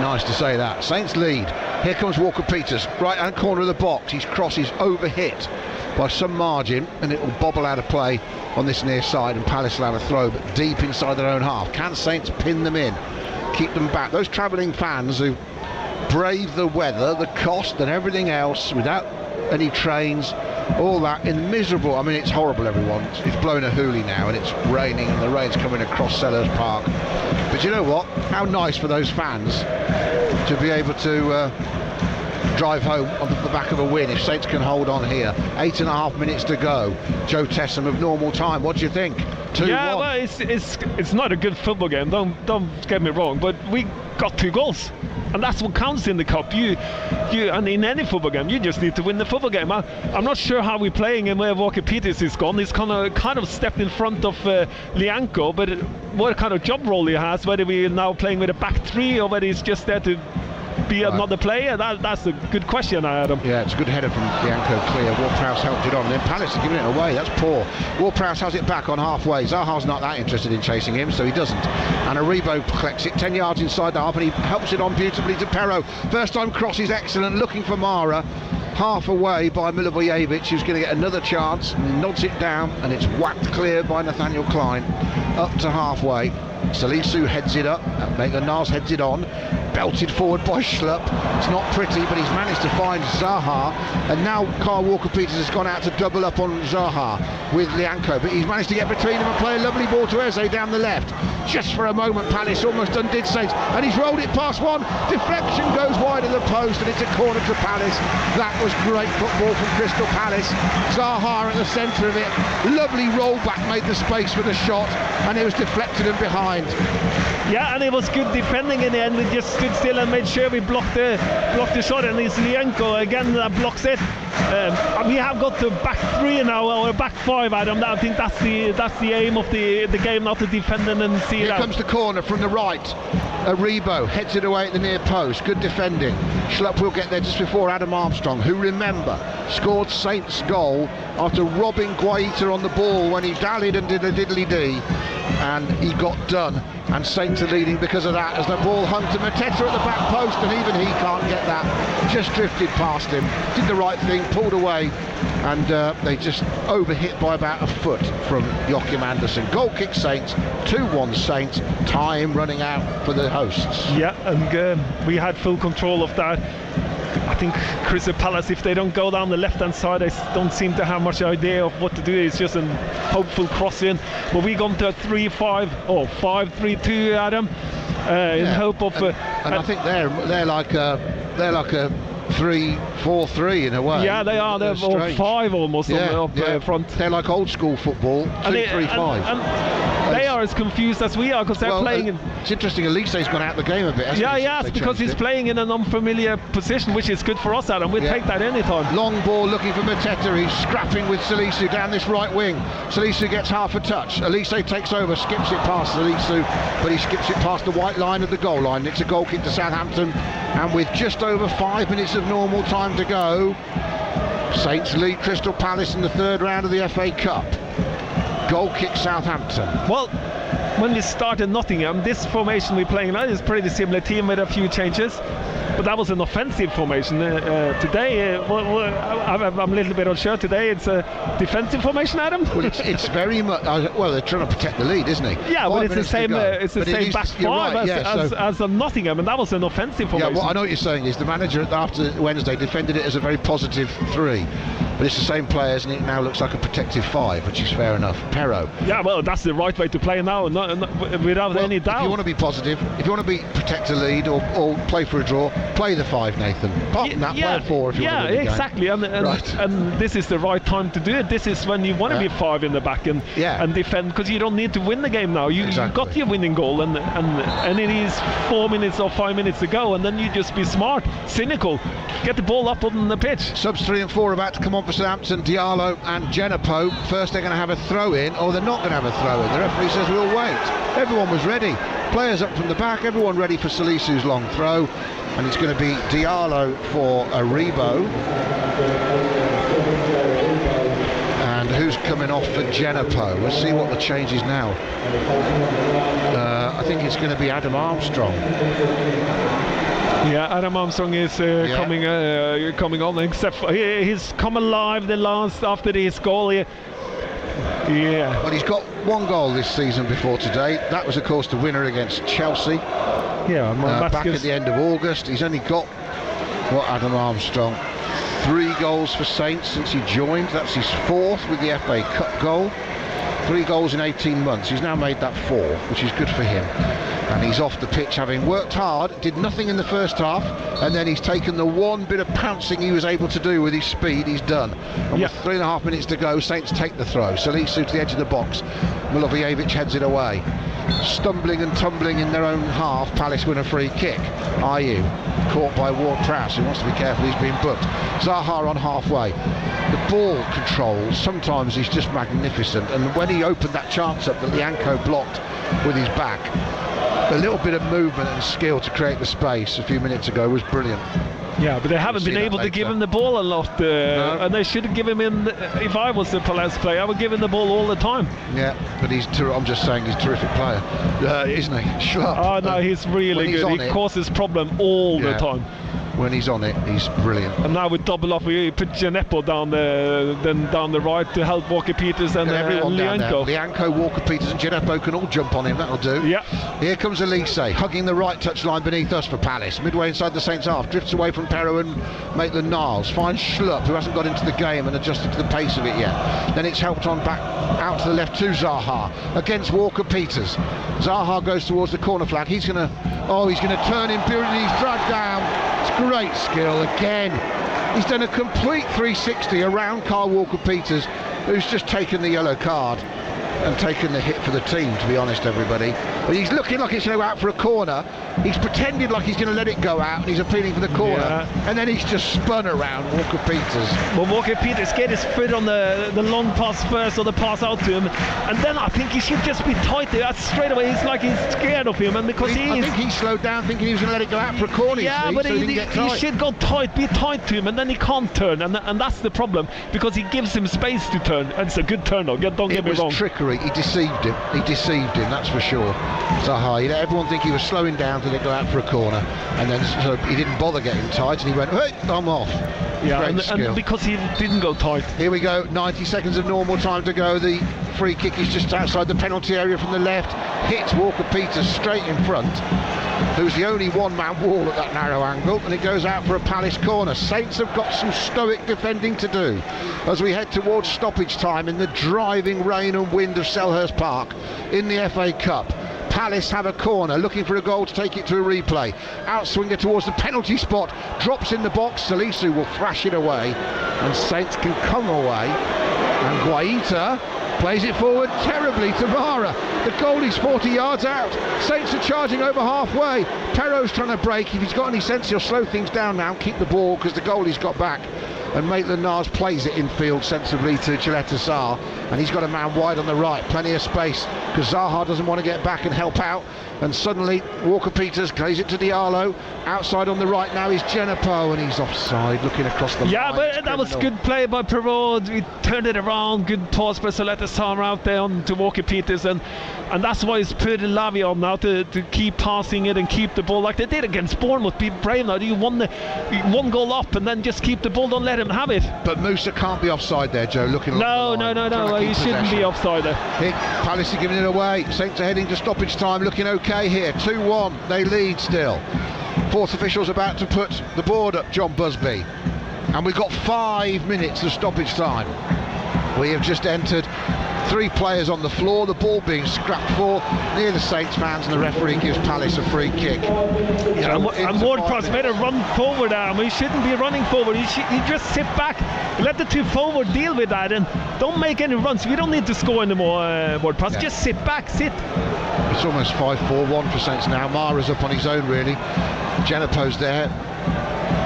Nice to say that. Saints lead. Here comes Walker-Peters, right hand corner of the box. His cross is overhit by some margin, and it will bobble out of play on this near side, and Palace will have a throw, but deep inside their own half. Can Saints pin them in, keep them back? Those travelling fans who brave the weather, the cost and everything else without any trains, all that in miserable, I mean, it's horrible, everyone. It's blowing a hoolie now, and it's raining, and the rain's coming across Sellers Park. But you know what? How nice for those fans to be able to drive home on the back of a win if Saints can hold on here. 8.5 minutes to go. Joe Tessam of normal time. What do you think? 2-1. Yeah, well, it's not a good football game. Don't get me wrong, but we got 2 goals, and that's what counts in the cup. You and in any football game, you just need to win the football game. I'm not sure how we're playing and where Walker-Peters is gone. He's kind of stepped in front of Lianco, but what kind of job role he has, whether we're now playing with a back three or whether he's just there to be another player, that's a good question, Adam. Yeah, it's a good header from Lianco clear. Ward-Prowse helped it on, and then Palace are giving it away. That's poor. Ward-Prowse has it back on halfway. Zaha's not that interested in chasing him, so he doesn't. And Aribo collects it 10 yards inside the half, and he helps it on beautifully to Perro. First time cross is excellent, looking for Mara. Half away by Milivojevic, who's going to get another chance, and he nods it down, and it's whacked clear by Nathaniel Klein up to halfway. Salisu heads it up, Maitland-Niles heads it on, belted forward by Schlupp. It's not pretty, but he's managed to find Zaha, and now Kyle Walker-Peters has gone out to double up on Zaha with Lianco, but he's managed to get between them and play a lovely ball to Eze down the left. Just for a moment, Palace almost undid Saints, and he's rolled it past one. Deflection goes wide of the post, and it's a corner to Palace. That was great football from Crystal Palace. Zaha at the centre of it. Lovely rollback made the space for the shot, and it was deflected and behind. Yeah, and it was good defending in the end. We just stood still and made sure we blocked the shot, and it's Lianco again that blocks it. We have got to back 3 now, or back 5, Adam. I think that's the aim of the game, not to defend and see it out. Here comes the corner from the right. Aribo heads it away at the near post. Good defending. Schlupp will get there just before Adam Armstrong, who, remember, scored Saints' goal after robbing Guaita on the ball when he dallied and did a diddly-dee, and he got done, and Saints are leading because of that, as the ball hung to Mateta at the back post, and even he can't get that. Just drifted past him, did the right thing, pulled away, and they just overhit by about a foot from Joachim Andersen. Goal kick Saints, 2-1 Saints, time running out for the hosts. Yeah, and we had full control of that. I think Crystal Palace, if they don't go down the left-hand side, they don't seem to have much idea of what to do. It's just a hopeful cross-in. But we gone to a 3-5 or 5-3-2, Adam, in hope of. And I think they're like a 3-4-3 in a way. Yeah, they are. They're all 5 almost up front. They're like old school football, 2-3-5. And they are as confused as we are because they're playing in. It's interesting. Elise's gone out the game a bit. It's because he's playing in an unfamiliar position, which is good for us, Adam. We'll take that anytime. Long ball looking for Mateta. He's scrapping with Salisu down this right wing. Salisu gets half a touch. Elise takes over, skips it past Salisu, but he skips it past the white line of the goal line. It's a goal kick to Southampton, and with just over 5 minutes of normal time to go, Saints lead Crystal Palace in the third round of the FA Cup. Goal kick Southampton. Well, when we started Nottingham, this formation we're playing now is pretty similar team with a few changes, but that was an offensive formation. Today, I'm a little bit unsure. Today it's a defensive formation, Adam. Well, it's very much. Well, they're trying to protect the lead, isn't he? Yeah, but it's the same. It's the same back five as a Nottingham, and that was an offensive formation. Yeah, well, I know what you're saying is the manager after Wednesday defended it as a very positive 3. But it's the same players, and it now looks like a protective 5, which is fair enough. Pero. Yeah, well, that's the right way to play now, without any doubt. If you want to be positive, if you want to protect a lead or play for a draw, play the 5, Nathan. Apart from that, play a 4 if you want to win the exactly. game. And this is the right time to do it. This is when you want to be 5 in the back and defend, because you don't need to win the game now. You got your winning goal, and it is 4 minutes or 5 minutes to go, and then you just be smart, cynical, get the ball up on the pitch. Subs 3 and 4 about to come on for Southampton. Diallo and Genepo. First they're going to have a throw-in, or they're not going to have a throw-in. The referee says we'll wait. Everyone was ready. Players up from the back, everyone ready for Salisu's long throw, and it's going to be Diallo for Aribo. And who's coming off for Genepo? We'll see what the change is now. I think it's going to be Adam Armstrong. Yeah, Adam Armstrong is coming on, except for he's come alive after his goal here. Yeah. Well, he's got 1 goal this season before today. That was, of course, the winner against Chelsea. Yeah, back at the end of August. He's only got, Adam Armstrong, 3 goals for Saints since he joined. That's his 4th with the FA Cup goal. 3 goals in 18 months. He's now made that 4, which is good for him. And he's off the pitch having worked hard, did nothing in the first half, and then he's taken the 1 bit of pouncing he was able to do with his speed. He's done. And with 3.5 minutes to go, Saints take the throw. Salisu to the edge of the box. Milojevic heads it away. Stumbling and tumbling in their own half, Palace win a free kick. Ayew caught by Ward-Prowse, who wants to be careful, he's being booked. Zaha on halfway. The ball control sometimes is just magnificent, and when he opened that chance up that Lianco blocked with his back, a little bit of movement and skill to create the space a few minutes ago was brilliant. Yeah, but they haven't been able to give him the ball a lot, and they should have given him. If I was the Palace player, I would give him the ball all the time. Yeah, but I'm just saying he's a terrific player, isn't he? Sharp. Oh no, he's really good. He causes problem all the time. When he's on it, he's brilliant. And now with double up, we put Genepo down the right to help Walker-Peters and Lianco. Lianco, Walker-Peters and Genepo can all jump on him, that'll do. Yeah. Here comes Elise, hugging the right touchline beneath us for Palace. Midway inside the Saints half, drifts away from Pero and Maitland-Niles. Finds Schlupp, who hasn't got into the game and adjusted to the pace of it yet. Then it's helped on back out to the left to Zaha against Walker-Peters. Zaha goes towards the corner flag. He's going to turn him beautifully. He's dragged down. It's great skill again. He's done a complete 360 around Kyle Walker-Peters, who's just taken the yellow card and taken the hit for the team, to be honest, everybody. But he's looking like it's going to go out for a corner. He's pretended like he's going to let it go out, and he's appealing for the corner. And then he's just spun around Walker-Peters. Well, Walker-Peters get his foot on the long pass first, or the pass out to him, and then I think he should just be tight there. Straight away, it's like he's scared of him, and because I think he slowed down, thinking he was going to let it go out for a corner. Yeah, but so he should go tight, be tight to him, and then he can't turn, and that's the problem, because he gives him space to turn. And it's a good turn, though. Don't get me wrong. It was trickery. He deceived him. That's for sure. Zaha, everyone think he was slowing down to go out for a corner, and then so he didn't bother getting tight, and he went, hey, I'm off. Yeah, and because he didn't go tight. Here we go, 90 seconds of normal time to go. The free kick is just outside the penalty area from the left, hits Walker-Peters straight in front, who's the only one-man wall at that narrow angle, and it goes out for a Palace corner. Saints have got some stoic defending to do as we head towards stoppage time in the driving rain and wind of Selhurst Park in the FA Cup. Palace have a corner, looking for a goal to take it to a replay. Outswinger towards the penalty spot, drops in the box. Salisu will thrash it away, and Saints can come away. And Guaita plays it forward terribly to Mara. The goalie's 40 yards out. Saints are charging over halfway. Perrot's trying to break. If he's got any sense, he'll slow things down now and keep the ball because the goalie's got back. And Maitland-Niles plays it infield sensibly to Gillette Sarr, and he's got a man wide on the right, plenty of space because Zaha doesn't want to get back and help out. And suddenly Walker-Peters plays it to Diallo. Outside on the right now is Genepo, and he's offside, looking across the line. Yeah, but that was good play by Perrault. We turned it around, good toss by Gillette Sarr out there on to Walker-Peters, and that's why he's put Lavi on now to keep passing it and keep the ball like they did against Bournemouth. Be brave now. You won one goal up and then just keep the ball, don't let him have it. But Musa can't be offside there, Joe, looking along the line. No, he shouldn't be offside there. Palace are giving it away. Saints are heading to stoppage time, looking okay here. 2-1, they lead still. Fourth official's about to put the board up, John Busby. And we've got 5 minutes of stoppage time. We have just entered 3 players on the floor, the ball being scrapped for near the Saints fans, and the referee gives Palace a free kick. And Ward-Prowse better run forward, he shouldn't be running forward. He just sit back, let the 2 forward deal with that, and don't make any runs. We don't need to score anymore, Ward-Prowse. Yeah. Just sit back, sit. It's almost 5-4-1 for Saints now. Mara's up on his own, really. Genepo's there,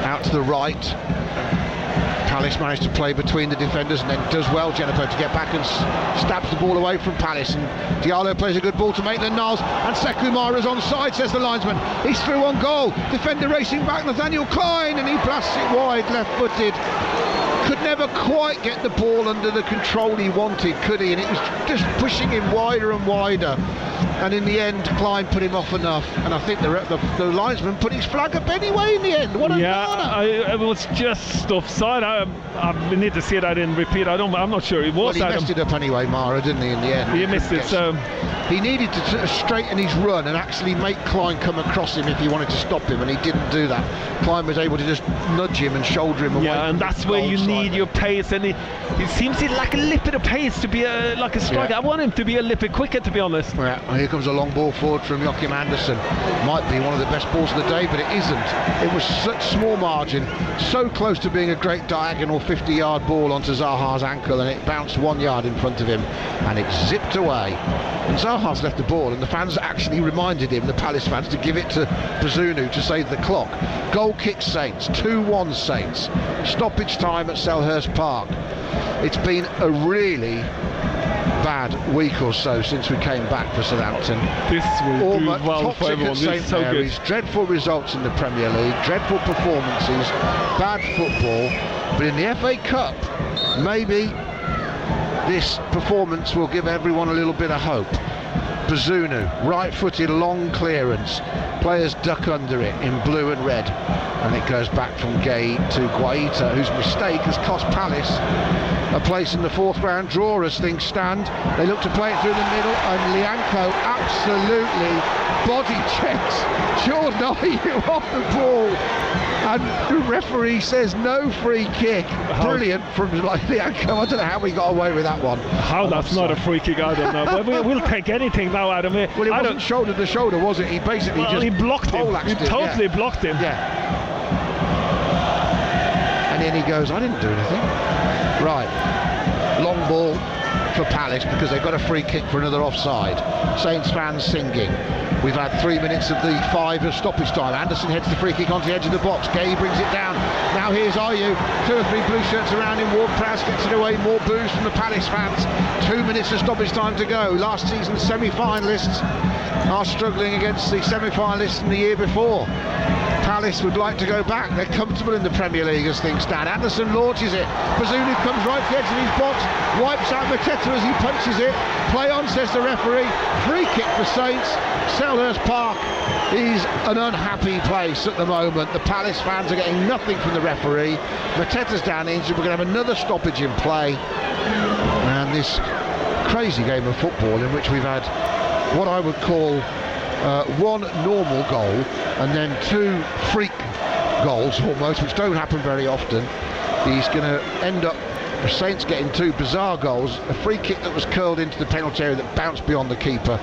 out to the right. Palace managed to play between the defenders and then does well, Genepo, to get back and stabs the ball away from Palace. And Diallo plays a good ball to Maitland-Niles, and Sekou Mara's onside, says the linesman. He's through on goal. Defender racing back, Nathaniel Klein, and he blasts it wide, left-footed. Could never quite get the ball under the control he wanted, could he? And it was just pushing him wider and wider. And in the end, Klein put him off enough. And I think the linesman put his flag up anyway in the end. What a it was just offside. I need to see it. I didn't repeat. I'm not sure it was. Well, he messed it up anyway, Mara, didn't he, in the end? He missed it, so... He needed to straighten his run and actually make Klein come across him if he wanted to stop him, and he didn't do that. Klein was able to just nudge him and shoulder him away. Yeah, and that's where you need your pace, and he seems to lack a little bit of pace to be like a striker. Yeah. I want him to be a little bit quicker, to be honest. Yeah, well, here comes a long ball forward from Joachim Andersen. Might be one of the best balls of the day, but it isn't. It was such small margin, so close to being a great diagonal 50-yard ball onto Zaha's ankle, and it bounced 1 yard in front of him, and it zipped away. And Zaha's left the ball, and the fans actually reminded him, the Palace fans, to give it to Bazunu to save the clock. Goal kick Saints, 2-1 Saints. Stoppage time at Selhurst Park. It's been a really bad week or so since we came back for Southampton. This will do well for everyone. St Mary's, dreadful results in the Premier League, dreadful performances, bad football, but in the FA Cup, maybe this performance will give everyone a little bit of hope. Bazunu, right-footed long clearance, players duck under it in blue and red, and it goes back from Gay to Guaita, whose mistake has cost Palace a place in the 4th round draw as things stand. They look to play it through the middle, and Lianco absolutely body checks Jordan Ayew off the ball, and the referee says no free kick. Brilliant from Lianco. I don't know how we got away with that one. How that's not a free kick, I don't know. But we'll take anything now out of it. Well, it wasn't shoulder to shoulder, was it? He basically he blocked him. He totally blocked him. Yeah. And then he goes, I didn't do anything. Right. Long ball for Palace because they've got a free kick for another offside. Saints fans singing. We've had 3 minutes of the 5 of stoppage time. Anderson heads the free kick onto the edge of the box. Gay brings it down. Now here's Ayew. 2 or 3 blue shirts around him. Ward-Prowse gets it away. More boos from the Palace fans. 2 minutes of stoppage time to go. Last season's semi-finalists are struggling against the semi-finalists from the year before. Palace would like to go back. They're comfortable in the Premier League as things stand. Anderson launches it. Bazunu comes right to the edge of his box, wipes out Mateta as he punches it. Play on, says the referee. Free kick for Saints. Selhurst Park is an unhappy place at the moment. The Palace fans are getting nothing from the referee. Mateta's down injured. We're going to have another stoppage in play. And this crazy game of football in which we've had what I would call one normal goal and then 2 freak goals almost, which don't happen very often. He's going to end up, the Saints getting 2 bizarre goals, a free kick that was curled into the penalty area that bounced beyond the keeper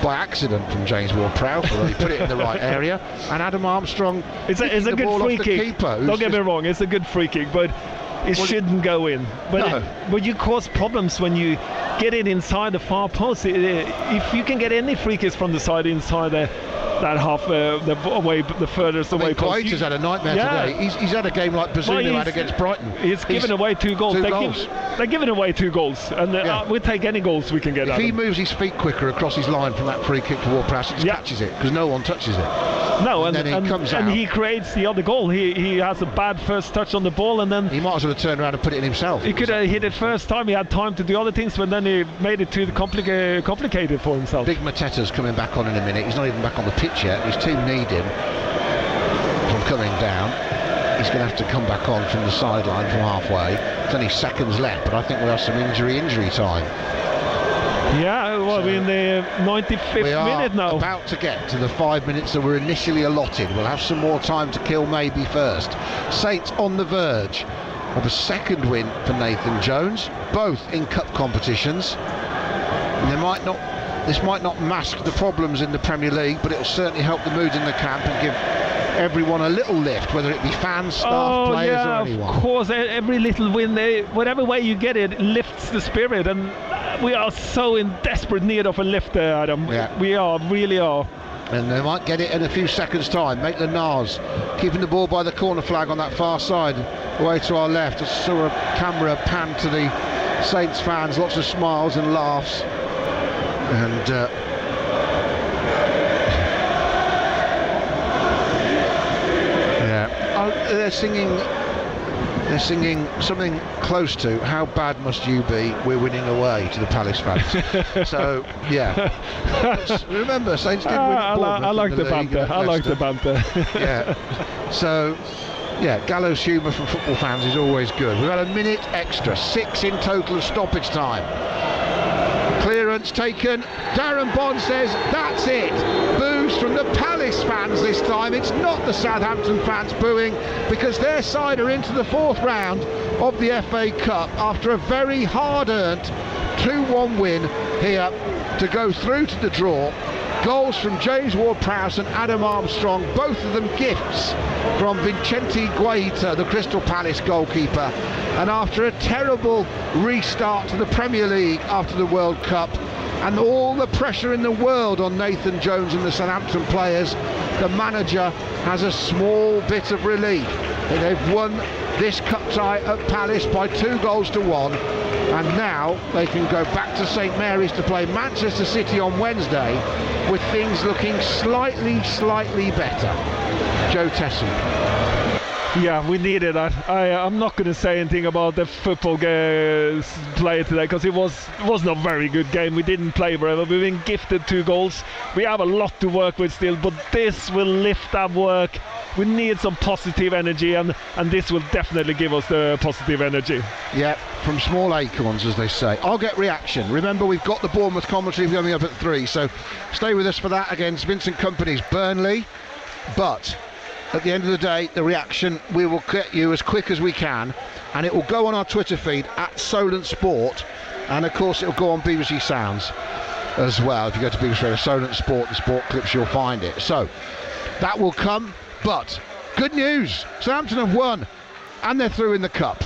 by accident from James Ward-Prowse, although he put it in the right area, and Adam Armstrong it's a good free kick. Keeper, don't get me wrong, it's a good free kick, but it shouldn't go in. But you cause problems when you get it inside the far post. If you can get any free kicks from the side inside that half, the furthest away post. Quaid has had a nightmare today. He's had a game like Bazunu had against Brighton. He's given away 2 goals. They're giving away 2 goals, and we'll take any goals we can get. If he moves his feet quicker across his line from that free kick to Ward-Prowse, he just catches it because no one touches it. No, and then he comes out. And he creates the other goal. He has a bad first touch on the ball, and then he might as well have turned around and put it in himself. He could have hit it first time. He had time to do other things, but then he made it too complicated for himself. Big Mateta's coming back on in a minute. He's not even back on the pitch yet. His team need him from coming down. He's going to have to come back on from the sideline from halfway. There's only seconds left, but I think we'll have some injury time. Yeah, well, we're in the 95th minute now. We are about to get to the 5 minutes that were initially allotted. We'll have some more time to kill maybe first. Saints on the verge of a second win for Nathan Jones, both in cup competitions. And this might not mask the problems in the Premier League, but it'll certainly help the mood in the camp and give everyone a little lift, whether it be fans, staff, players or anyone. Of course, every little win, whatever way you get it, lifts the spirit, and we are so in desperate need of a lift there, Adam. Yeah. We really are. And they might get it in a few seconds' time. Maitland Niles keeping the ball by the corner flag on that far side, away to our left. I saw a camera pan to the Saints fans, lots of smiles and laughs. And they're singing something close to "How bad must you be? We're winning away" to the Palace fans. So remember, Saints did win. I like the banter. I like the banter. Yeah. So gallows humour from football fans is always good. We've had a minute extra, 6 in total of stoppage time. Clearance taken. Darren Bond says that's it. Boos from the Palace fans this time. It's not the Southampton fans booing, because their side are into the 4th round of the FA Cup after a very hard-earned 2-1 win here to go through to the draw. Goals from James Ward-Prowse and Adam Armstrong, both of them gifts from Vicente Guaita, the Crystal Palace goalkeeper. And after a terrible restart to the Premier League after the World Cup, and all the pressure in the world on Nathan Jones and the Southampton players, the manager has a small bit of relief. They've won this cup tie at Palace by 2-1, and now they can go back to St Mary's to play Manchester City on Wednesday with things looking slightly better. Joe Tesson. Yeah, we needed that. I'm not going to say anything about the football play today, because it was not a very good game. We didn't play very well. We've been gifted 2 goals. We have a lot to work with still, but this will lift our work. We need some positive energy, and this will definitely give us the positive energy. Yeah, from small acorns, as they say. I'll get reaction. Remember, we've got the Bournemouth commentary coming up at 3, so stay with us for that against Vincent Kompany's Burnley. But at the end of the day, the reaction we will get you as quick as we can, and it will go on our Twitter feed at Solent Sport, and of course it will go on BBC Sounds as well. If you go to BBC Radio Solent Sport, the sport clips, you'll find it. So that will come, but good news, Southampton have won and they're through in the cup.